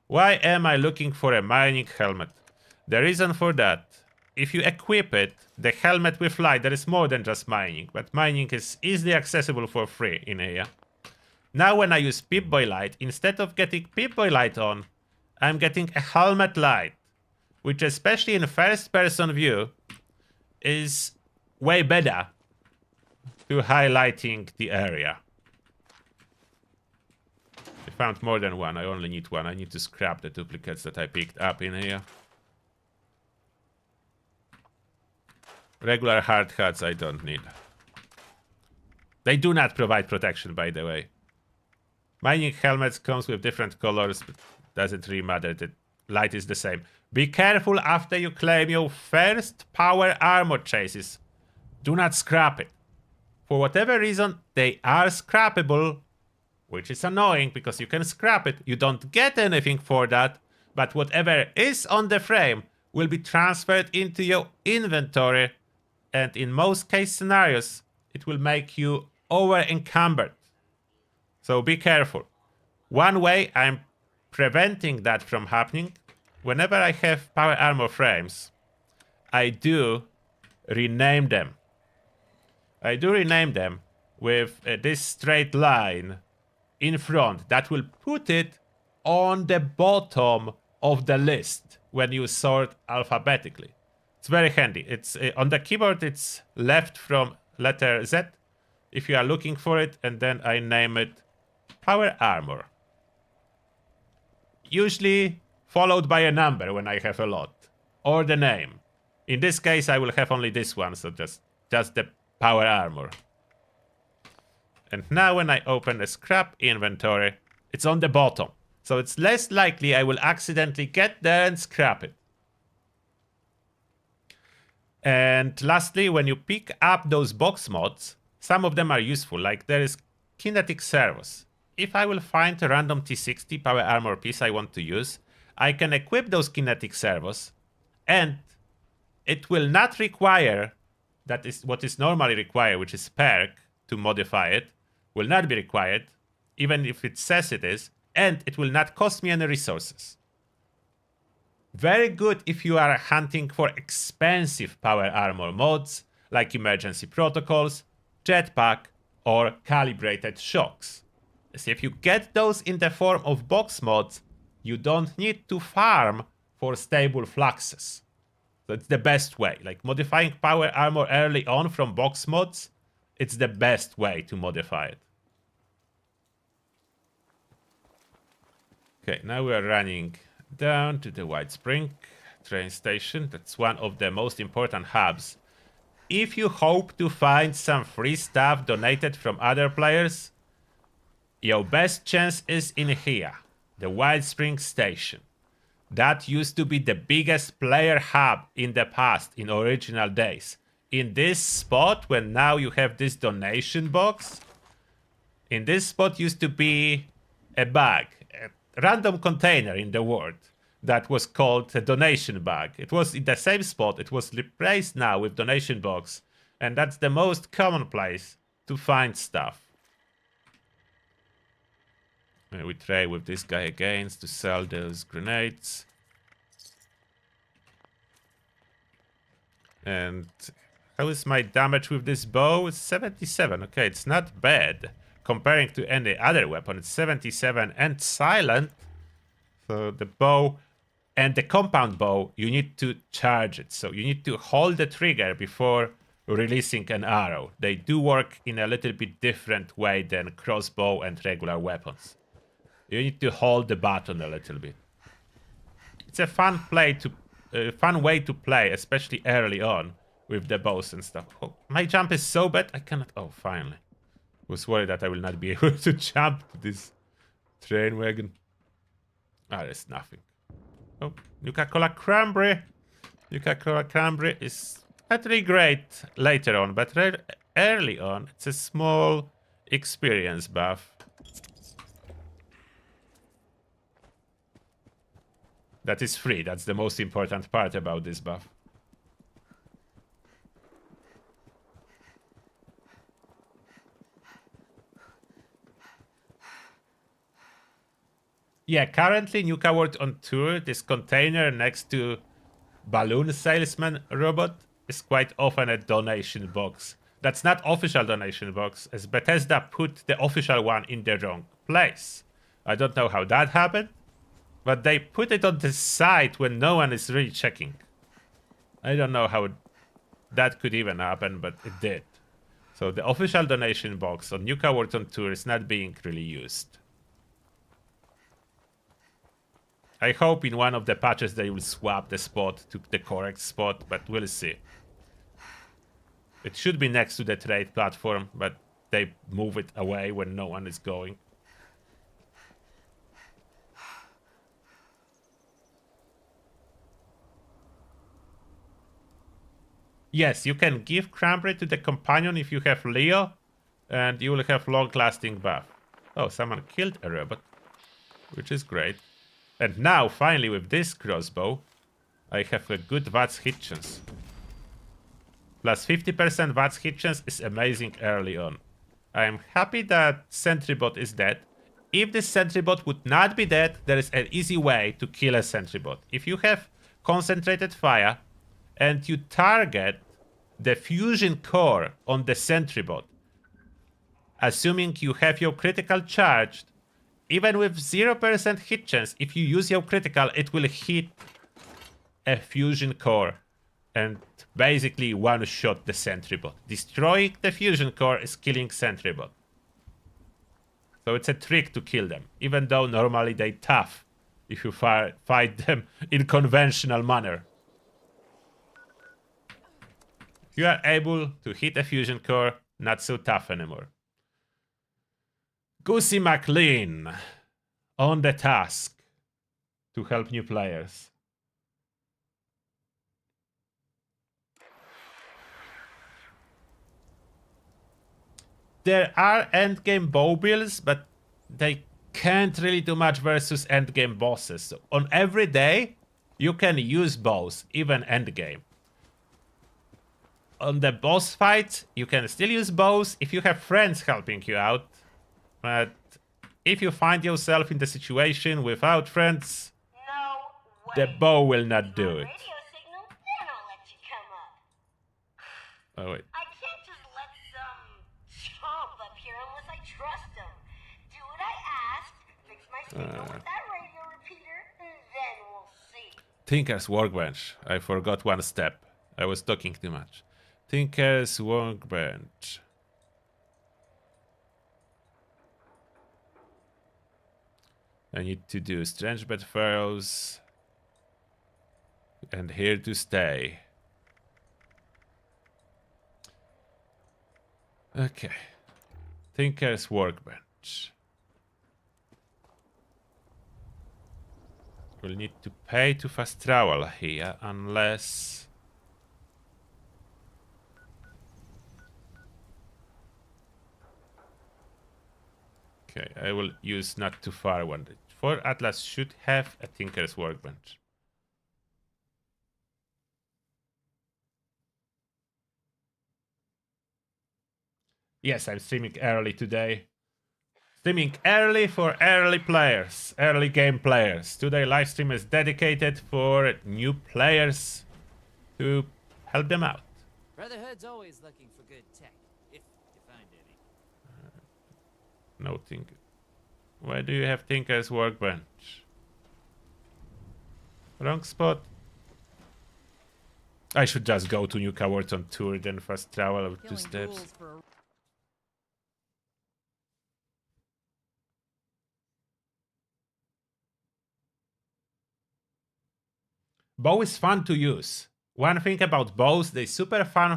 Why am I looking for a mining helmet? The reason for that, if you equip it, the helmet with light, there is more than just mining, but mining is easily accessible for free in here. Now when I use Pip-Boy light, instead of getting Pip-Boy light on, I'm getting a helmet light, which especially in first-person view is way better to highlighting the area. I found more than one, I only need one. I need to scrap the duplicates that I picked up in here. Regular hard hats I don't need. They do not provide protection, by the way. Mining helmets comes with different colors, but doesn't really matter. The light is the same. Be careful after you claim your first power armor chases. Do not scrap it. For whatever reason, they are scrappable, which is annoying because you can scrap it. You don't get anything for that, but whatever is on the frame will be transferred into your inventory, and in most case scenarios, it will make you over-encumbered. So be careful. One way I'm preventing that from happening, whenever I have power armor frames, I do rename them. I do rename them with this straight line in front. That will put it on the bottom of the list when you sort alphabetically. It's very handy. It's on the keyboard, it's left from letter Z if you are looking for it, and then I name it Power Armor. Usually followed by a number when I have a lot, or the name. In this case, I will have only this one, so just the Power Armor. And now when I open the scrap inventory, it's on the bottom. So it's less likely I will accidentally get there and scrap it. And lastly, when you pick up those box mods, some of them are useful, like there is kinetic servos. If I will find a random T60 power armor piece I want to use, I can equip those kinetic servos, and it will not require, that is what is normally required, which is Perk, to modify it, will not be required, even if it says it is, and it will not cost me any resources. Very good if you are hunting for expensive power armor mods, like emergency protocols, jetpack, or calibrated shocks. As if you get those in the form of box mods, you don't need to farm for stable fluxes. That's the best way. Like modifying power armor early on from box mods, it's the best way to modify it. Okay, now we are running down to the White Spring train station. That's one of the most important hubs. If you hope to find some free stuff donated from other players, your best chance is in here, the White Spring station. That used to be the biggest player hub in the past, in original days. In this spot, when now you have this donation box, in this spot used to be a bag, a random container in the world that was called a donation bag. It was in the same spot, it was replaced now with donation box, and that's the most common place to find stuff. We trade with this guy again to sell those grenades. And how is my damage with this bow? It's 77. Okay, it's not bad. Comparing to any other weapon, it's 77 and silent. So the bow and the compound bow, you need to charge it. So you need to hold the trigger before releasing an arrow. They do work in a little bit different way than crossbow and regular weapons. You need to hold the button a little bit. It's a fun way to play, especially early on with the bows and stuff. Oh, my jump is so bad I cannot. Oh, finally. Was worried that I will not be able to jump to this train wagon. Ah, there's nothing. Oh, Nuka-Cola Cranberry. Nuka-Cola Cranberry is not really great later on, but early on, it's a small experience buff. That is free. That's the most important part about this buff. Yeah, currently Nuka World on tour, this container next to Balloon Salesman robot is quite often a donation box. That's not official donation box, as Bethesda put the official one in the wrong place. I don't know how that happened, but they put it on the side when no one is really checking. I don't know how that could even happen, but it did. So the official donation box on Nuka World on tour is not being really used. I hope in one of the patches they will swap the spot to the correct spot, but we'll see. It should be next to the trade platform, but they move it away when no one is going. Yes, you can give Cranberry to the companion if you have Leo, and you will have long-lasting buff. Oh, someone killed a robot, which is great. And now, finally, with this crossbow, I have a good VATS hit chance. Plus 50% VATS hit chance is amazing early on. I am happy that Sentrybot is dead. If this Sentrybot would not be dead, there is an easy way to kill a Sentrybot. If you have concentrated fire and you target the fusion core on the Sentrybot, assuming you have your critical charged, even with 0% hit chance, if you use your critical, it will hit a fusion core and basically one-shot the sentry bot. Destroying the fusion core is killing sentry bot. So it's a trick to kill them, even though normally they tough if you fight them in conventional manner. If you are able to hit a fusion core, not so tough anymore. Goosey McLean on the task to help new players. There are endgame bow builds, but they can't really do much versus endgame bosses. So on every day, you can use bows, even endgame. On the boss fight, you can still use bows if you have friends helping you out. But if you find yourself in the situation without friends, the bow will not do it. Oh wait. I can't just let some chump up here unless I trust him. Do what I ask, fix my signal with that radio repeater, and then we'll see. Tinker's Workbench. I forgot one step. I was talking too much. Tinker's Workbench. I need to do Strange Bed Pharaohs. And Here to Stay. Okay. Tinker's Workbench. We'll need to pay to fast travel here, unless... Okay, I will use not too far one. For Atlas should have a Tinker's Workbench. Yes, I'm streaming early today. Streaming early for early players, early game players. Today live stream is dedicated for new players to help them out. Brotherhood's always looking for good tech, if you find any. No Tinker. Why do you have Tinker's Workbench? Wrong spot. I should just go to New Cowards on tour, then fast travel with 2 steps. Bow is fun to use. One thing about bows, they're super fun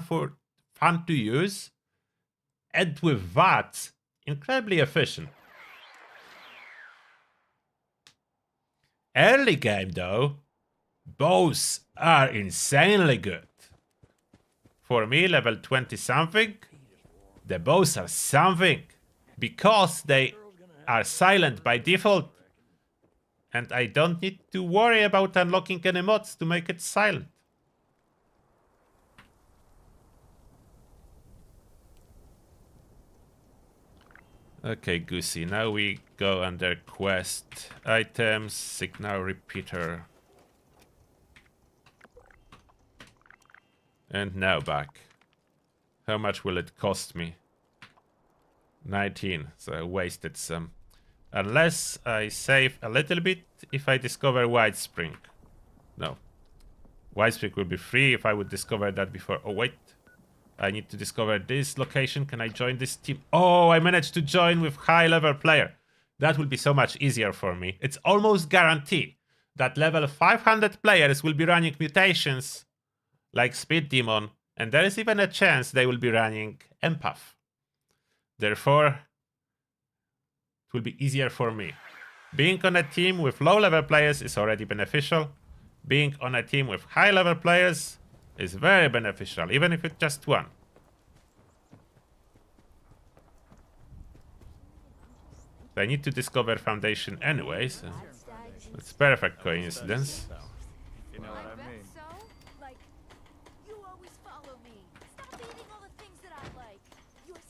to use, and with that, incredibly efficient. Early game though, bows are insanely good. For me, level 20 something, the bows are something, because they are silent by default. And I don't need to worry about unlocking any mods to make it silent. Okay, Goosey, now we go under quest items, signal repeater. And now back. How much will it cost me? 19, so I wasted some. Unless I save a little bit if I discover White Spring. No. White Spring will be free if I would discover that before. Oh, wait. I need to discover this location. Can I join this team? Oh, I managed to join with high-level player. That will be so much easier for me. It's almost guaranteed that level 500 players will be running mutations like Speed Demon. And there is even a chance they will be running Empath. Therefore, it will be easier for me. Being on a team with low-level players is already beneficial. Being on a team with high-level players is very beneficial, even if it's just one. I need to discover Foundation anyway, so it's perfect coincidence. You know what I mean?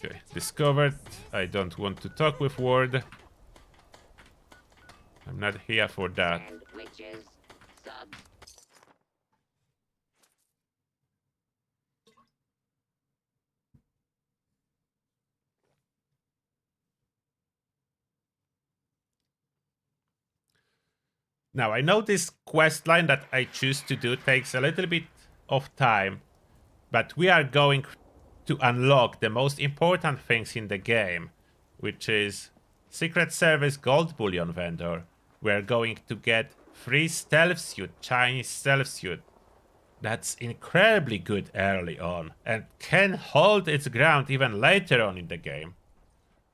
Okay, discovered. I don't want to talk with Ward. I'm not here for that. And witches, subs. Now, I know this quest line that I choose to do takes a little bit of time, but we are going to unlock the most important things in the game, which is Secret Service Gold Bullion Vendor. We are going to get free stealth suit, Chinese stealth suit. That's incredibly good early on and can hold its ground even later on in the game.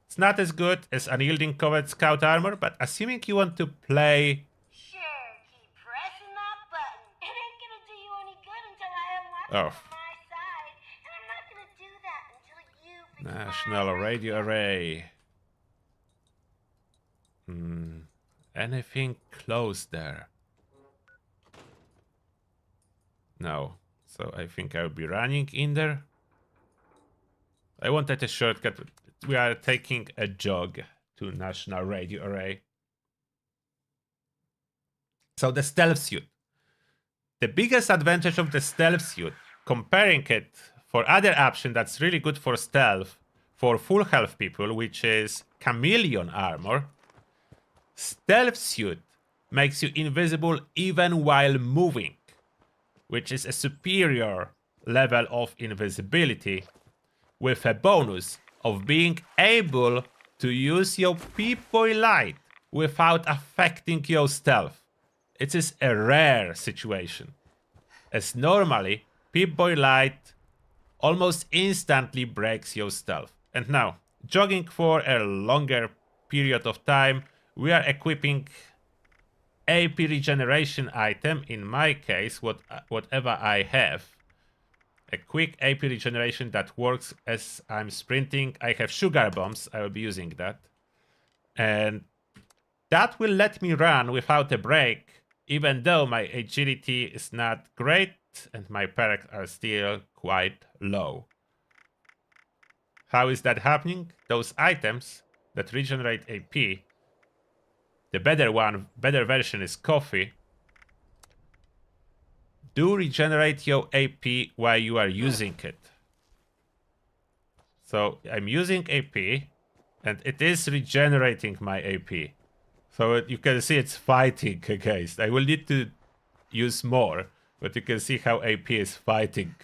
It's not as good as Unyielding Covered Scout Armor, but assuming you want to play... Sure, keep pressing that button. It ain't gonna do you any good until I unlock it on my side. And I'm not gonna do that until you become National Radio Array. Anything close there? No. So I think I'll be running in there. I wanted a shortcut. We are taking a jog to National Radio Array. So the stealth suit. The biggest advantage of the stealth suit, comparing it for other option that's really good for stealth, for full health people, which is Chameleon Armor. Stealth suit makes you invisible even while moving, which is a superior level of invisibility with a bonus of being able to use your Pip-Boy light without affecting your stealth. It is a rare situation, as normally Pip-Boy light almost instantly breaks your stealth. And now, jogging for a longer period of time, we are equipping AP regeneration item, in my case, whatever I have. A quick AP regeneration that works as I'm sprinting. I have sugar bombs, I will be using that. And that will let me run without a break, even though my agility is not great and my perks are still quite low. How is that happening? Those items that regenerate AP, the better version is coffee, do regenerate your AP while you are using it. So I'm using AP and it is regenerating my AP. So you can see it's fighting against. I will need to use more, but you can see how AP is fighting.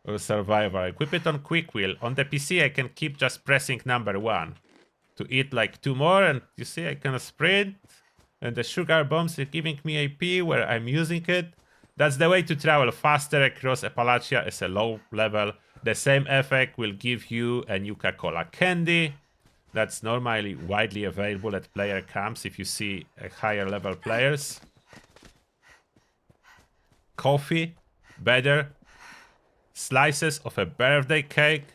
Or survivor. I equip it on quick wheel. On the PC I can keep just pressing number 1 to eat like 2 more, and you see I can sprint, and the sugar bombs are giving me AP where I'm using it. That's the way to travel faster across Appalachia as a low level. The same effect will give you a Nuka-Cola candy. That's normally widely available at player camps if you see higher level players. Coffee, better. Slices of a birthday cake,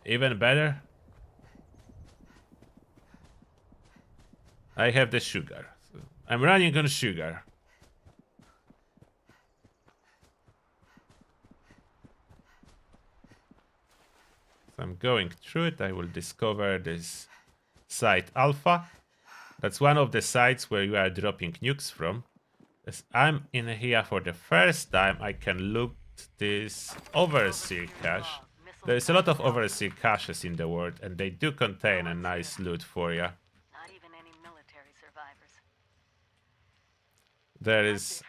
even better. I have the sugar. I'm running on sugar. So I'm going through it. I will discover this site Alpha. That's one of the sites where you are dropping nukes from. As I'm in here for the first time, I can look at this overseer cache. There is a lot of overseer caches in the world, and they do contain a nice loot for you. There is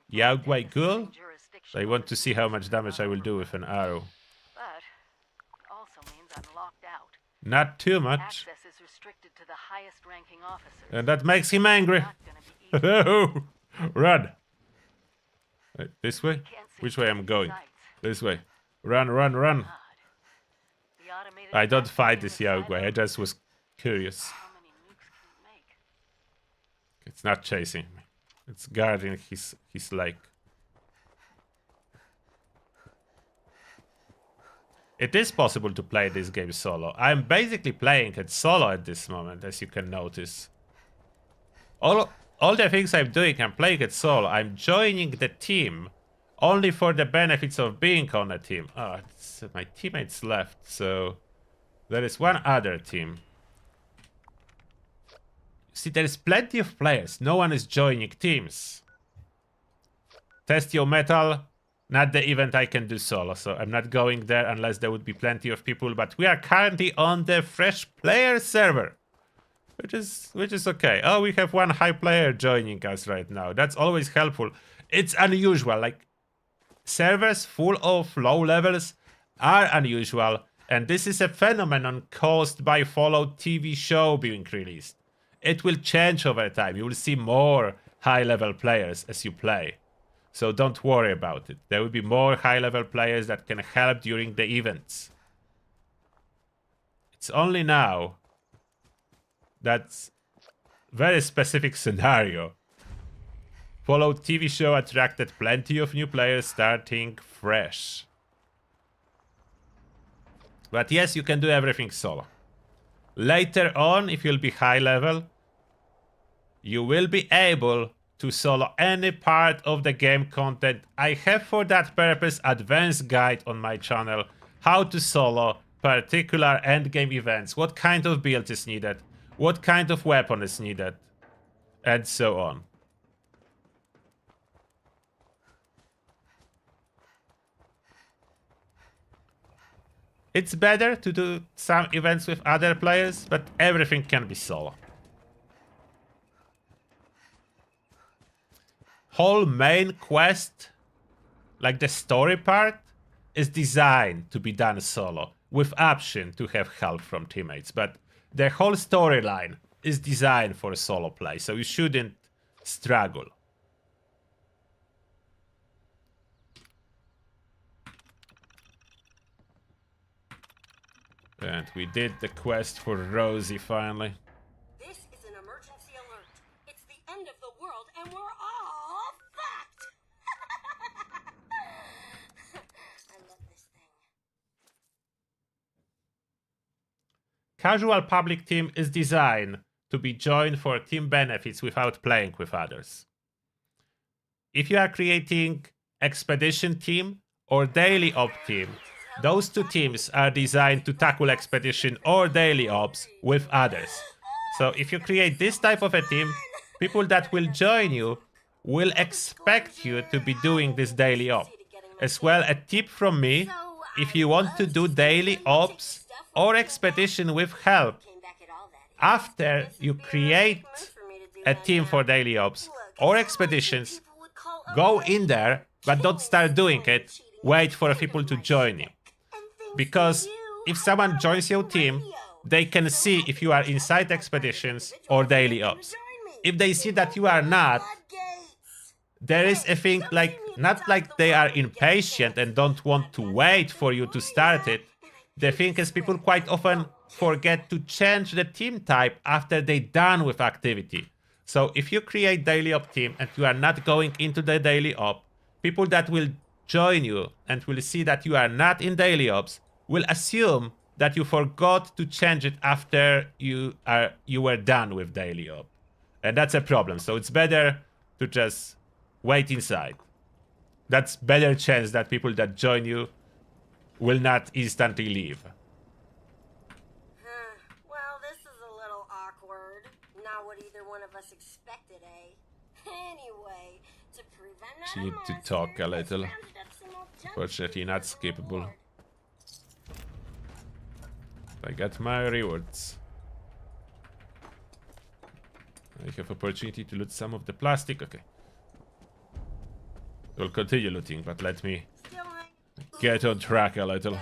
Yaogwai Ghoul. I want to see how much damage I will do with an arrow. Not too much. And that makes him angry. Run. Wait, this way? Which way I'm going? This way. Run, run, run. I don't fight this Yaogwai. I just was curious. It's not chasing me. It's guarding his lake. It is possible to play this game solo. I'm basically playing it solo at this moment, as you can notice. All the things I'm doing, I'm playing it solo. I'm joining the team only for the benefits of being on a team. Oh, my teammates left, so there is one other team. See, there's plenty of players. No one is joining teams. Test your metal. Not the event I can do solo, so I'm not going there unless there would be plenty of people. But we are currently on the fresh player server, which is okay. Oh, we have one high player joining us right now. That's always helpful. It's unusual. Like, servers full of low levels are unusual, and this is a phenomenon caused by Fallout TV show being released. It will change over time. You will see more high-level players as you play. So don't worry about it. There will be more high-level players that can help during the events. It's only now that's very specific scenario. Fallout TV show attracted plenty of new players starting fresh. But yes, you can do everything solo. Later on, if you'll be high level, you will be able to solo any part of the game content. I have for that purpose advanced guide on my channel, how to solo particular endgame events, what kind of build is needed, what kind of weapon is needed, and so on. It's better to do some events with other players, but everything can be solo. Whole main quest, like the story part, is designed to be done solo, with option to have help from teammates, but the whole storyline is designed for solo play, so you shouldn't struggle. And we did the quest for Rosie finally. This is an emergency alert. It's the end of the world and we're all fucked. I love this thing. Casual public team is designed to be joined for team benefits without playing with others. If you are creating expedition team or daily op team, those two teams are designed to tackle expedition or daily ops with others. So if you create this type of a team, people that will join you will expect you to be doing this daily op. As well, a tip from me, if you want to do daily ops or expedition with help, after you create a team for daily ops or expeditions, go in there, but don't start doing it. Wait for people to join you. Because if someone joins your team, they can see if you are inside expeditions or daily ops. If they see that you are not, there is a thing like, not like they are impatient and don't want to wait for you to start it. The thing is, people quite often forget to change the team type after they're done with activity. So if you create daily op team and you are not going into the daily op, people that will join you and will see that you are not in daily ops will assume that you forgot to change it after you were done with daily op. And that's a problem. So it's better to just wait inside. That's better chance that people that join you will not instantly leave. Well, this is a little awkward. Not what either one of us expected, eh? Anyway, to prevent She need to talk a little. Unfortunately, not skippable. I got my rewards. I have opportunity to loot some of the plastic. Okay. We'll continue looting, but let me get on track a little.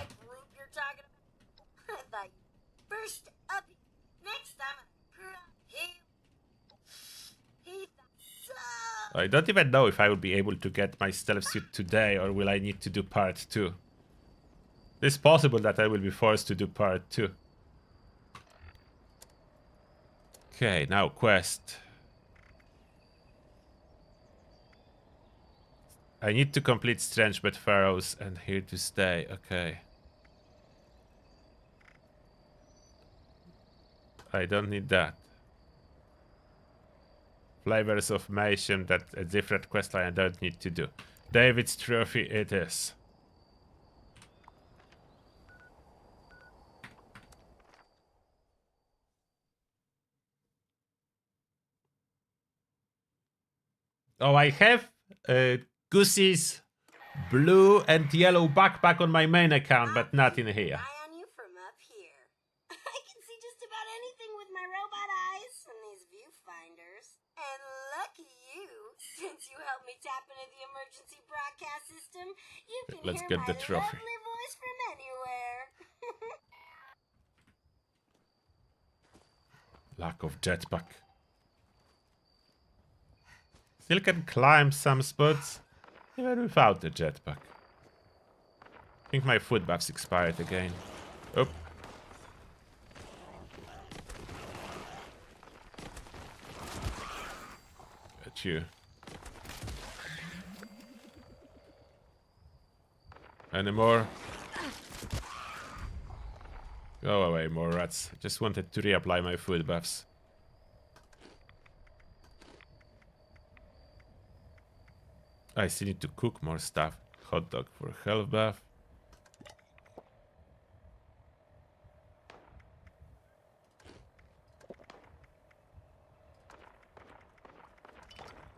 First up, next time. I don't even know if I will be able to get my stealth suit today, or will I need to do part 2. It's possible that I will be forced to do part 2. Okay, now quest. I need to complete Strange But Pharaohs and Here to Stay. Okay. I don't need that. Flavors of Mayhem, that a different questline I don't need to do. David's Trophy it is. Oh, I have Goosey's blue and yellow backpack on my main account, but not in here. On you from up here. I can see just about anything with my robot eyes from these viewfinders. And lucky you, since you helped me tap into the Let's hear get my the trophy. lovely voice from anywhere. Lack of jetpack. Still can climb some spots, even without the jetpack. I think my food buffs expired again. Oh. Get you. Any more? Go away, more rats. Just wanted to reapply my food buffs. I still need to cook more stuff. Hot dog for health buff.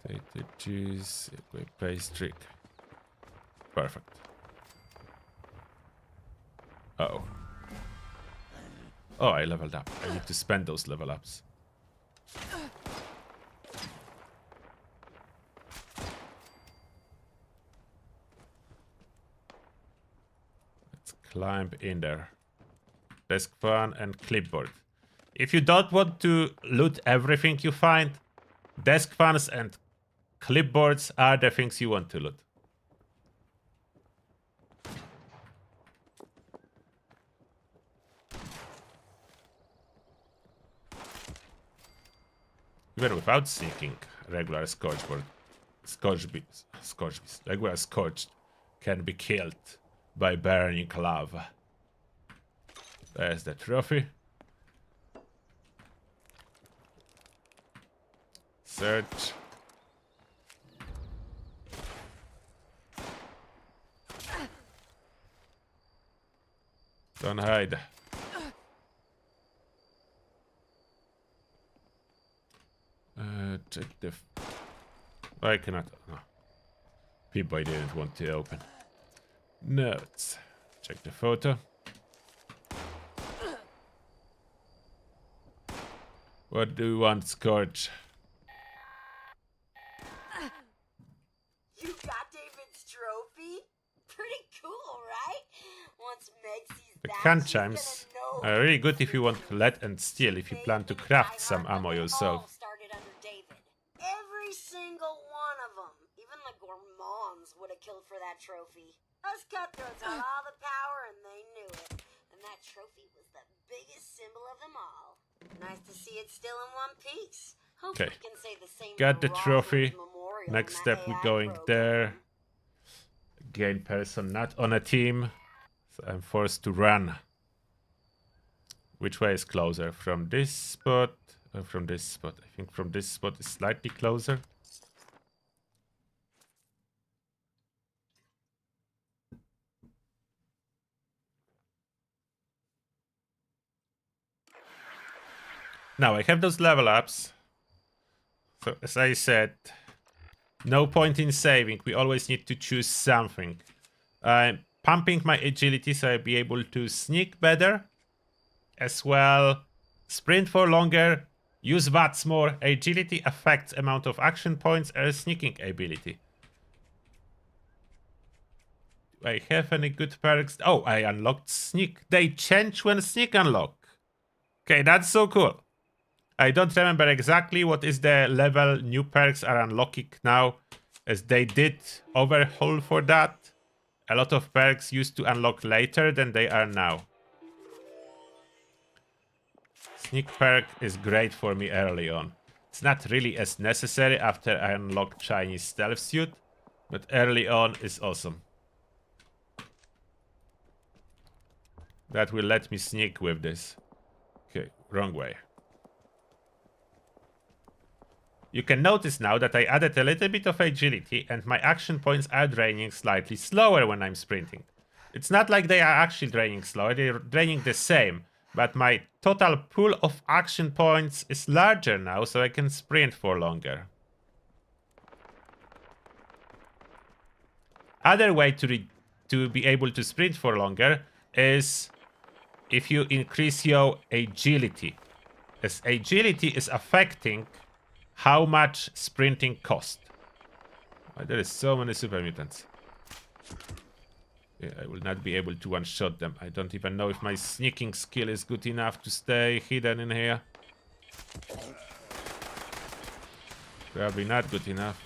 Take the cheese, equip pastry. Perfect. Uh-oh. Oh, I leveled up. I need to spend those level ups. Let's climb in there. Desk fan and clipboard. If you don't want to loot everything you find, desk fans and clipboards are the things you want to loot. Even without sneaking, regular regular scorched can be killed by burning lava. There's the trophy. Search. Don't hide. Check the... I cannot... No. People I didn't want to open. Notes. Check the photo. What do you want, Scorch? You got David's trophy? Pretty cool, right? Once Meg sees The that, can she's chimes gonna know. are really good if you want to let and steal, if you plan to craft some ammo yourself. Started under David. Every single one of them. Even the gourmands would have killed for that trophy. Us cutthroats had all the power and they knew it. And that trophy was the biggest symbol of them all. Nice to see it still in one piece. Hope Okay. we can say the same Got for the trophy. Rockland's memorial Next in step, that we're AI going program. there. Again, person not on a team. So I'm forced to run. Which way is closer? From this spot or from this spot? I think from this spot is slightly closer. Now I have those level ups. So as I said, no point in saving. We always need to choose something. I'm pumping my agility so I'll be able to sneak better. As well, sprint for longer, use VATS more. Agility affects amount of action points and sneaking ability. Do I have any good perks? Oh, I unlocked sneak. They change when sneak unlock. Okay, that's so cool. I don't remember exactly what is the level new perks are unlocking now, as they did overhaul for that. A lot of perks used to unlock later than they are now. Sneak perk is great for me early on. It's not really as necessary after I unlock Chinese stealth suit, but early on is awesome. That will let me sneak with this. Okay, wrong way. You can notice now that I added a little bit of agility and my action points are draining slightly slower when I'm sprinting. It's not like they are actually draining slower, they're draining the same, but my total pool of action points is larger now, so I can sprint for longer. Other way to be able to sprint for longer is if you increase your agility, as agility is affecting how much sprinting costs. Oh, there is so many super mutants. Yeah, I will not be able to one-shot them. I don't even know if my sneaking skill is good enough to stay hidden in here. Probably not good enough.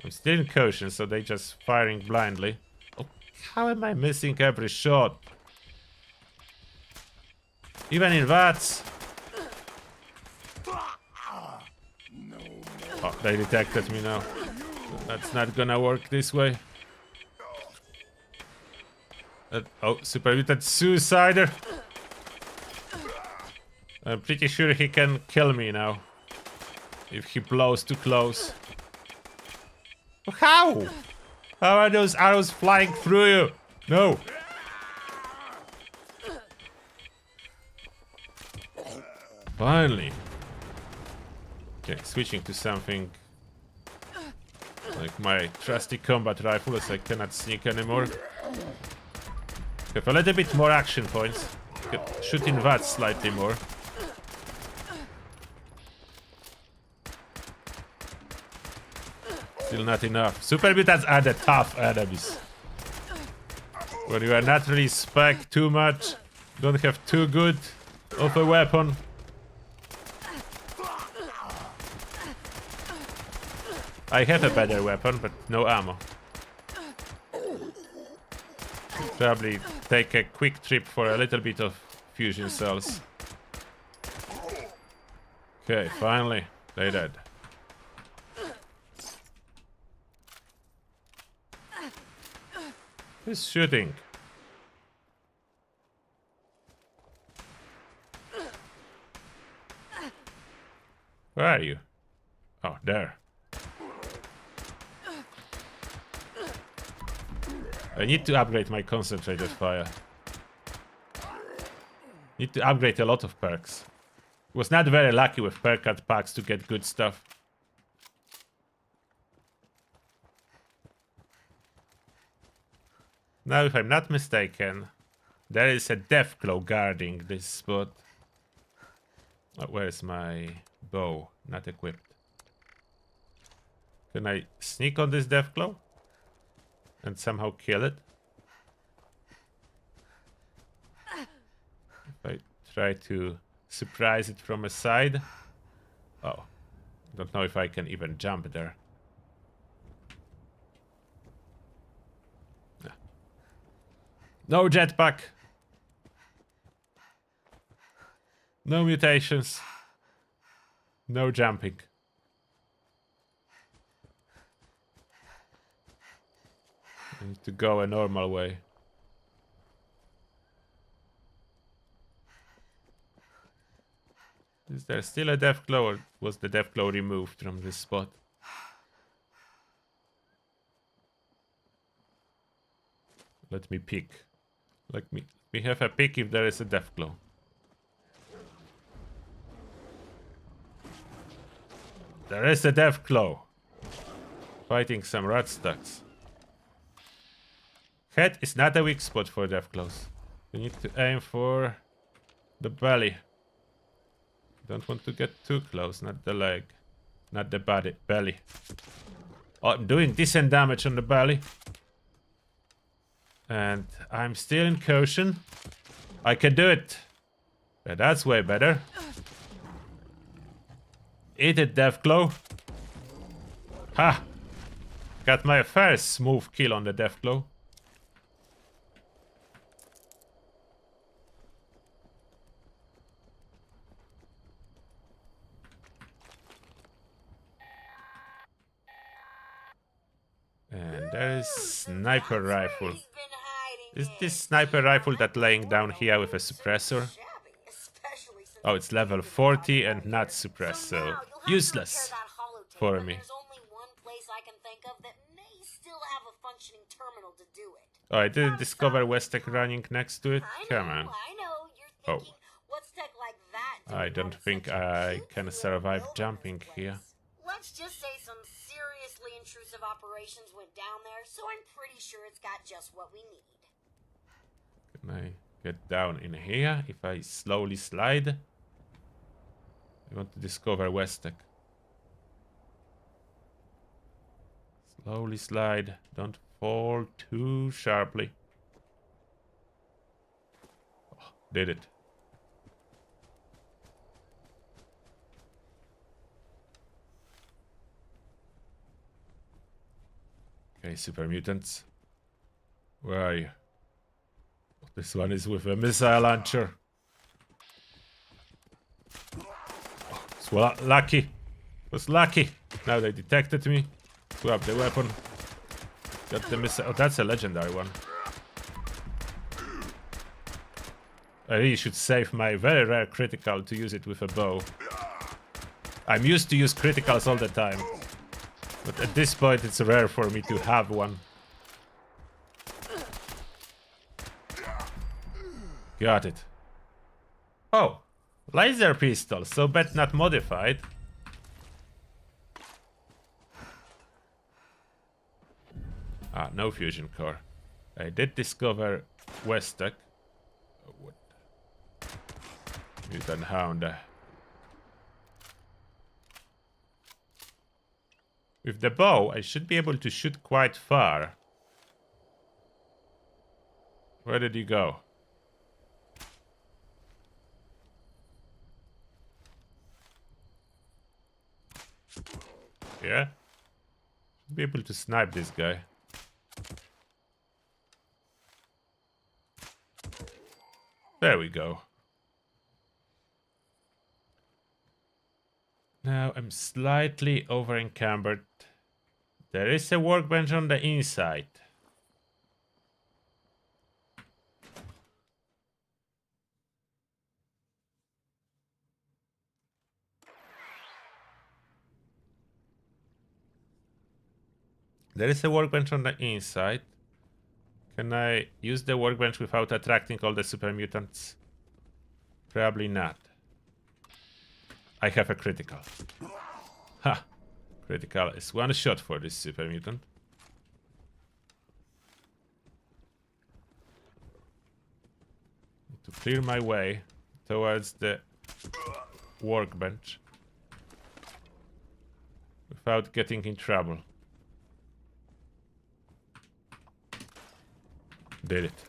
I'm still in caution, so they just firing blindly. Oh, how am I missing every shot? Even in VATS. Oh, they detected me now. That's not gonna work this way. Oh, Super Mutant Suicider. I'm pretty sure he can kill me now. If he blows too close. How? How are those arrows flying through you? No. Finally. Okay, switching to something like my trusty combat rifle, as I cannot sneak anymore. Have a little bit more action points. Shooting that slightly more. Still not enough. Super mutants are the tough enemies. When you are not really spec too much, don't have too good of a weapon. I have a better weapon, but no ammo. Probably take a quick trip for a little bit of fusion cells. Okay, finally, they dead. Who's shooting? Where are you? Oh, there. I need to upgrade my concentrated fire. Need to upgrade a lot of perks. Was not very lucky with perk cut packs to get good stuff. Now, if I'm not mistaken, there is a Deathclaw guarding this spot. Oh, where's my bow? Not equipped. Can I sneak on this Deathclaw? And somehow kill it? If I try to surprise it from a side. Oh. Don't know if I can even jump there. No jetpack. No mutations. No jumping. I need to go a normal way. Is there still a Deathclaw, or was the Deathclaw removed from this spot? Let me pick. Let me have a pick if there is a Deathclaw. There is a Deathclaw. Fighting some Ratstocks. Head is not a weak spot for Deathclaws. You need to aim for the belly. Don't want to get too close, not the leg. Not the body, belly. Oh, I'm doing decent damage on the belly. And I'm still in caution. I can do it. Yeah, that's way better. Eat it, Deathclaw. Ha! Got my first smooth kill on the Deathclaw. And there is sniper rifle. Is this sniper rifle that laying down here with a suppressor? Oh, it's level 40 and not suppressed, so useless for me. Oh, I didn't discover Westek running next to it? Come on. Oh. I don't think I can survive jumping here. Let's just say some seriously intrusive operations went down there, so I'm pretty sure it's got just what we need. Can I get down in here if I slowly slide? I want to discover Westek. Slowly slide. Don't fall too sharply. Oh, did it. Okay, super mutants. Where are you? Oh, this one is with a missile launcher. Oh, it's lucky. It was lucky. Now they detected me. Swap the weapon. Got the missile. Oh, that's a legendary one. I really should save my very rare critical to use it with a bow. I'm used to use criticals all the time. But at this point it's rare for me to have one. Got it. Oh, laser pistol, so bet not modified. Ah, no fusion core. I did discover Westek. Oh, what? Mutant Hound. With the bow, I should be able to shoot quite far. Where did you go? Yeah? Should be able to snipe this guy. There we go. Now I'm slightly over encumbered. There is a workbench on the inside. There is a workbench on the inside. Can I use the workbench without attracting all the super mutants? Probably not. I have a critical. Ha! Critical is one shot for this super mutant. Need to clear my way towards the workbench without getting in trouble. Did it.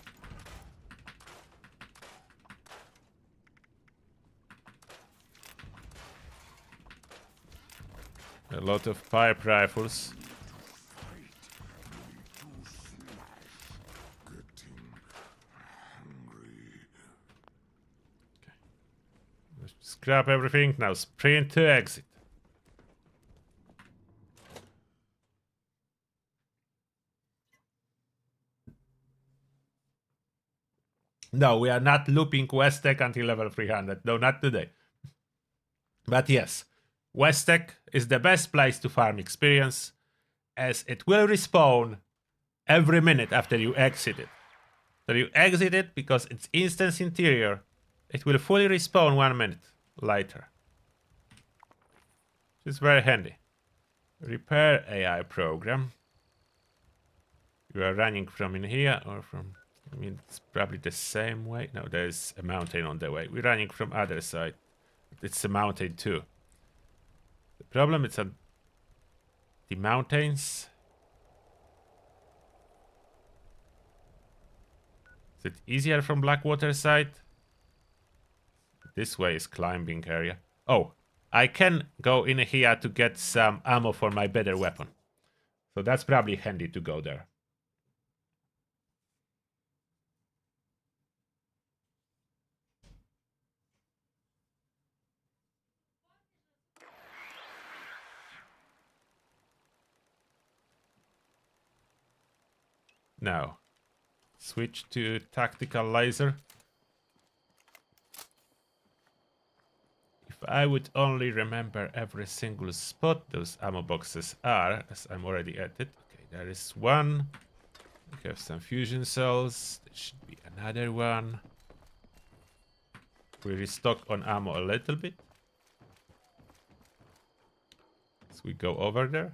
A lot of pipe rifles. Okay. Let's scrap everything. Now sprint to exit. No, we are not looping Westek until level 300. No, not today. But yes, Westek is the best place to farm experience, as it will respawn every minute after you exit it. So you exit it because it's instance interior. It will fully respawn 1 minute later. Which is very handy. Repair AI program. You are running from in here or from... I mean, it's probably the same way. No, there's a mountain on the way. We're running from other side. It's a mountain too. The problem is on the mountains. Is it easier from Blackwater side? This way is climbing area. Oh, I can go in here to get some ammo for my better weapon. So that's probably handy to go there. Now, switch to tactical laser. If I would only remember every single spot those ammo boxes are, as I'm already at it. Okay, there is one. We have some fusion cells. There should be another one. We restock on ammo a little bit. So we go over there.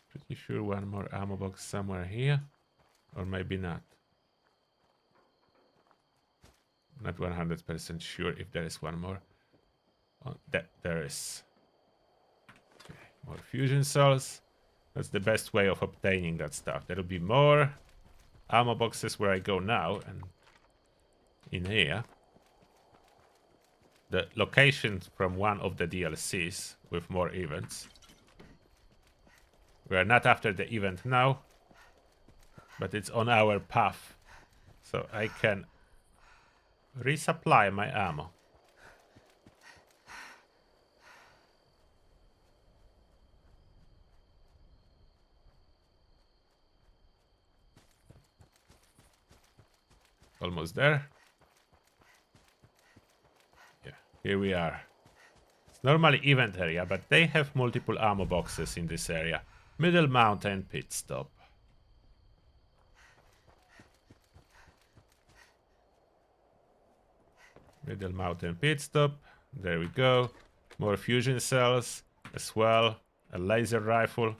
Pretty sure one more ammo box somewhere here. Or maybe not. Not 100% sure if there is one more. Oh, there is. More fusion cells. That's the best way of obtaining that stuff. There will be more ammo boxes where I go now, and in here. The location from one of the DLCs with more events. We are not after the event now, but it's on our path. So I can resupply my ammo. Almost there. Yeah, here we are. It's normally event area, but they have multiple ammo boxes in this area. Middle Mountain Pit Stop. Middle Mountain Pit Stop. There we go. More fusion cells as well. A laser rifle.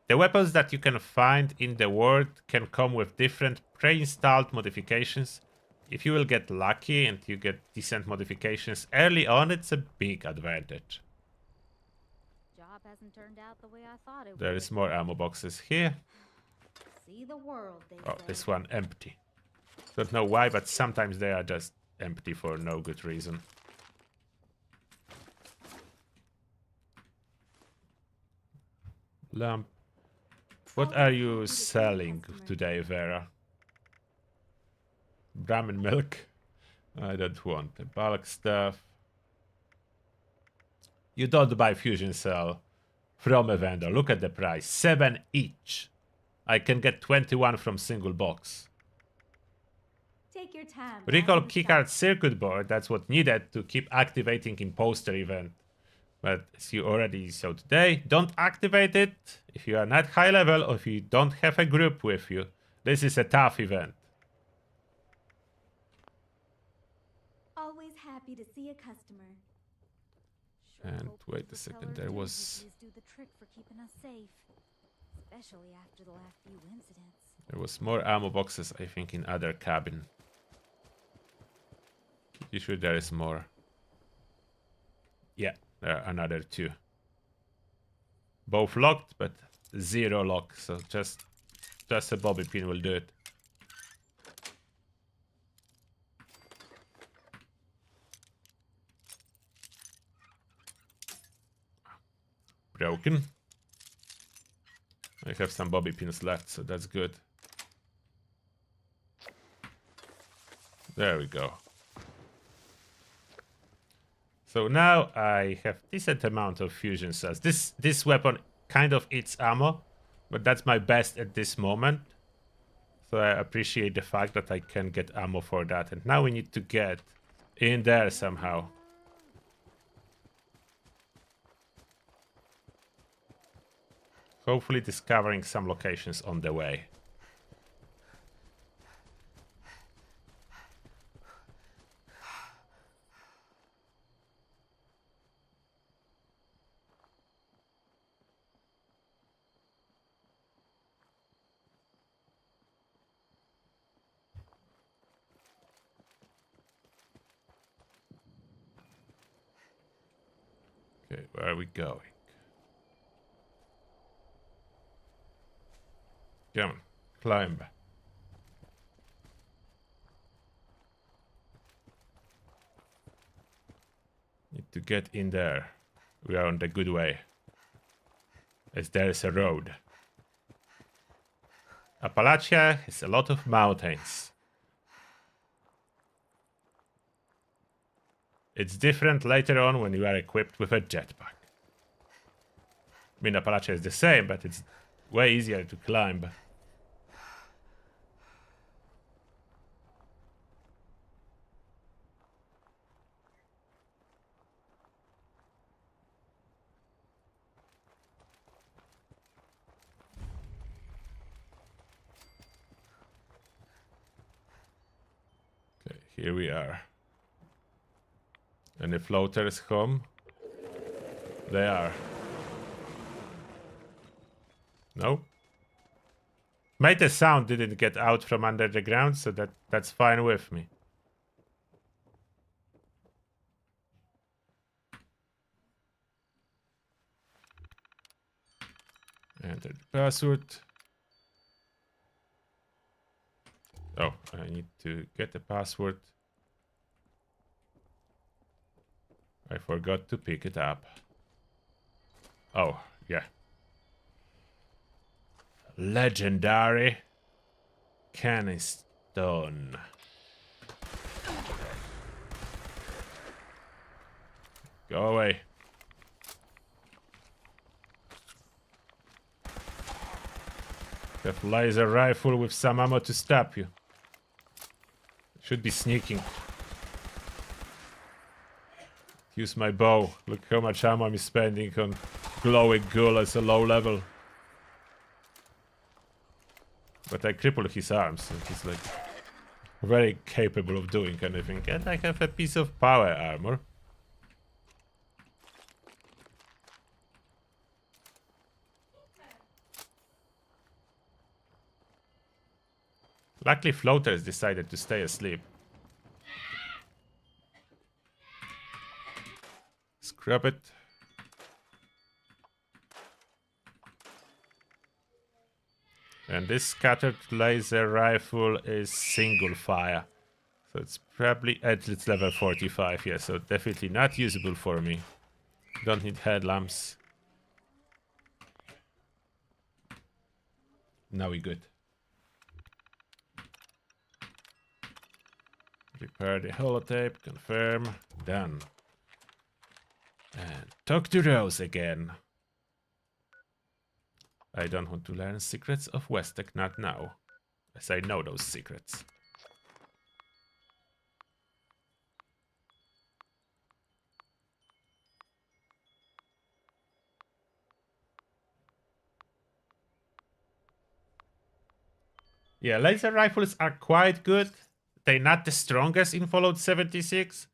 The weapons that you can find in the world can come with different pre-installed modifications. If you will get lucky and you get decent modifications early on, it's a big advantage. Job hasn't turned out the way I thought it would. There is more ammo boxes here. See the world, they Oh, say. this one empty. Don't know why, but sometimes they are just empty for no good reason. Lamp. What are you selling today, Vera? Brahmin milk? I don't want the bulk stuff. You don't buy fusion cell from a vendor. Look at the price. 7 each. I can get 21 from single box. Take your time. Recall keycard circuit board. That's what needed to keep activating imposter event. But as you already saw today, don't activate it if you are not high level or if you don't have a group with you. This is a tough event. Always happy to see a customer. And wait a second, there was... Do the trick for keeping us safe, especially after the last few incidents. There was more ammo boxes, I think, in other cabin. You sure there is more? Yeah, there are another 2. Both locked, but 0 lock, so just a bobby pin will do it. Broken. I have some bobby pins left, so that's good. There we go. So now I have decent amount of fusion cells. This weapon kind of eats ammo, but that's my best at this moment. So I appreciate the fact that I can get ammo for that. And now we need to get in there somehow. Hopefully discovering some locations on the way. Okay, where are we going? Come on, climb. Need to get in there. We are on the good way. As there is a road. Appalachia has a lot of mountains. It's different later on when you are equipped with a jetpack. I mean, Appalachia is the same, but it's way easier to climb. Okay, here we are. And the floaters home? They are. No? Made the sound didn't get out from under the ground, so that's fine with me. Enter the password. Oh, I need to get the password. I forgot to pick it up. Oh, yeah. Legendary Canistone. Go away. Have laser rifle with some ammo to stop you. Should be sneaking. Use my bow. Look how much ammo I'm spending on glowing ghoul as a low level. But I crippled his arms, and he's like very capable of doing anything. And I have a piece of power armor. Luckily, Floaters decided to stay asleep. Scrub it. And this scattered laser rifle is single fire. So it's probably at its level 45, yeah, so definitely not usable for me. Don't need headlamps. Now we good. Repair the holotape, confirm, done. And talk to Rose again. I don't want to learn secrets of Westek, not now, as I know those secrets. Yeah, laser rifles are quite good. They're not the strongest in Fallout 76,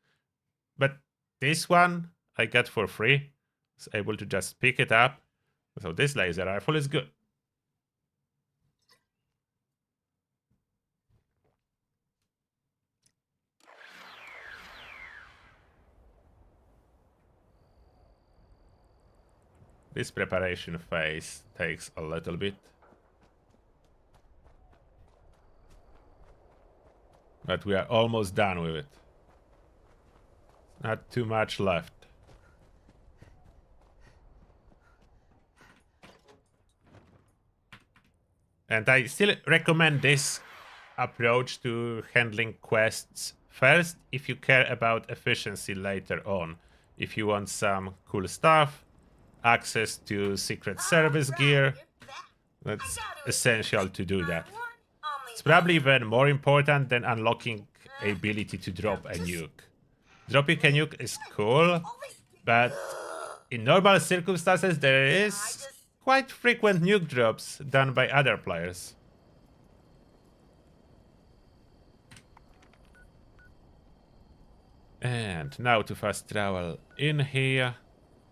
but this one I got for free. I was able to just pick it up. So this laser rifle is good. This preparation phase takes a little bit. But we are almost done with it. Not too much left. And I still recommend this approach to handling quests first if you care about efficiency later on. If you want some cool stuff, access to Secret Service gear, that's essential to do that. It's probably even more important than unlocking the ability to drop a nuke. Dropping a nuke is cool, but in normal circumstances there is quite frequent nuke drops done by other players. And now to fast travel in here.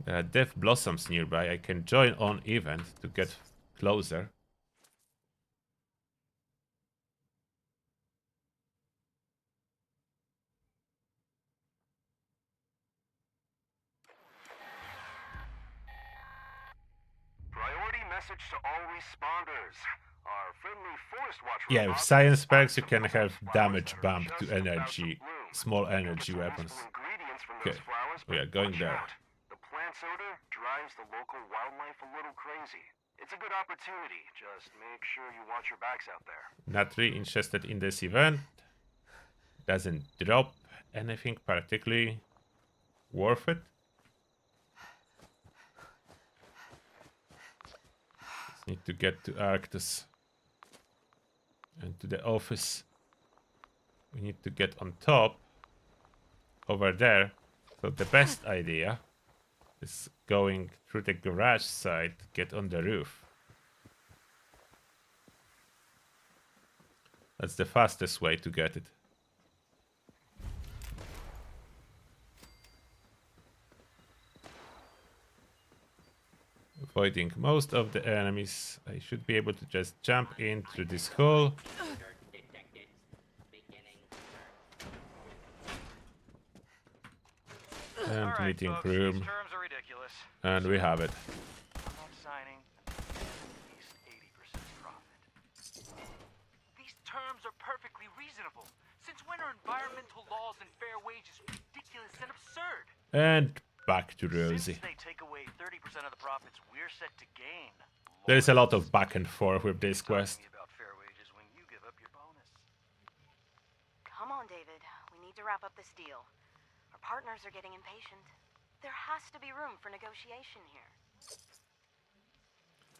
There are Death Blossoms nearby. I can join on event to get closer. Priority message to all responders. Our friendly Forest Watch Yeah, with science perks you can have damage bump to energy, small energy weapons. Okay, we are going there. The plant's odor drives the local wildlife a little crazy. It's a good opportunity. Just make sure you watch your backs out there. Not really interested in this event. Doesn't drop anything particularly worth it. Just need to get to Arctus and to the office. We need to get on top over there. So the best idea is going through the garage side, get on the roof. That's the fastest way to get it. Avoiding most of the enemies. I should be able to just jump in through this hole. And meeting room. And we have it. reasonable. Since when are environmental laws and fair wages ridiculous and absurd? And back to Rosie. Since they take away 30% of the profits we're set to gain. There's a lot of back and forth with this quest. About fair wages when you give up your bonus. Come on, David. We need to wrap up this deal. Our partners are getting impatient. There has to be room for negotiation here.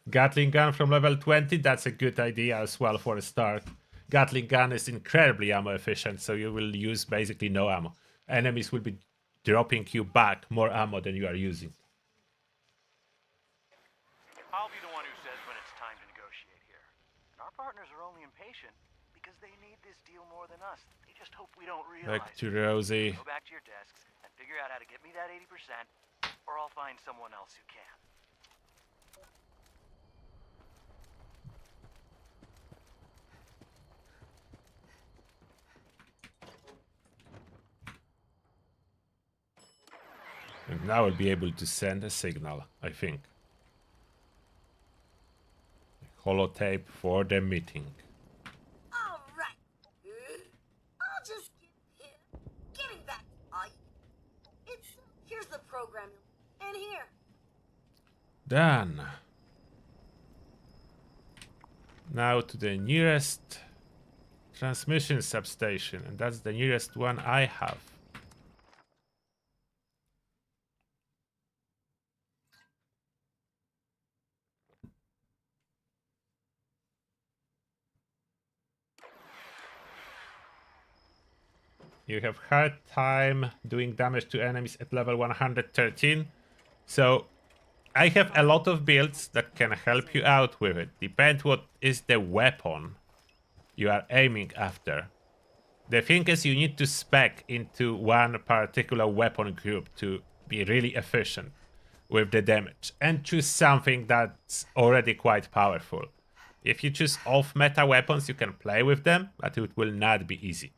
Gatling gun from level 20, that's a good idea as well for a start. Gatling gun is incredibly ammo efficient, so you will use basically no ammo. Enemies will be dropping you back more ammo than you are using. I'll be the one who says when it's time to negotiate here. And our partners are only impatient because they need this deal more than us. They just hope we don't realize. Back to Rosie. Go back to your desks and figure out how to get me that 80%, or I'll find someone else who can. And now I'll be able to send a signal, I think. Holotape for the meeting. All right. I'll just getting back. Here's the program, and here. Done. Now to the nearest transmission substation, and that's the nearest one I have. You have hard time doing damage to enemies at level 113. So I have a lot of builds that can help you out with it. Depends what is the weapon you are aiming after. The thing is you need to spec into one particular weapon group to be really efficient with the damage. And choose something that's already quite powerful. If you choose off-meta weapons, you can play with them, but it will not be easy.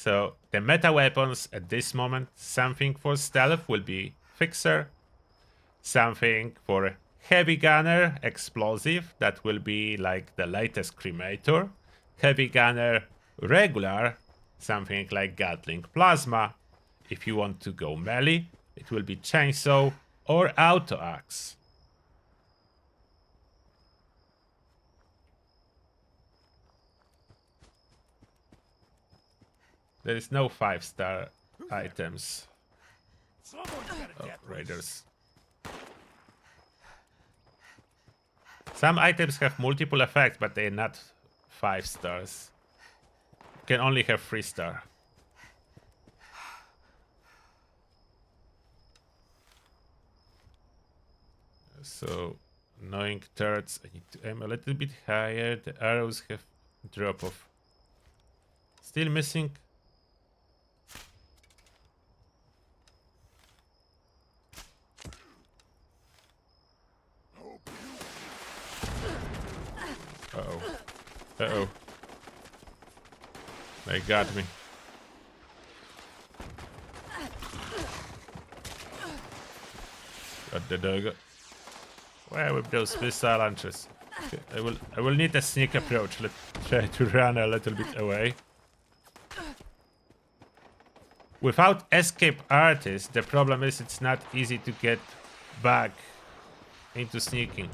So the meta weapons at this moment, something for stealth will be Fixer, something for heavy gunner, explosive, that will be like the latest Cremator, heavy gunner, regular, something like Gatling Plasma. If you want to go melee, it will be Chainsaw or Auto Axe. There is no 5-star items. Oh, raiders. Some items have multiple effects, but they're not 5 stars. You can only have 3-star. So, annoying turrets. I need to aim a little bit higher. The arrows have drop off. Still missing. Uh-oh. Uh-oh. They got me. Got the dog. Where with those missile launchers? Okay, I will need a sneak approach. Let's try to run a little bit away. Without escape artist, the problem is it's not easy to get back into sneaking.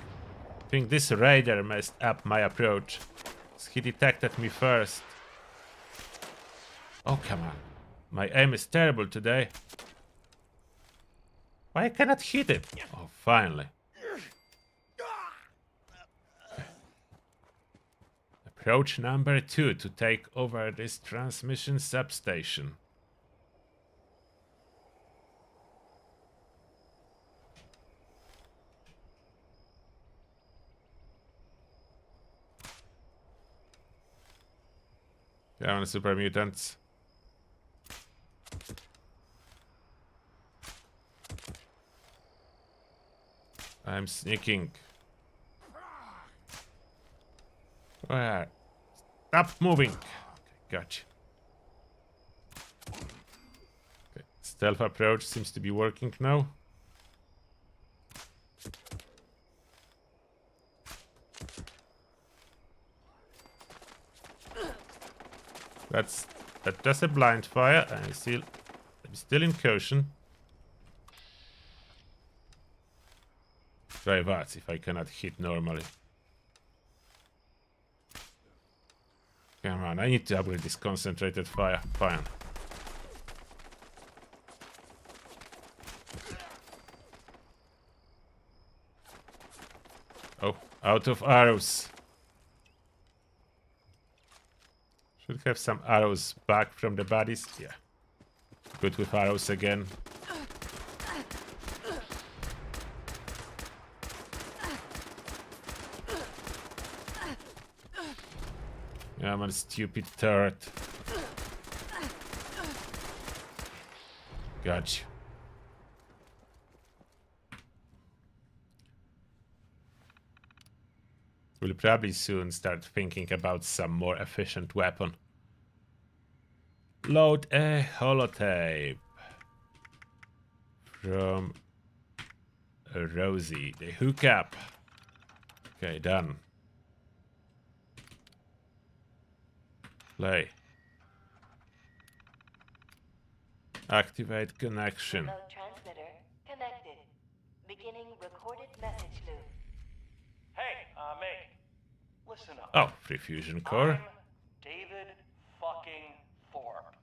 I think this raider messed up my approach. He detected me first. Oh, come on. My aim is terrible today. Why I cannot hit him? Oh, finally. Approach number 2 to take over this transmission substation. Down, super mutants. I'm sneaking. Where? Stop moving. Okay, gotcha. Okay, stealth approach seems to be working now. That's just a blind fire, and I'm still in caution. Try that if I cannot hit normally. Come on, I need to upgrade this concentrated fire. Fine. Oh, out of arrows. Should have some arrows back from the bodies. Yeah. Good with arrows again. Yeah, I'm a stupid turret. Gotcha. We'll probably soon start thinking about some more efficient weapon. Load a holotape from Rosie. The hookup. Okay, done. Play. Activate connection. Remote transmitter connected. Beginning recorded message loop. Hey, Meg. Listen up. Oh, free fusion core. I'm David fucking Thorpe.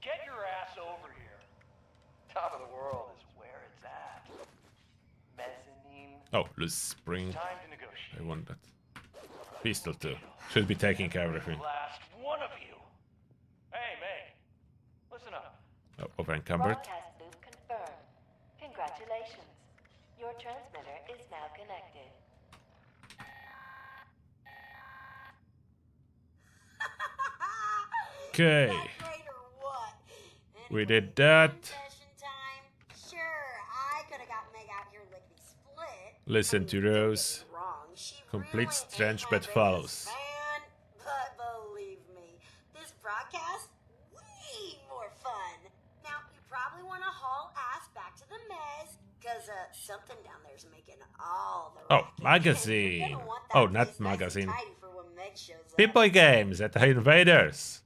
Get your ass over here. Top of the world is where it's at. Mezzanine. Oh, loose spring. Time to negotiate. I want that. Pistol too. Should be taking care of everything. Last one of you. Hey, Meg. Listen up. Oh, over encumbered. Broadcast loop confirmed. Congratulations. Your transmitter is now connected. Okay. Great or what? We did that. Confession time. Sure, I could have got Meg out here lickety split. Listen to Rose. Wrong. She Complete really strange ain't but that big a follows. fan. But believe me, this broadcast way more fun. Now you probably want to haul ass back to the mez, cause something down there's making all the Oh, racket. magazine. You're gonna want that Oh, place not nice and magazine. tidy for when Meg shows up. People games that are invaders.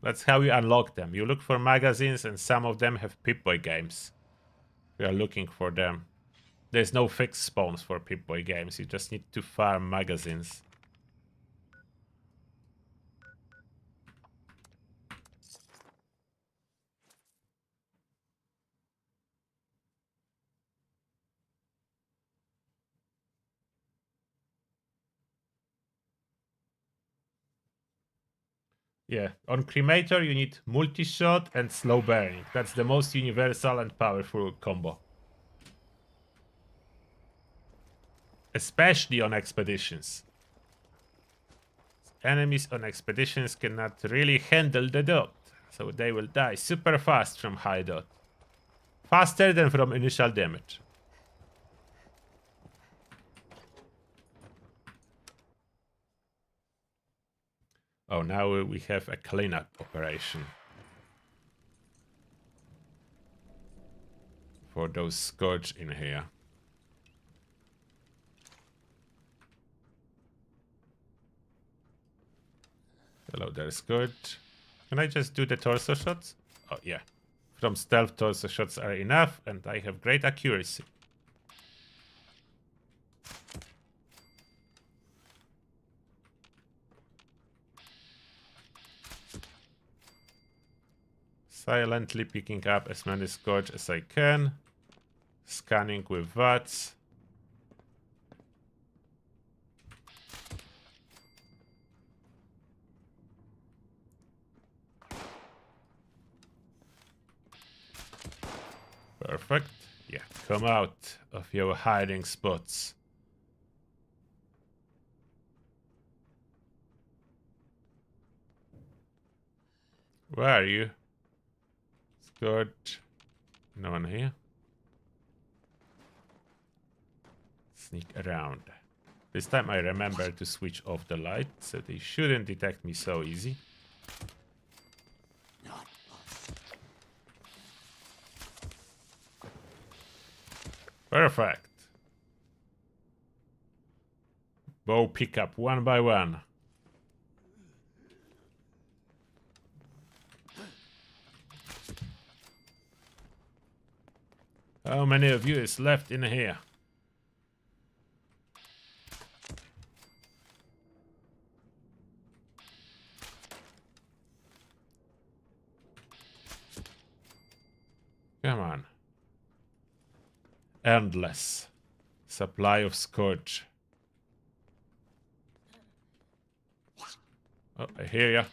That's how you unlock them. You look for magazines and some of them have Pip-Boy games. We are looking for them. There's no fixed spawns for Pip-Boy games. You just need to farm magazines. Yeah, on Cremator you need multi-shot and slow burning. That's the most universal and powerful combo. Especially on expeditions. Enemies on expeditions cannot really handle the dot, so they will die super fast from high dot. Faster than from initial damage. Oh, now we have a cleanup operation. For those Scourge in here. Hello there, Scourge. Can I just do the torso shots? Oh, yeah. From stealth, torso shots are enough, and I have great accuracy. Silently picking up as many Scourge as I can. Scanning with VATS. Perfect. Yeah, come out of your hiding spots. Where are you? Scourge. No one here. Sneak around. This time I remember to switch off the light, so they shouldn't detect me so easy. Perfect. Bow pickup one by one. How many of you is left in here? Come on. Endless supply of scourge. Oh, I hear ya.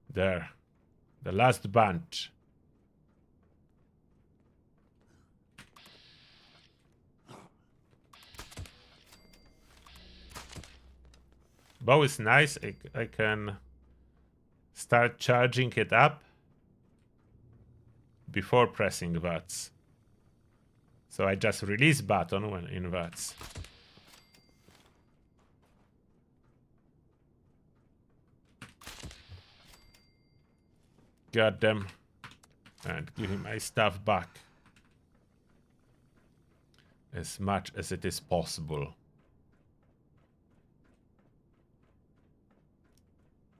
There. The last bunch. Bow is nice. I can start charging it up before pressing VATS. So I just release button when in VATS. Got them. And give him my stuff back. As much as it is possible.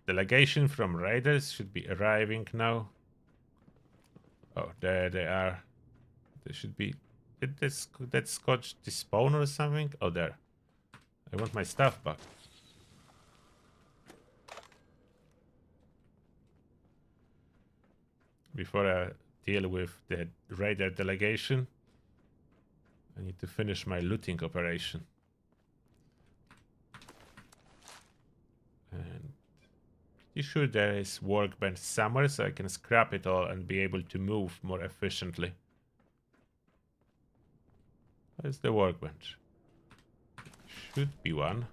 Delegation from raiders should be arriving now. Oh, there they are. They should be... Did that scotch despawn or something? Oh, there. I want my stuff back. Before I deal with the raider delegation, I need to finish my looting operation. And pretty sure there is workbench somewhere, so I can scrap it all and be able to move more efficiently. Where's the workbench? Should be one.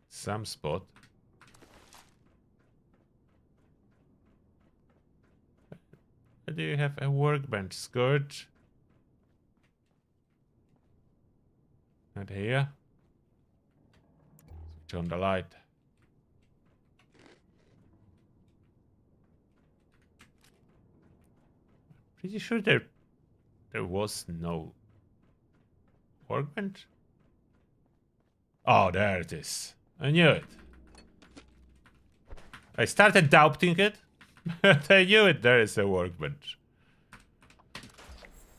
Some spot. Do you have a workbench, Scourge? And here. Switch on the light. Pretty sure there was no workbench. Oh, there it is. I knew it. I started doubting it. But I knew it. There is a workbench.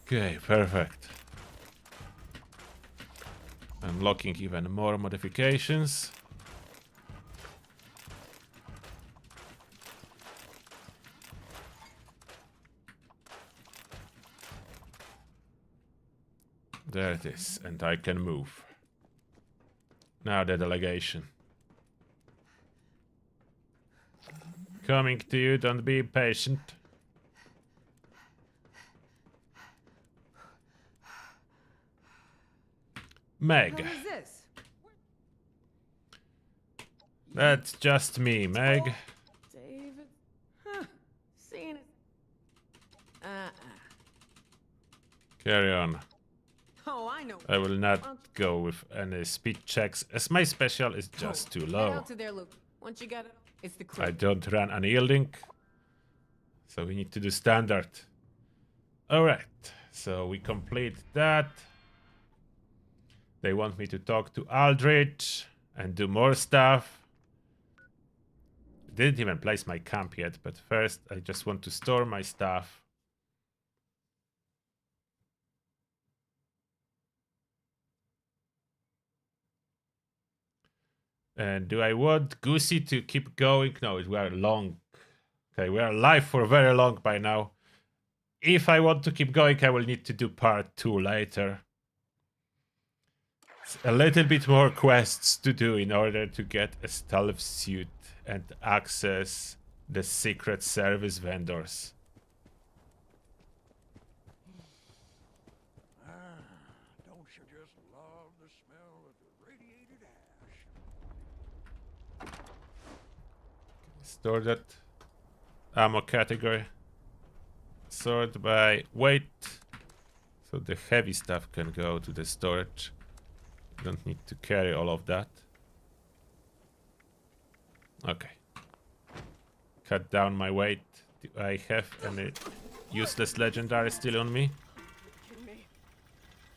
Okay, perfect. Unlocking even more modifications. There it is, and I can move. Now the delegation. Coming to you, don't be impatient. Meg. What is this? That's just me, Meg. David. Huh. Seeing it. Carry on. Oh, I know. I will not go with any speed checks, as my special is just too low. Out to there, Luke. Once you got it, it's the crew. I don't run unyielding, so we need to do standard. Alright, so we complete that. They want me to talk to Aldrich and do more stuff. Didn't even place my camp yet, but first I just want to store my stuff. And do I want Goosey to keep going? No, we are long. Okay, we are alive for very long by now. If I want to keep going, I will need to do part 2 later. It's a little bit more quests to do in order to get a stealth suit and access the secret service vendors. Don't you just love the smell of the radiated ash? Store that ammo category. Sort by weight. So the heavy stuff can go to the storage. Don't need to carry all of that. Okay. Cut down my weight. Do I have any useless legendary still on me?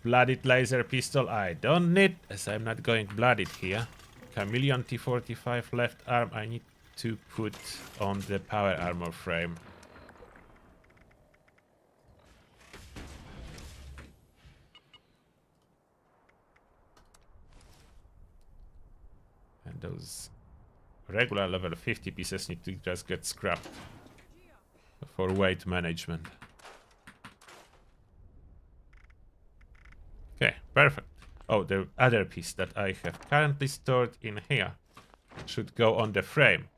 Blooded laser pistol I don't need, as I'm not going blooded here. Chameleon T45 left arm I need to put on the power armor frame. And those regular level 50 pieces need to just get scrapped for weight management. Okay, perfect. Oh, the other piece that I have currently stored in here should go on the frame.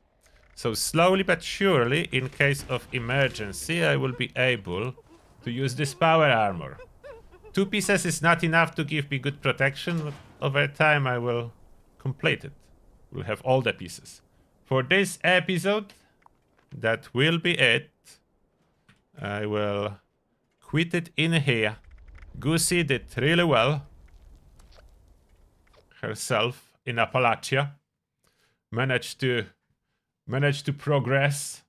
So slowly but surely, in case of emergency, I will be able to use this power armor. 2 pieces is not enough to give me good protection, but over time I will complete it. We'll have all the pieces. For this episode, that will be it. I will quit it in here. Goosey did really well herself in Appalachia. Managed to progress.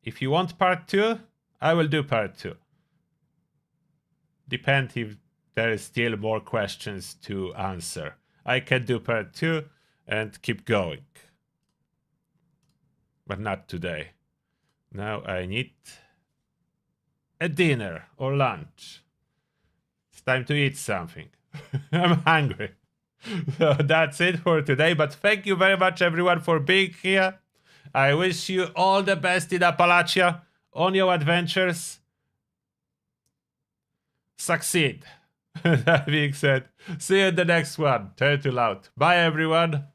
If you want part 2, I will do part 2. Depend if there is still more questions to answer. I can do part 2 and keep going. But not today. Now I need a dinner or lunch. It's time to eat something. I'm hungry. So that's it for today, but thank you very much everyone for being here. I wish you all the best in Appalachia on your adventures. Succeed. That being said, see you in the next one. Turtle out. Bye everyone.